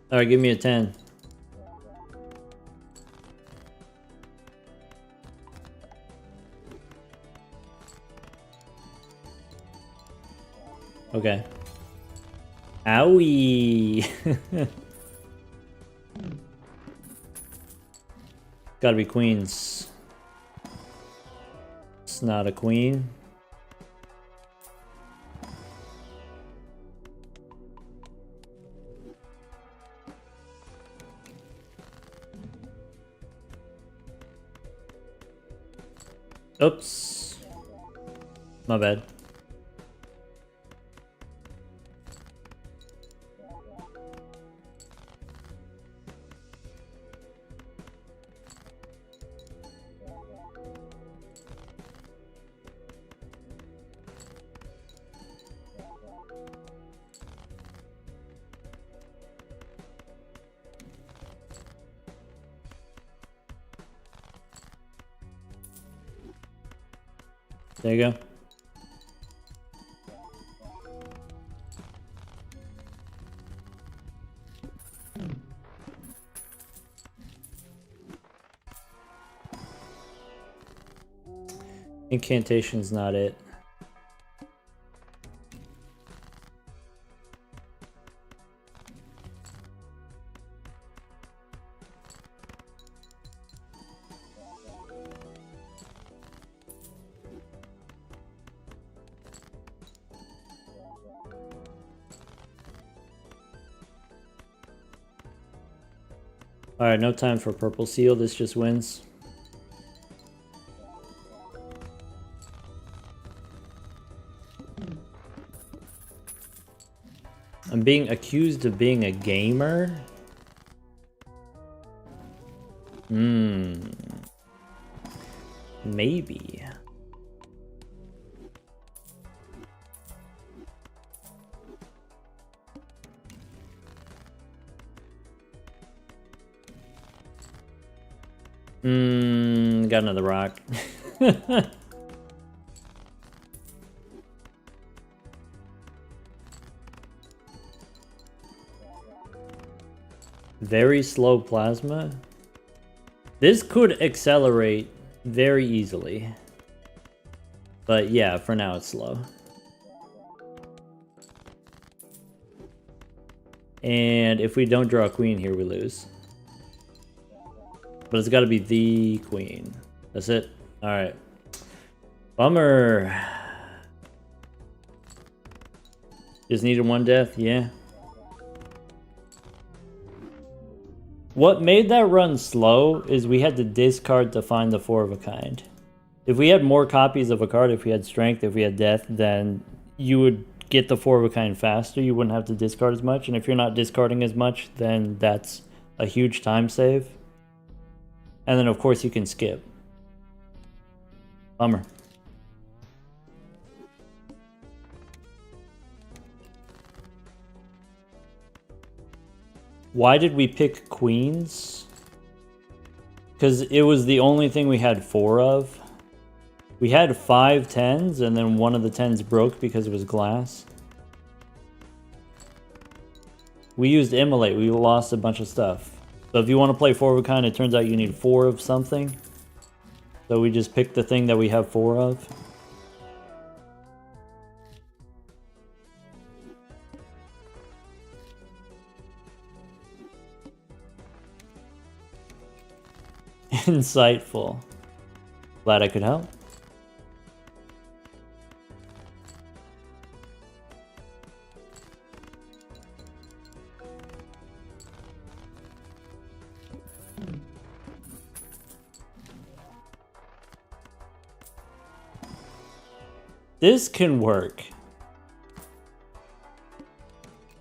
Alright, give me a 10. Okay. Owie! Gotta be queens. It's not a queen. Oops. My bad. There you go. Incantation's not it. Alright, no time for purple seal, this just wins. I'm being accused of being a gamer? Maybe. Got another rock. Very slow plasma. This could accelerate very easily. But yeah, for now it's slow. And if we don't draw a queen here, we lose. But it's got to be the queen. That's it. Alright. Bummer. Just needed 1 death, yeah. What made that run slow is we had to discard to find the 4 of a kind. If we had more copies of a card, if we had strength, if we had death, then you would get the 4 of a kind faster. You wouldn't have to discard as much. And if you're not discarding as much, then that's a huge time save. And then of course you can skip. Bummer. Why did we pick queens? Because it was the only thing we had 4 of. We had 5 10s, and then one of the 10s broke because it was glass. We used immolate. We lost a bunch of stuff. So if you want to play 4 of a kind, it turns out you need 4 of something. So we just picked the thing that we have 4 of. Insightful. Glad I could help. This can work.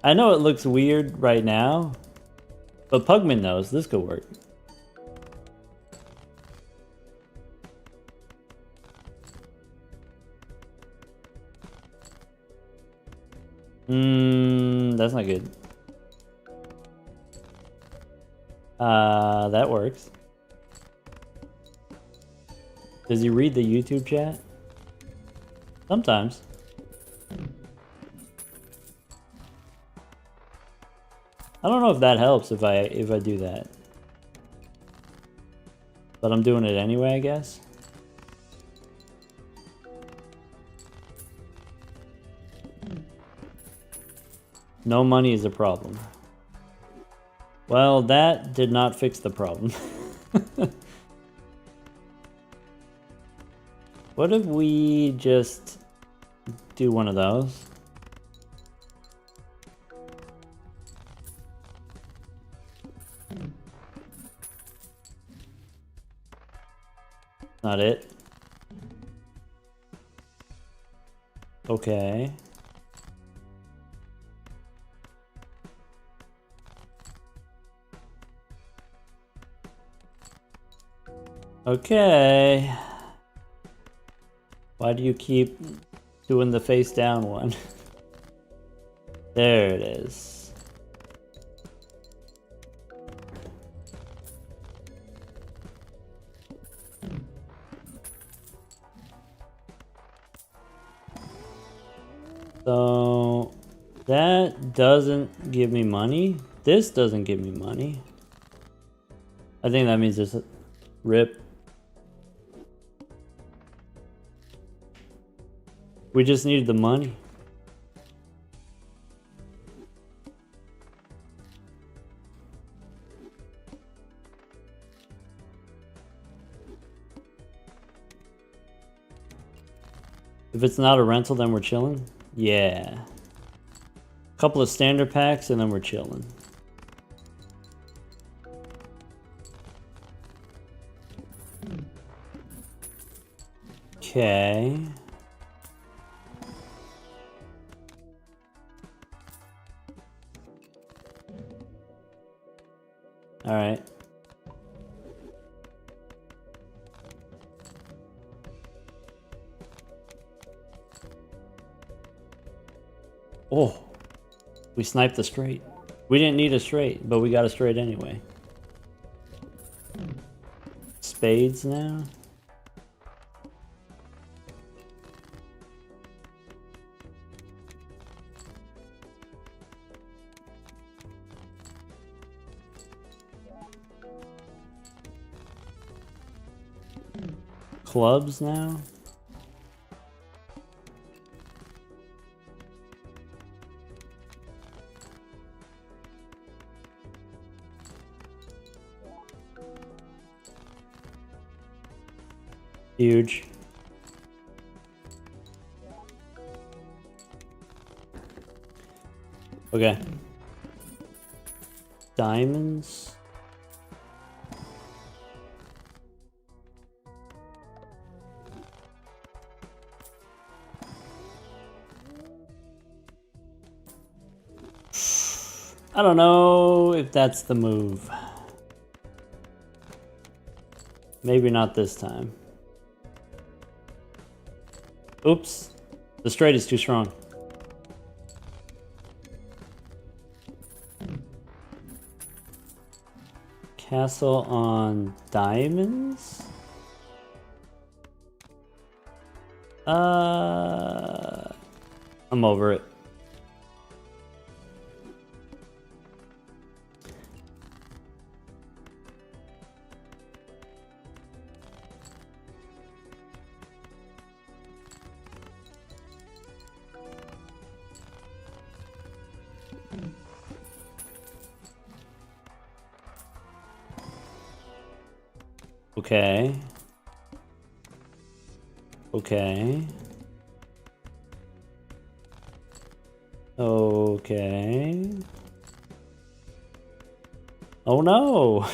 I know it looks weird right now, but Pugman knows this could work. That's not good. That works. Does he read the YouTube chat? Sometimes. I don't know if that helps if I do that. But I'm doing it anyway, I guess. No money is a problem. Well, that did not fix the problem. What if we just do one of those? Not it. Okay. Okay. Why do you keep doing the face down one? There it is. So that doesn't give me money. This doesn't give me money. I think that means this rip. We just needed the money. If it's not a rental, then we're chilling. Yeah. Couple of standard packs and then we're chilling. Okay. All right. Oh, we sniped the straight. We didn't need a straight, but we got a straight anyway. Spades now. Clubs now. Huge. Okay. Diamonds. I don't know if that's the move. Maybe not this time. Oops. The straight is too strong. Castle on diamonds? I'm over it. Okay. Okay. Okay. Oh no!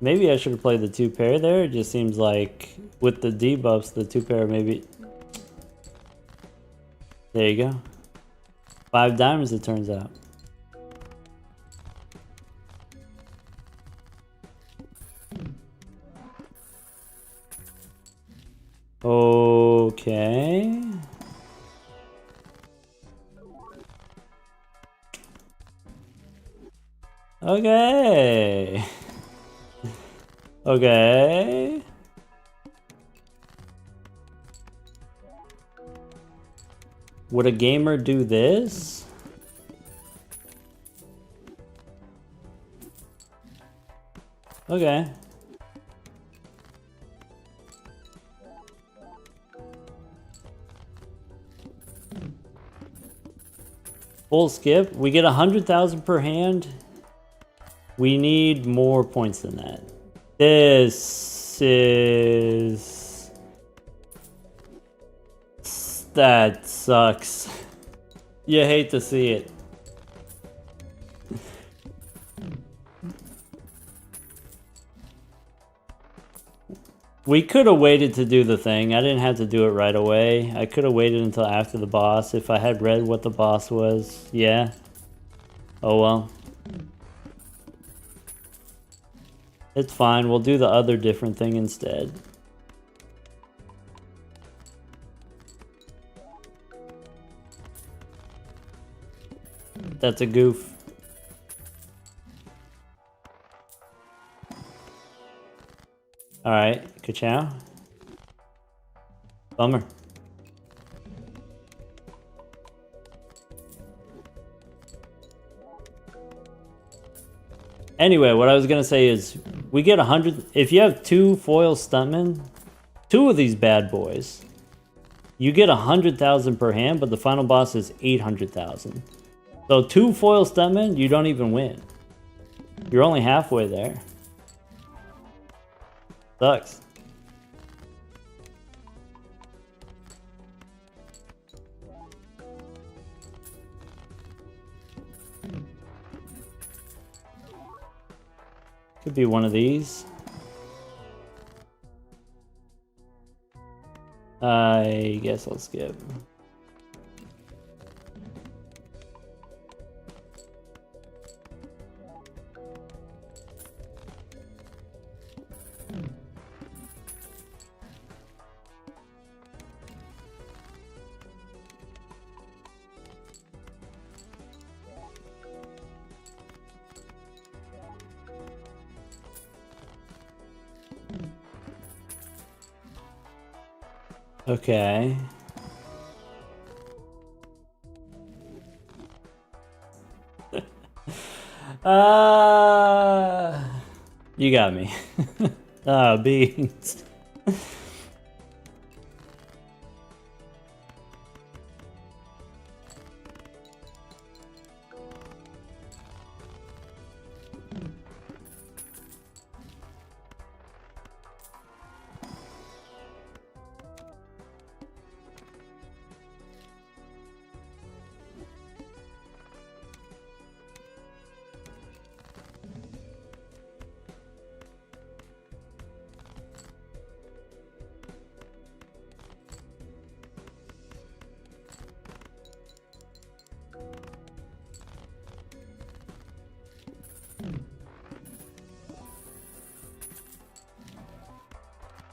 Maybe I should have played the 2-pair there. It just seems like with the debuffs, the 2-pair maybe... There you go. 5 diamonds it turns out. Okay. Okay. Okay. Would a gamer do this? Okay. Full skip. We get 100,000 per hand. We need more points than that. This is... That sucks. You hate to see it. We could have waited to do the thing. I didn't have to do it right away. I could have waited until after the boss if I had read what the boss was. Yeah. Oh well. It's fine. We'll do the other different thing instead. That's a goof. Alright, ka-chow. Bummer. Anyway, what I was gonna say is, we get 100... If you have 2 foil stuntmen, 2 of these bad boys, you get 100,000 per hand, but the final boss is 800,000. So 2 foil stuntmen, you don't even win. You're only halfway there. Sucks. Could be one of these. I guess I'll skip. Okay. You got me. Ah, beans.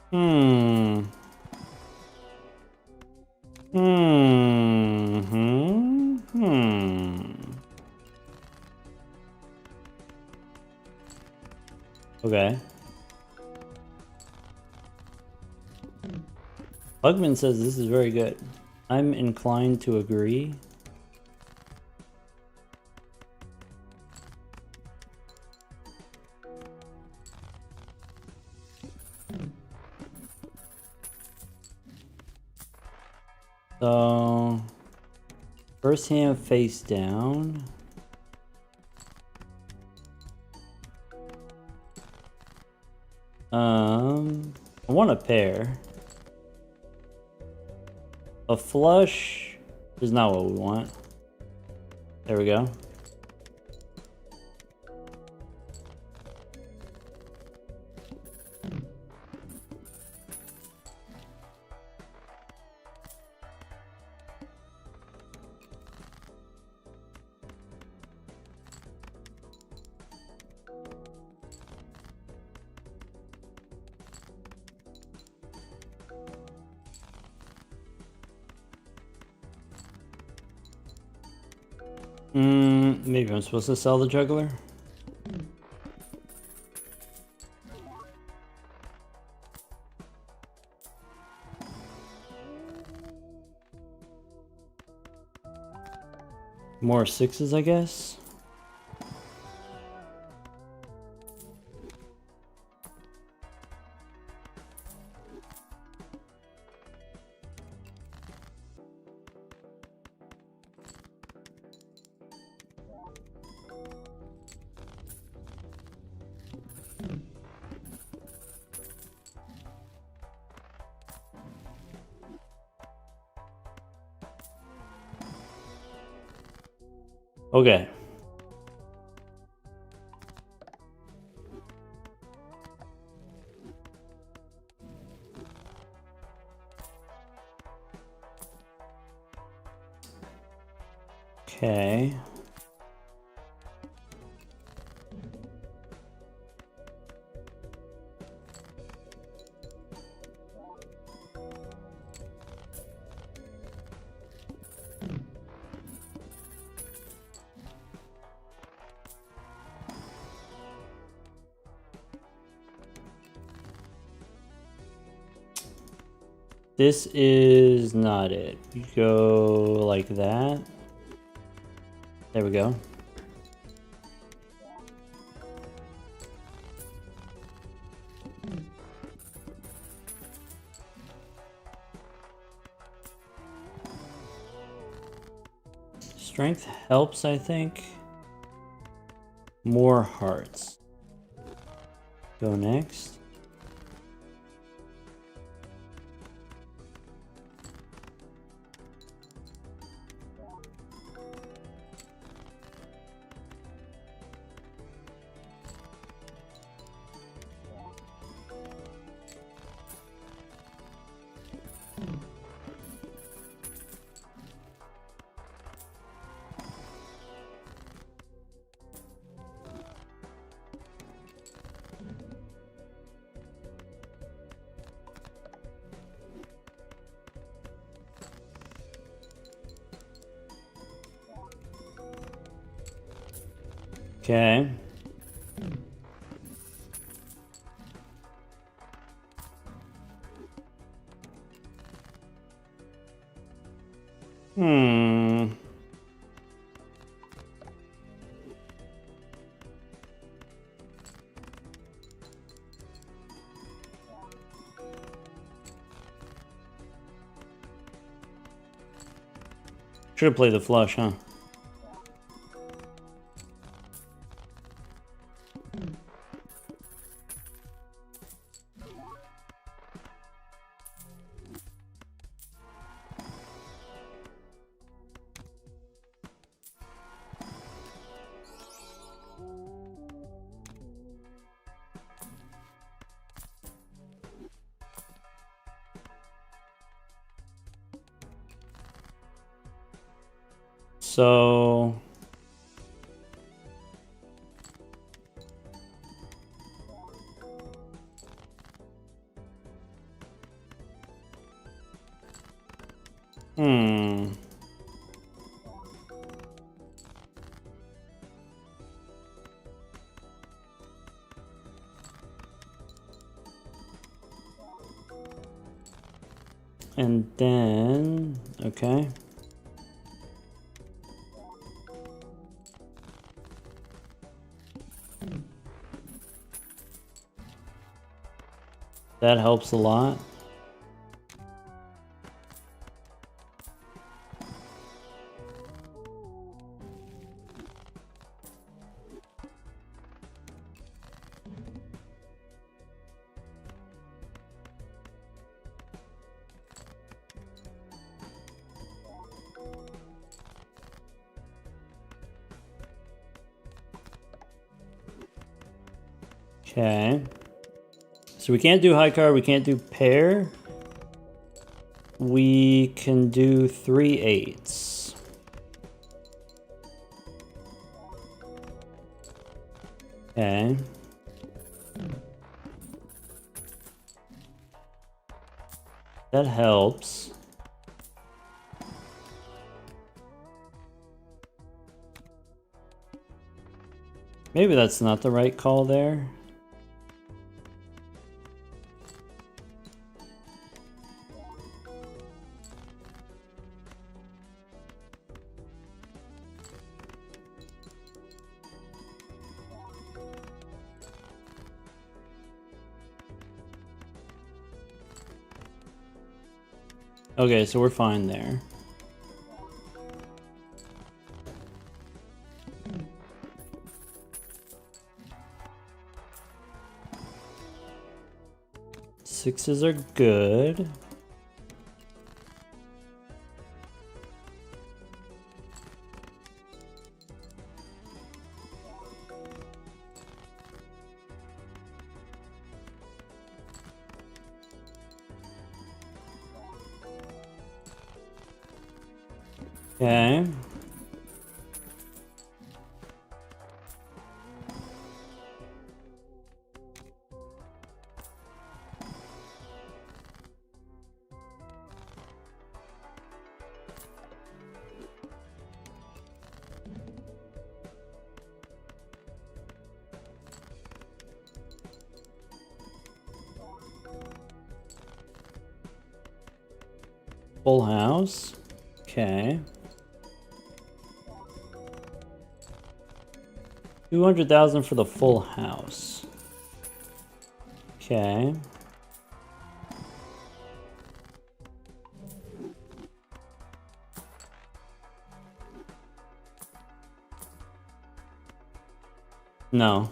Hmm. Okay. Pugman says this is very good. I'm inclined to agree. So, first hand face down. I want a pair. A flush is not what we want. There we go. Maybe I'm supposed to sell the juggler? More sixes, I guess? Okay. Okay. This is not it. You go like that. There we go. Strength helps, I think. More hearts. Go next. Okay. Should have played the flush, huh? So Hmm. And then, okay. That helps a lot. Okay. So we can't do high card, we can't do pair. We can do 3 8s. Okay. That helps. Maybe that's not the right call there. Okay, so we're fine there. Sixes are good. Okay. Full house. Okay. 200,000 for the full house. Okay. No.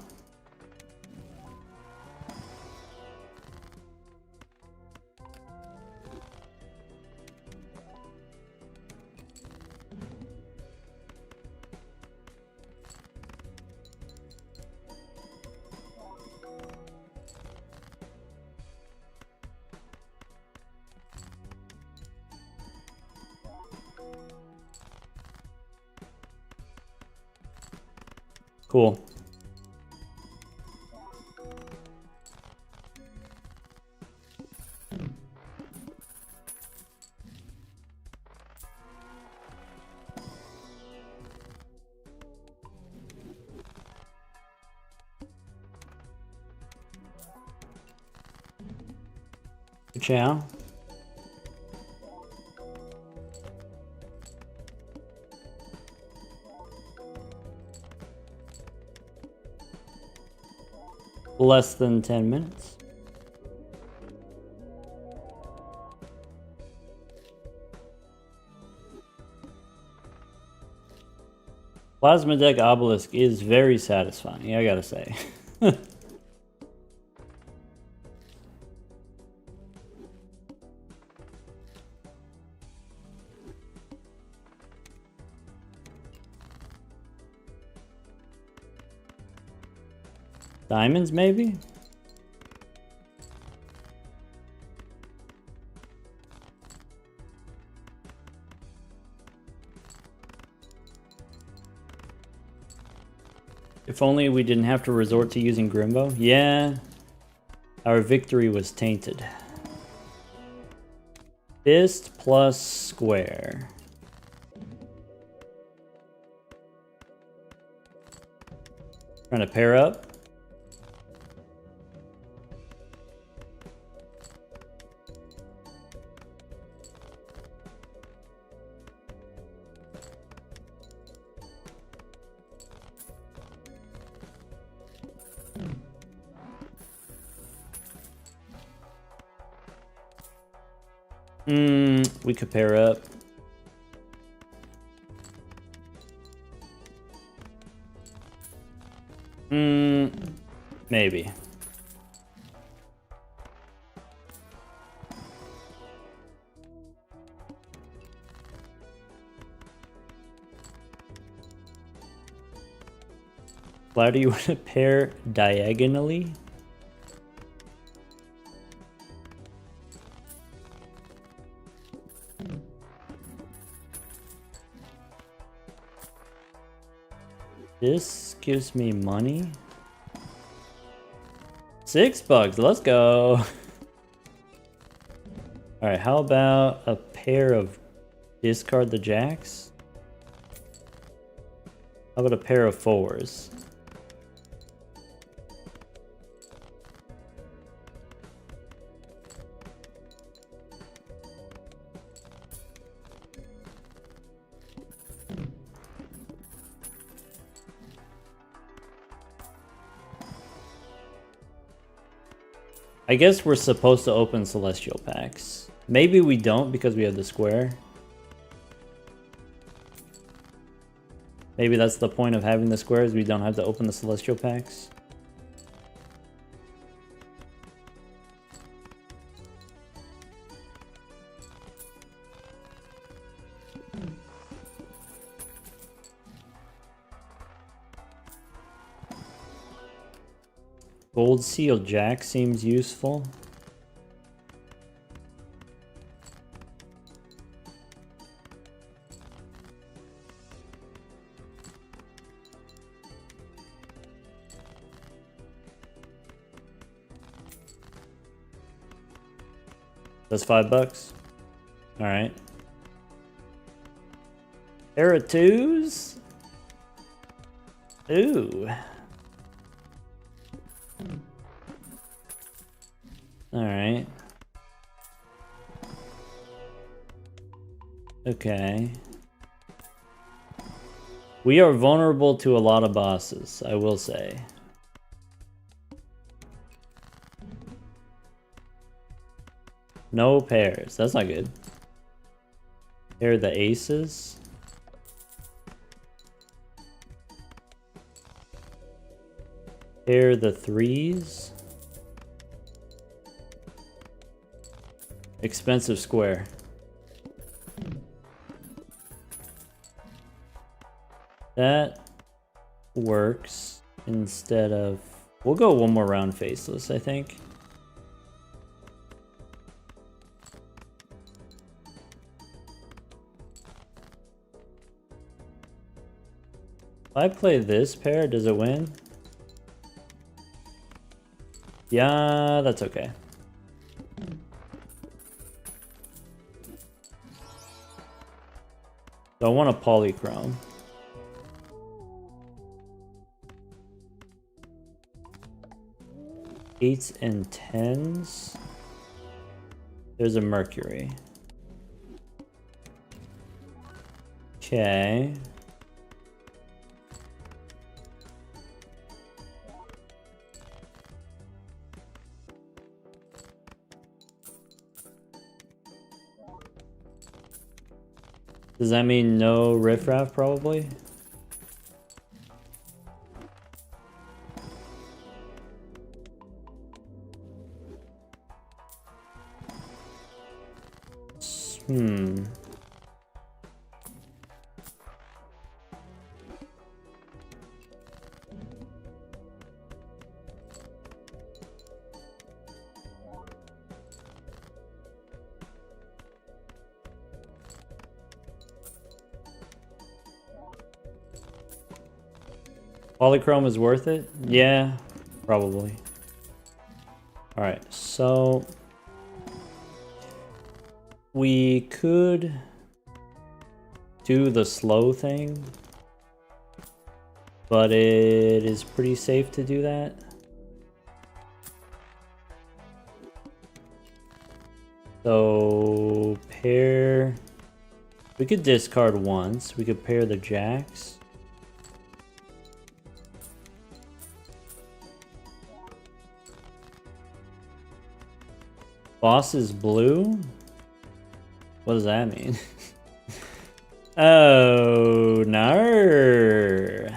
Cool. Ciao. Less than 10 minutes. Plasma deck obelisk is very satisfying, I gotta say. Diamonds, maybe? If only we didn't have to resort to using Grimbo. Yeah, our victory was tainted. Fist plus square. Trying to pair up. We could pair up. Maybe. Why do you want to pair diagonally? This gives me money. $6, let's go. All right, how about a pair of discard the jacks? How about a pair of fours? I guess we're supposed to open celestial packs. Maybe we don't because we have the square. Maybe that's the point of having the squares. We don't have to open the celestial packs. Gold seal jack seems useful. That's $5. All right. Pair of twos. Ooh. All right. Okay. We are vulnerable to a lot of bosses, I will say. No pairs. That's not good. Pair the aces. Pair the threes. Expensive square. That works instead of... We'll go one more round faceless, I think. If I play this pair, does it win? Yeah, that's okay. So I want a polychrome. Eights and tens. There's a Mercury. Okay. Does that mean no riffraff probably? Polychrome is worth it? Yeah, probably. Alright, so... We could do the slow thing, but it is pretty safe to do that. So pair, we could discard once, we could pair the jacks. Boss is blue? What does that mean? Oh, no.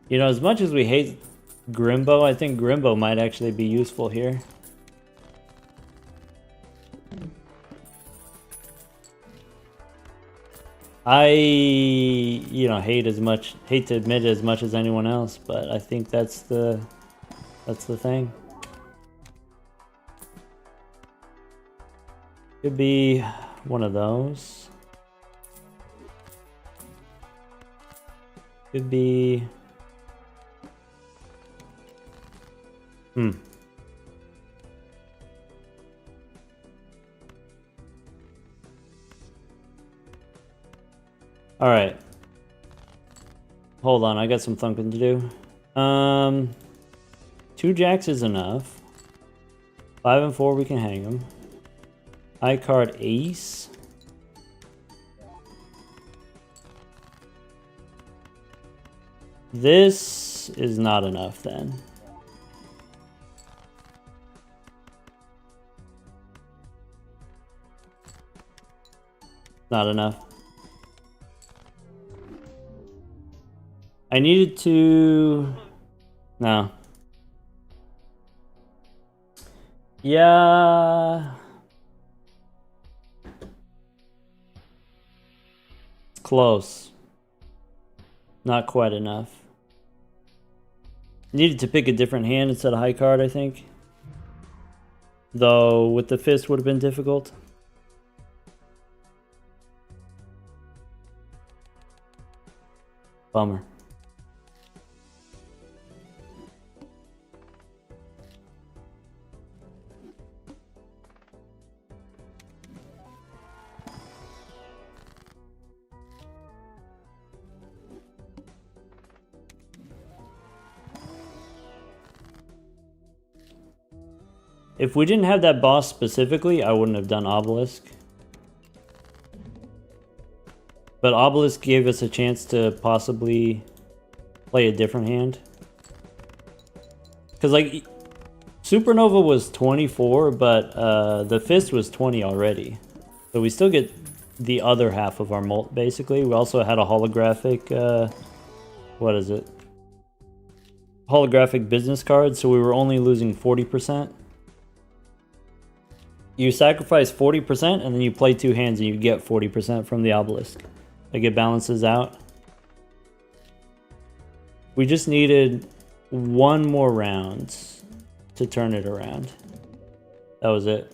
You know, as much as we hate Grimbo, I think Grimbo might actually be useful here. I, you know, hate to admit it as much as anyone else, but I think that's the thing. Could be one of those. Could be... Alright. Hold on, I got some thinking to do. 2 jacks is enough. 5 and 4 we can hang them. High card ace. This is not enough then. Not enough. I needed to... No. Yeah... It's close. Not quite enough. Needed to pick a different hand instead of high card, I think. Though, with the fist would have been difficult. Bummer. If we didn't have that boss specifically, I wouldn't have done Obelisk. But Obelisk gave us a chance to possibly play a different hand. Because, like, Supernova was 24, but the Fist was 20 already. So we still get the other half of our molt, basically. We also had a holographic, what is it? Holographic business card, so we were only losing 40%. You sacrifice 40% and then you play 2 hands and you get 40% from the Obelisk. Like, it balances out. We just needed 1 more round to turn it around. That was it.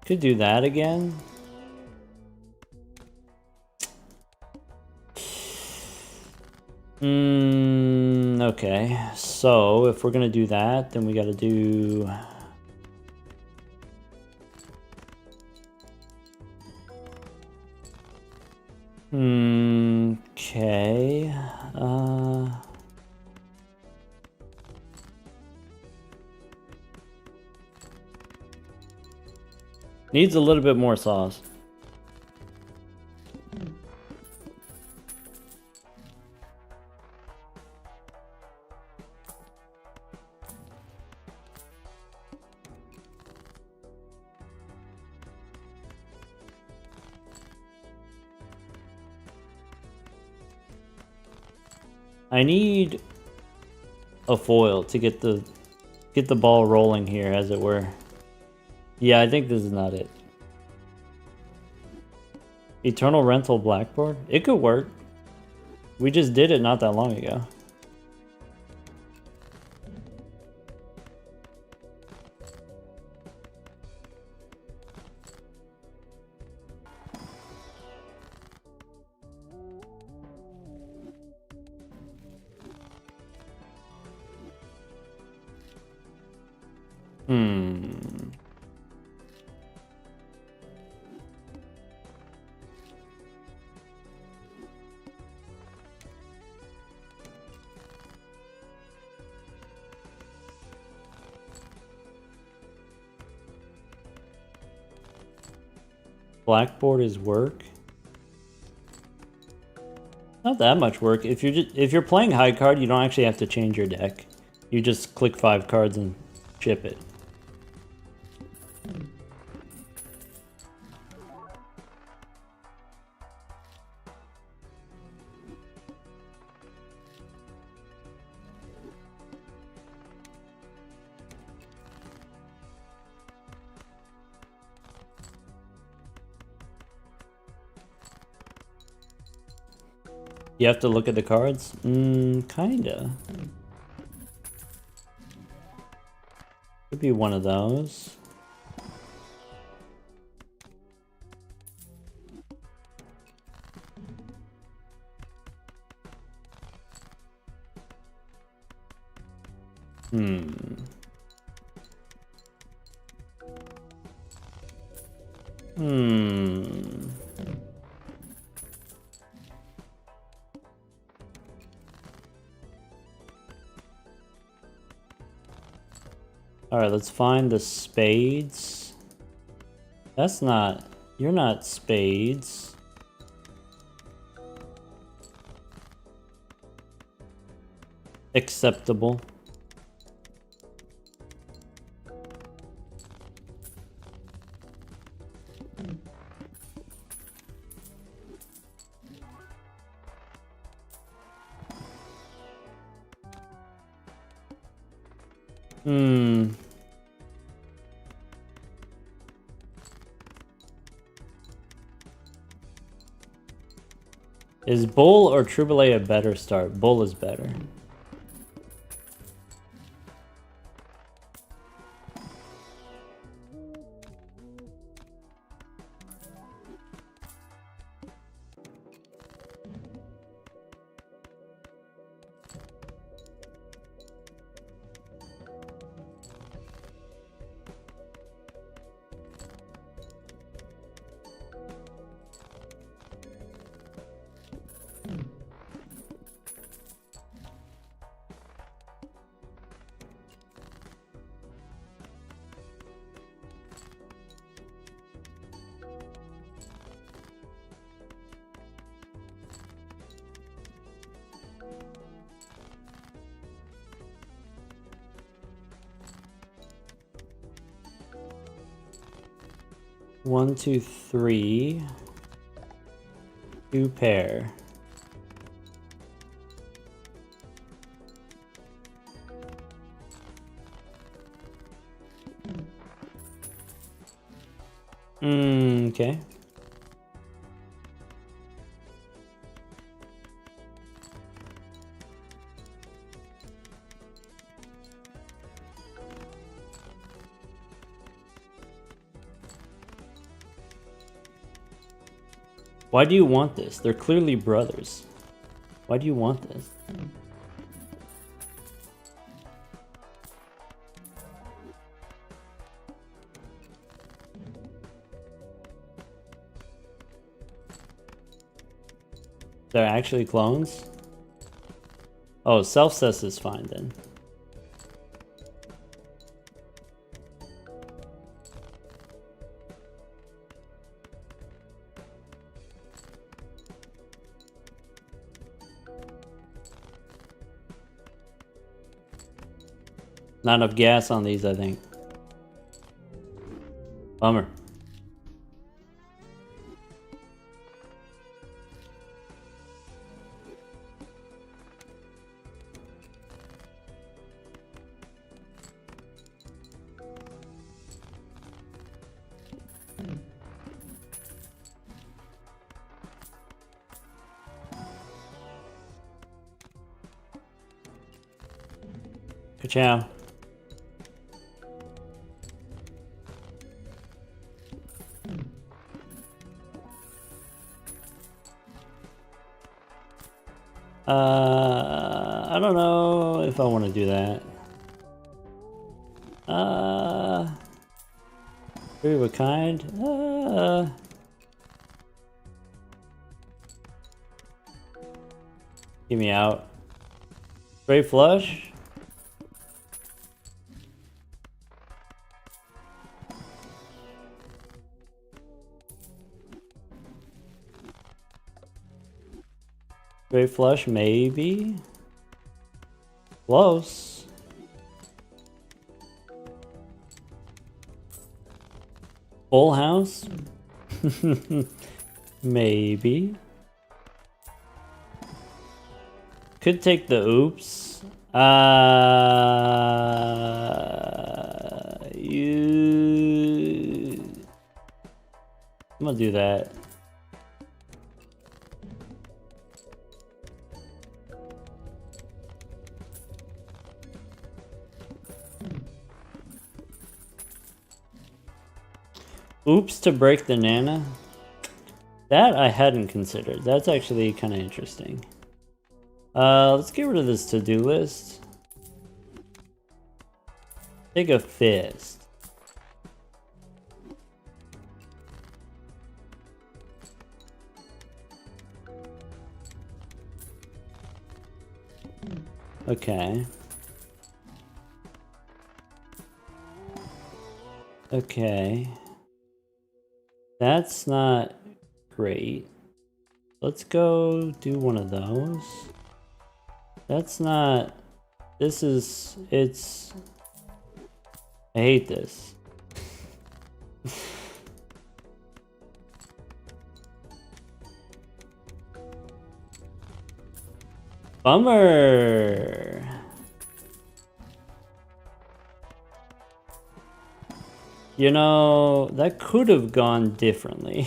Could do that again. Okay, so if we're gonna do that, then we gotta do... Okay... Needs a little bit more sauce. I need a foil to get the ball rolling here, as it were. Yeah, I think this is not it. Eternal Rental Blackboard? It could work. We just did it not that long ago. Hmm. Blackboard is work. Not that much work. If you're playing high card, you don't actually have to change your deck. You just click 5 cards and ship it. You have to look at the cards? Kinda. Could be one of those. Alright, let's find the spades. That's not... You're not spades. Acceptable. Is Bull or Troubalet a better start? Bull is better. One, two, three. 2 pair. Okay. Why do you want this? They're clearly brothers. Why do you want this? They're actually clones? Oh, self-cess is fine then. Not enough gas on these, I think. Bummer. Ka-chow. I don't know if I want to do that. Three of a kind. Get me out. Straight flush. Straight flush, maybe. Close. Full house? Maybe. Could take the oops. I'm gonna do that. Oops to break the Nana? That I hadn't considered. That's actually kind of interesting. Let's get rid of this to-do list. Take a fist. Okay. Okay. That's not great. Let's go do one of those. That's not... This is... It's... I hate this. Bummer! You know, that could have gone differently.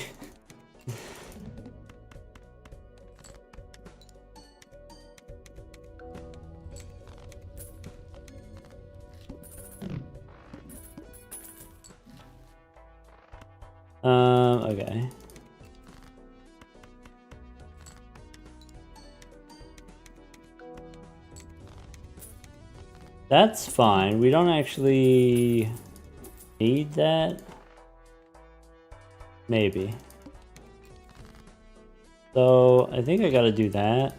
Okay. That's fine. We don't actually need that. Maybe. So I think I gotta do that.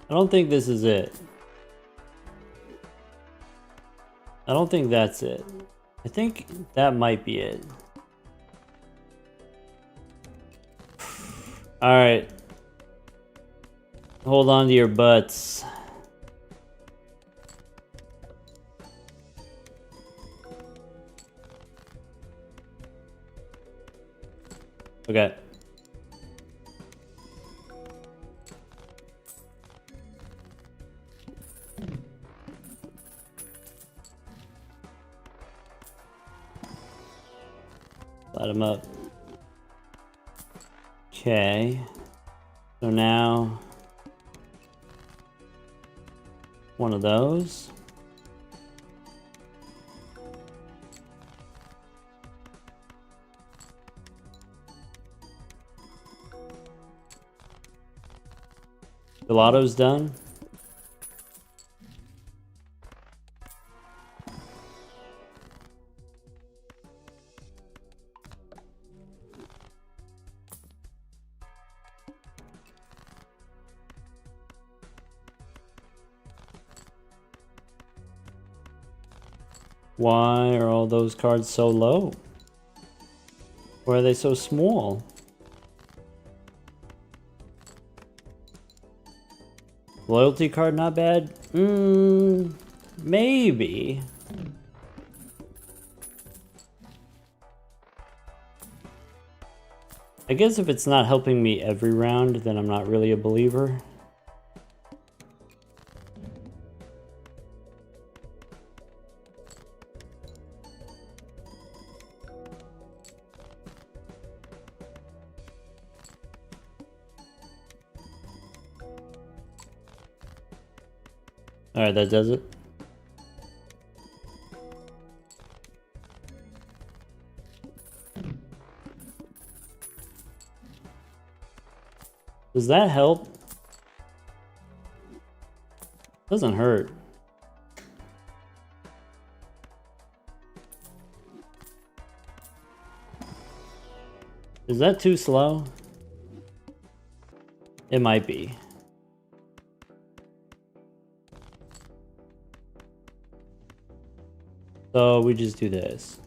I don't think this is it. I don't think that's it. I think that might be it. Alright. Hold on to your butts. Okay. Light them up. Okay. So now one of those. Gelato's done. Why are all those cards so low? Why are they so small? Loyalty card not bad? Maybe. I guess if it's not helping me every round, then I'm not really a believer. Alright, that does it. Does that help? Doesn't hurt. Is that too slow? It might be. So we just do this.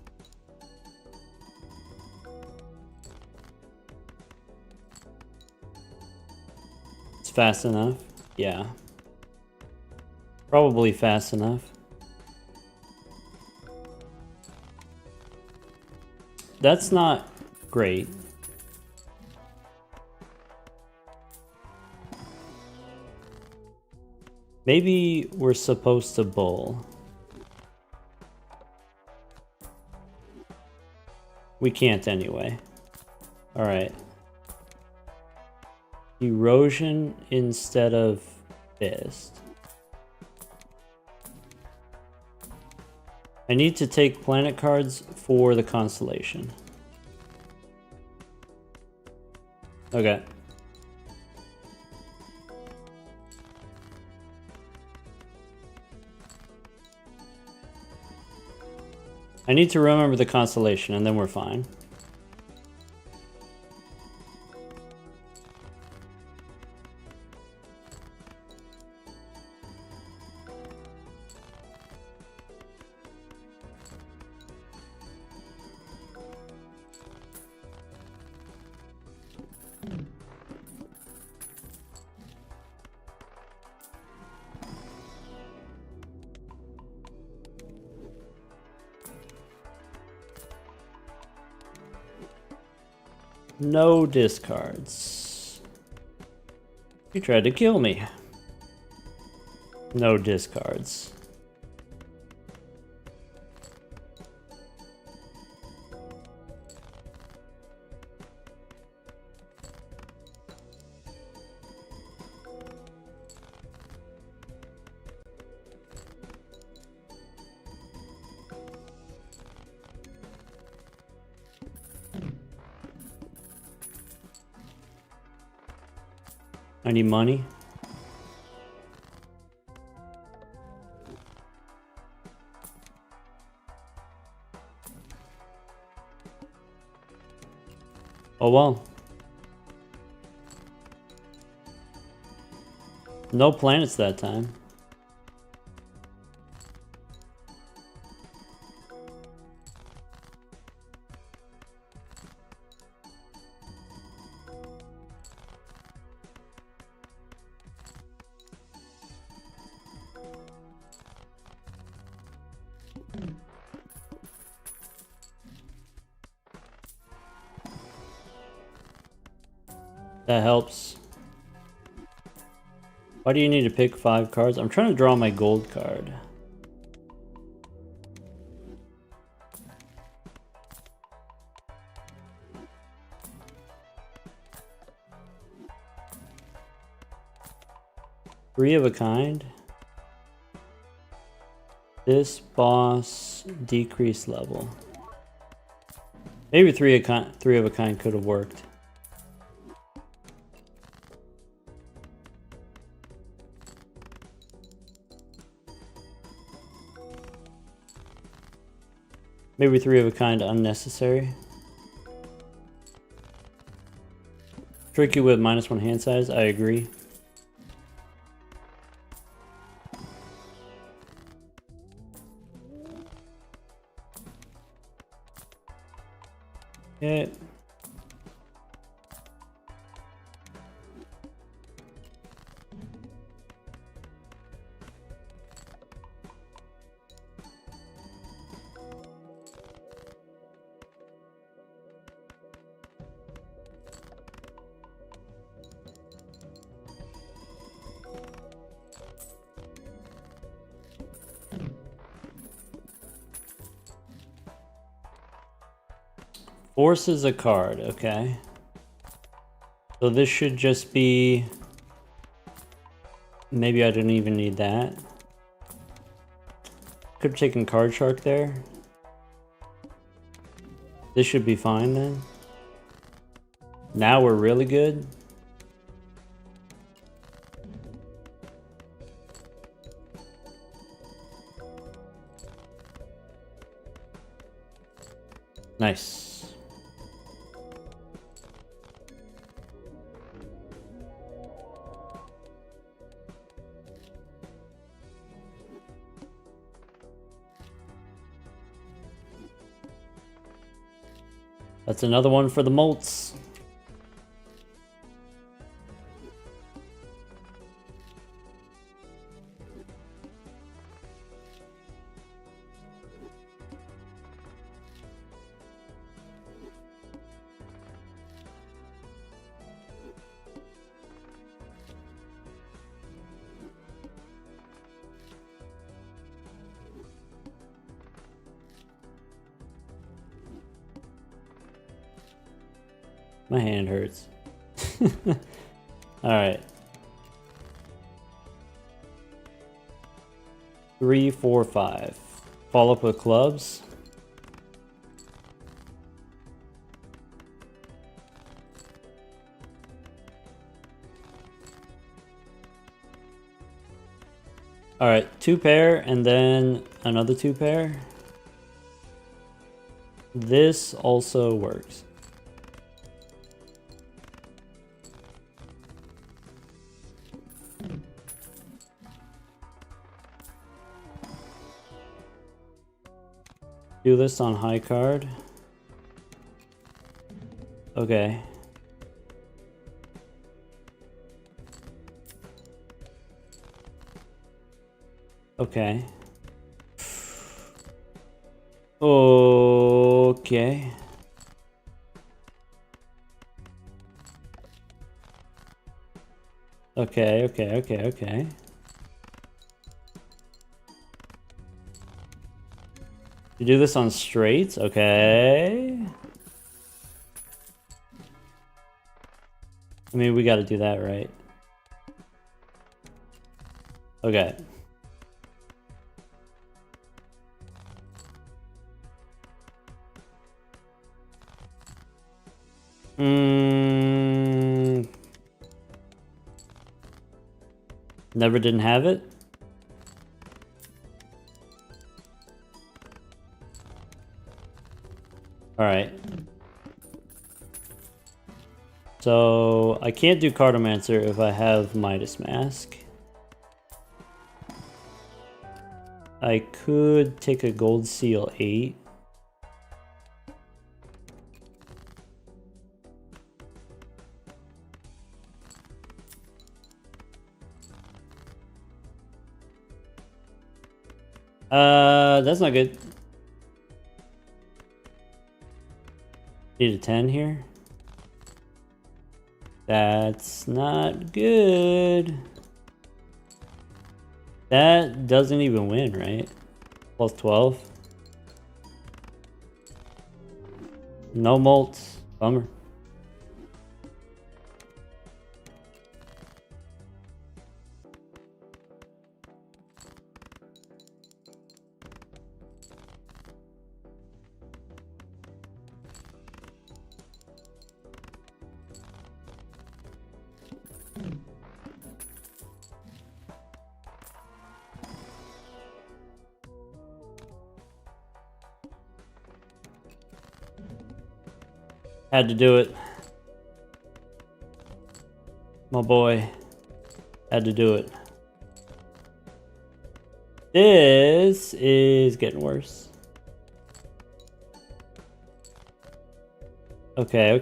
It's fast enough. Yeah. Probably fast enough. That's not great. Maybe we're supposed to bowl. We can't anyway. Alright. Erosion instead of fist. I need to take planet cards for the constellation. Okay. I need to remember the constellation and then we're fine. No discards. You tried to kill me. No discards. I need money. Oh well. No planets that time. That helps. Why do you need to pick 5 cards? I'm trying to draw my gold card. Three of a kind. This boss decrease level. Maybe three of a kind could have worked. Maybe three of a kind unnecessary. Tricky with -1 hand size, I agree. Okay. Force is a card, okay. So this should just be... Maybe I didn't even need that. Could have taken Card Shark there. This should be fine then. Now we're really good. Nice. That's another one for the Molts. My hand hurts. Alright. 3, 4, 5. Follow up with clubs. Alright, 2 pair and then another 2 pair. This also works. Do this on high card. Okay. Okay. Okay. Okay. You do this on straights? Okay. I mean, we gotta do that, right? Okay. Never didn't have it? Alright. So, I can't do Cartomancer if I have Midas Mask. I could take a Gold Seal 8. That's not good. Need a 10 here. That's not good. That doesn't even win, right? Plus 12. No molts. Bummer. Had to do it. My boy. Had to do it. This is getting worse. Okay.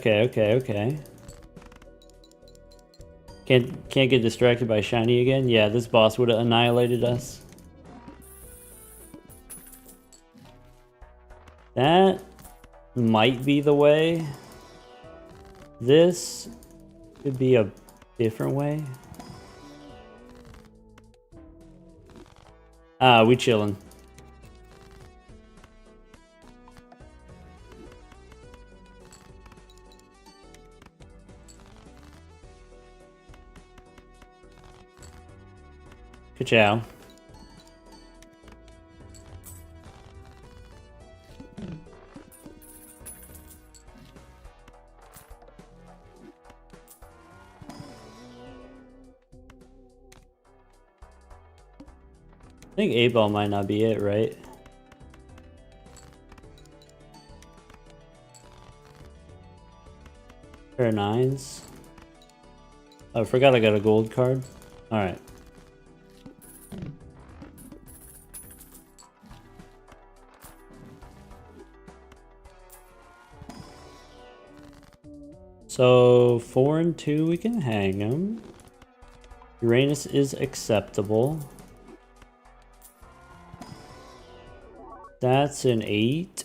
Can't get distracted by shiny again? Yeah, this boss would have annihilated us. That might be the way. This could be a different way. Ah, we chillin'. Ka-chow. think 8-ball might not be it, right? Pair of 9s. Oh, I forgot I got a gold card. Alright. So 4 and 2, we can hang them. Uranus is acceptable. That's an 8.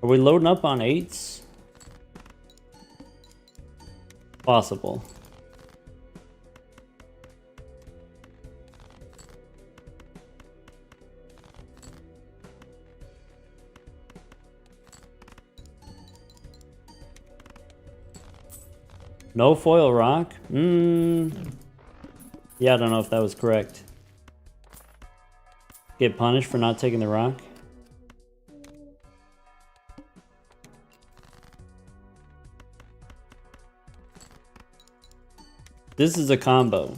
Are we loading up on 8s? Possible. No foil rock? Yeah, I don't know if that was correct. Get punished for not taking the rock? This is a combo.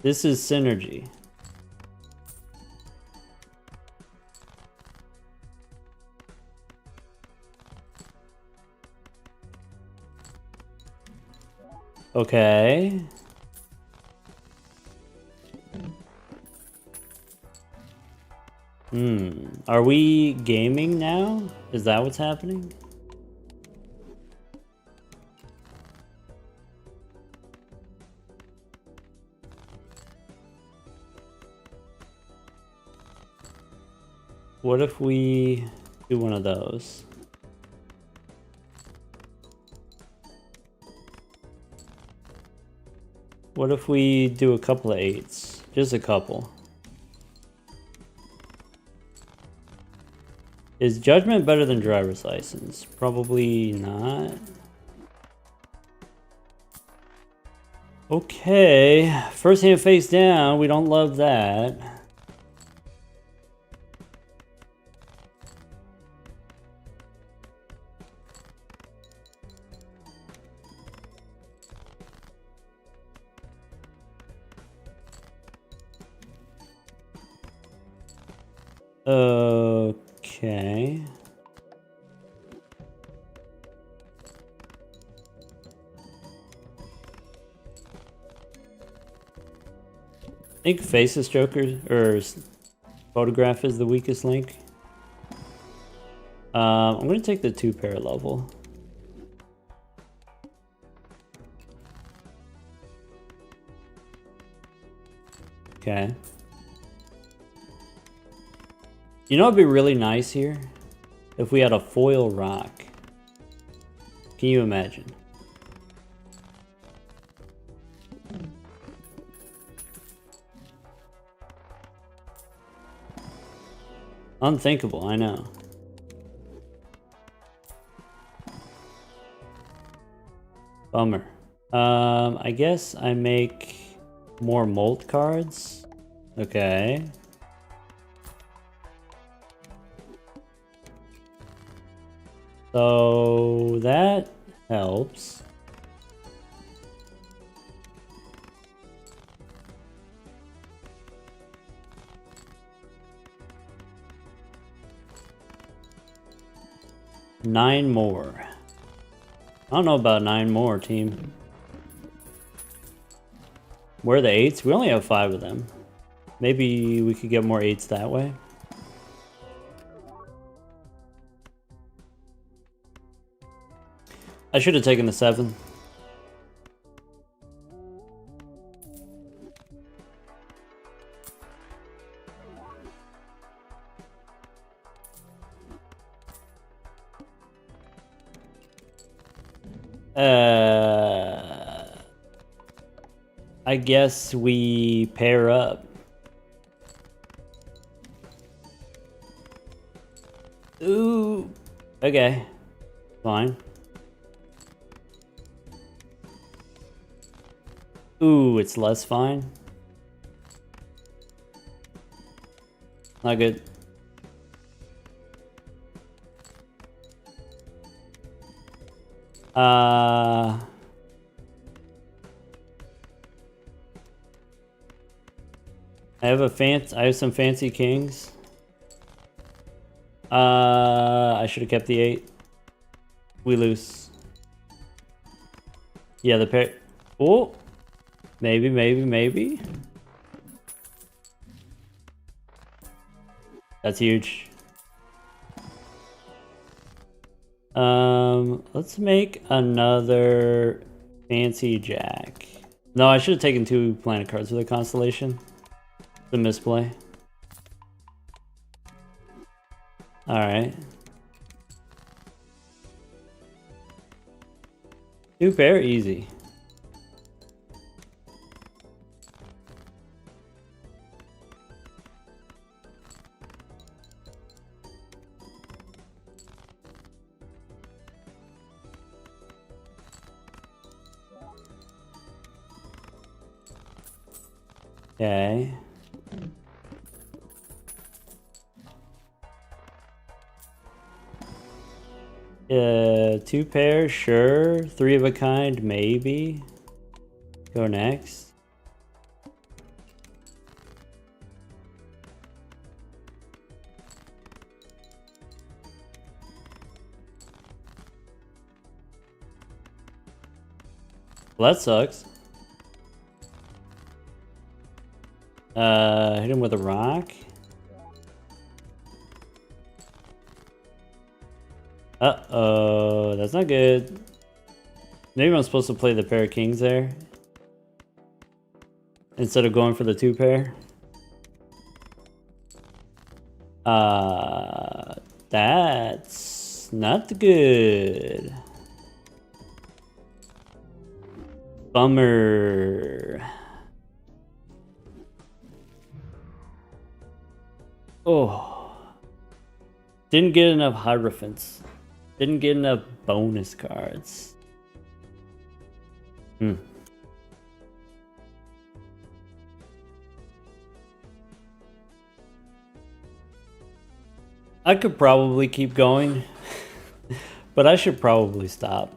This is synergy. Okay. Are we gaming now? Is that what's happening? What if we do one of those? What if we do a couple of 8s? Just a couple. Is judgment better than driver's license? Probably not. Okay, first hand face down, we don't love that. Okay. I think Faceless Joker or Photograph is the weakest link. I'm gonna take the 2-pair level. Okay. You know what'd be really nice here? If we had a foil rock. Can you imagine? Unthinkable, I know. Bummer. I guess I make more molt cards. Okay. So that helps. Nine more. I don't know about 9 more, team. Where are the 8s? We only have 5 of them. Maybe we could get more 8s that way. I should have taken the 7. I guess we pair up. Ooh. Okay. Fine. Ooh, it's less fine. Not good. I have some fancy kings. I should have kept the 8. We lose. Yeah, the pair. Oh, maybe. That's huge. Let's make another fancy jack. No, I should have taken 2 planet cards for the constellation. The misplay. Alright. 2 pair, easy. Okay. Yeah, 2 pairs, sure. 3 of a kind, maybe. Go next. Well, that sucks. Hit him with a rock. Uh-oh, that's not good. Maybe I'm supposed to play the pair of kings there instead of going for the 2 pair. That's not good. Bummer. Oh. Didn't get enough Hierophants. Didn't get enough bonus cards. I could probably keep going, but I should probably stop.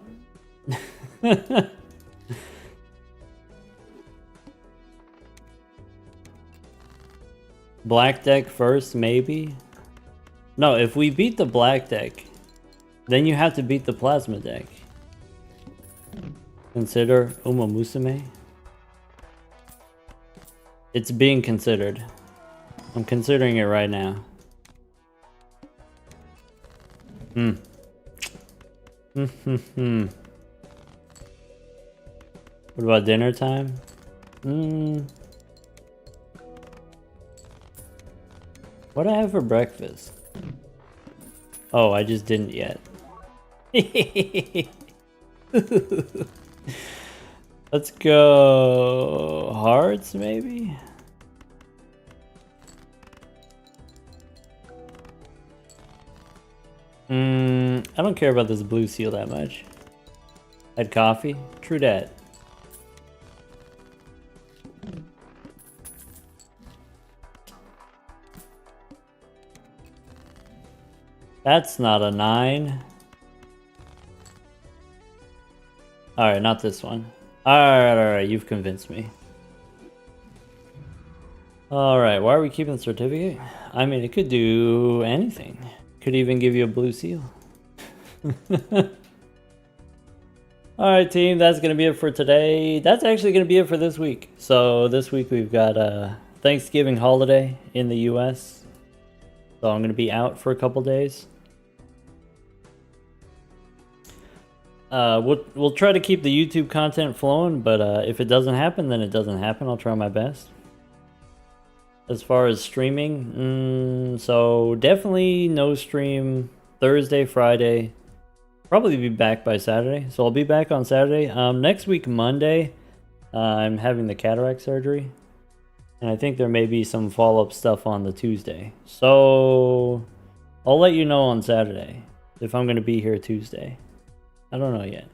Black deck first, maybe? No, if we beat the black deck, then you have to beat the plasma deck. Consider Uma Musume. It's being considered. I'm considering it right now. What about dinner time? What do I have for breakfast? Oh, I just didn't yet. Let's go hearts, maybe? I don't care about this blue seal that much. Had coffee? True dat. That's not a 9. Alright, not this one. Alright, you've convinced me. Alright, why are we keeping the certificate? I mean, it could do anything. Could even give you a blue seal. Alright team, that's going to be it for today. That's actually going to be it for this week. So this week we've got a Thanksgiving holiday in the US. So I'm going to be out for a couple days. We'll try to keep the YouTube content flowing, but if it doesn't happen, then it doesn't happen. I'll try my best. As far as streaming, so definitely no stream Thursday, Friday. Probably be back by Saturday. So I'll be back on Saturday. Next week, Monday, I'm having the cataract surgery. And I think there may be some follow-up stuff on the Tuesday. So I'll let you know on Saturday if I'm going to be here Tuesday. I don't know yet.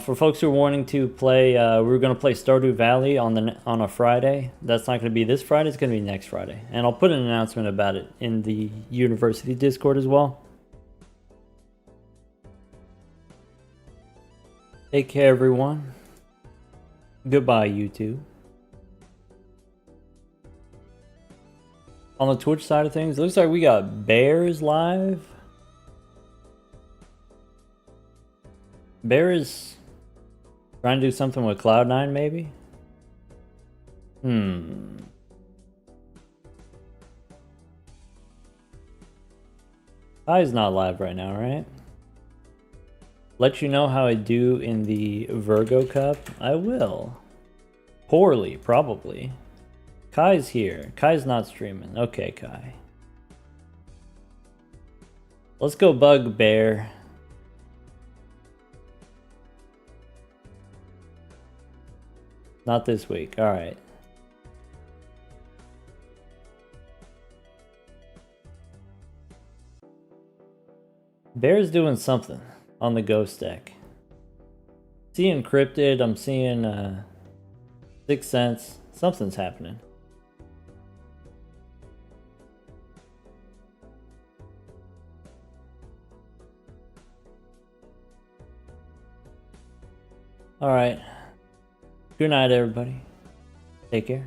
For folks who are wanting to play, we're going to play Stardew Valley on a Friday. That's not going to be this Friday. It's going to be next Friday. And I'll put an announcement about it in the university Discord as well. Take care, everyone. Goodbye, YouTube. On the Twitch side of things, it looks like we got Bears live. Bears trying to do something with Cloud9, maybe? Kai's not live right now, right? Let you know how I do in the Virgo Cup? I will. Poorly, probably. Kai's here. Kai's not streaming. Okay, Kai. Let's go Bugbear. Not this week. Alright. Bear's doing something on the Ghost deck. Seeing Cryptid, I'm seeing 6 Sense. Something's happening. Alright. Good night, everybody. Take care.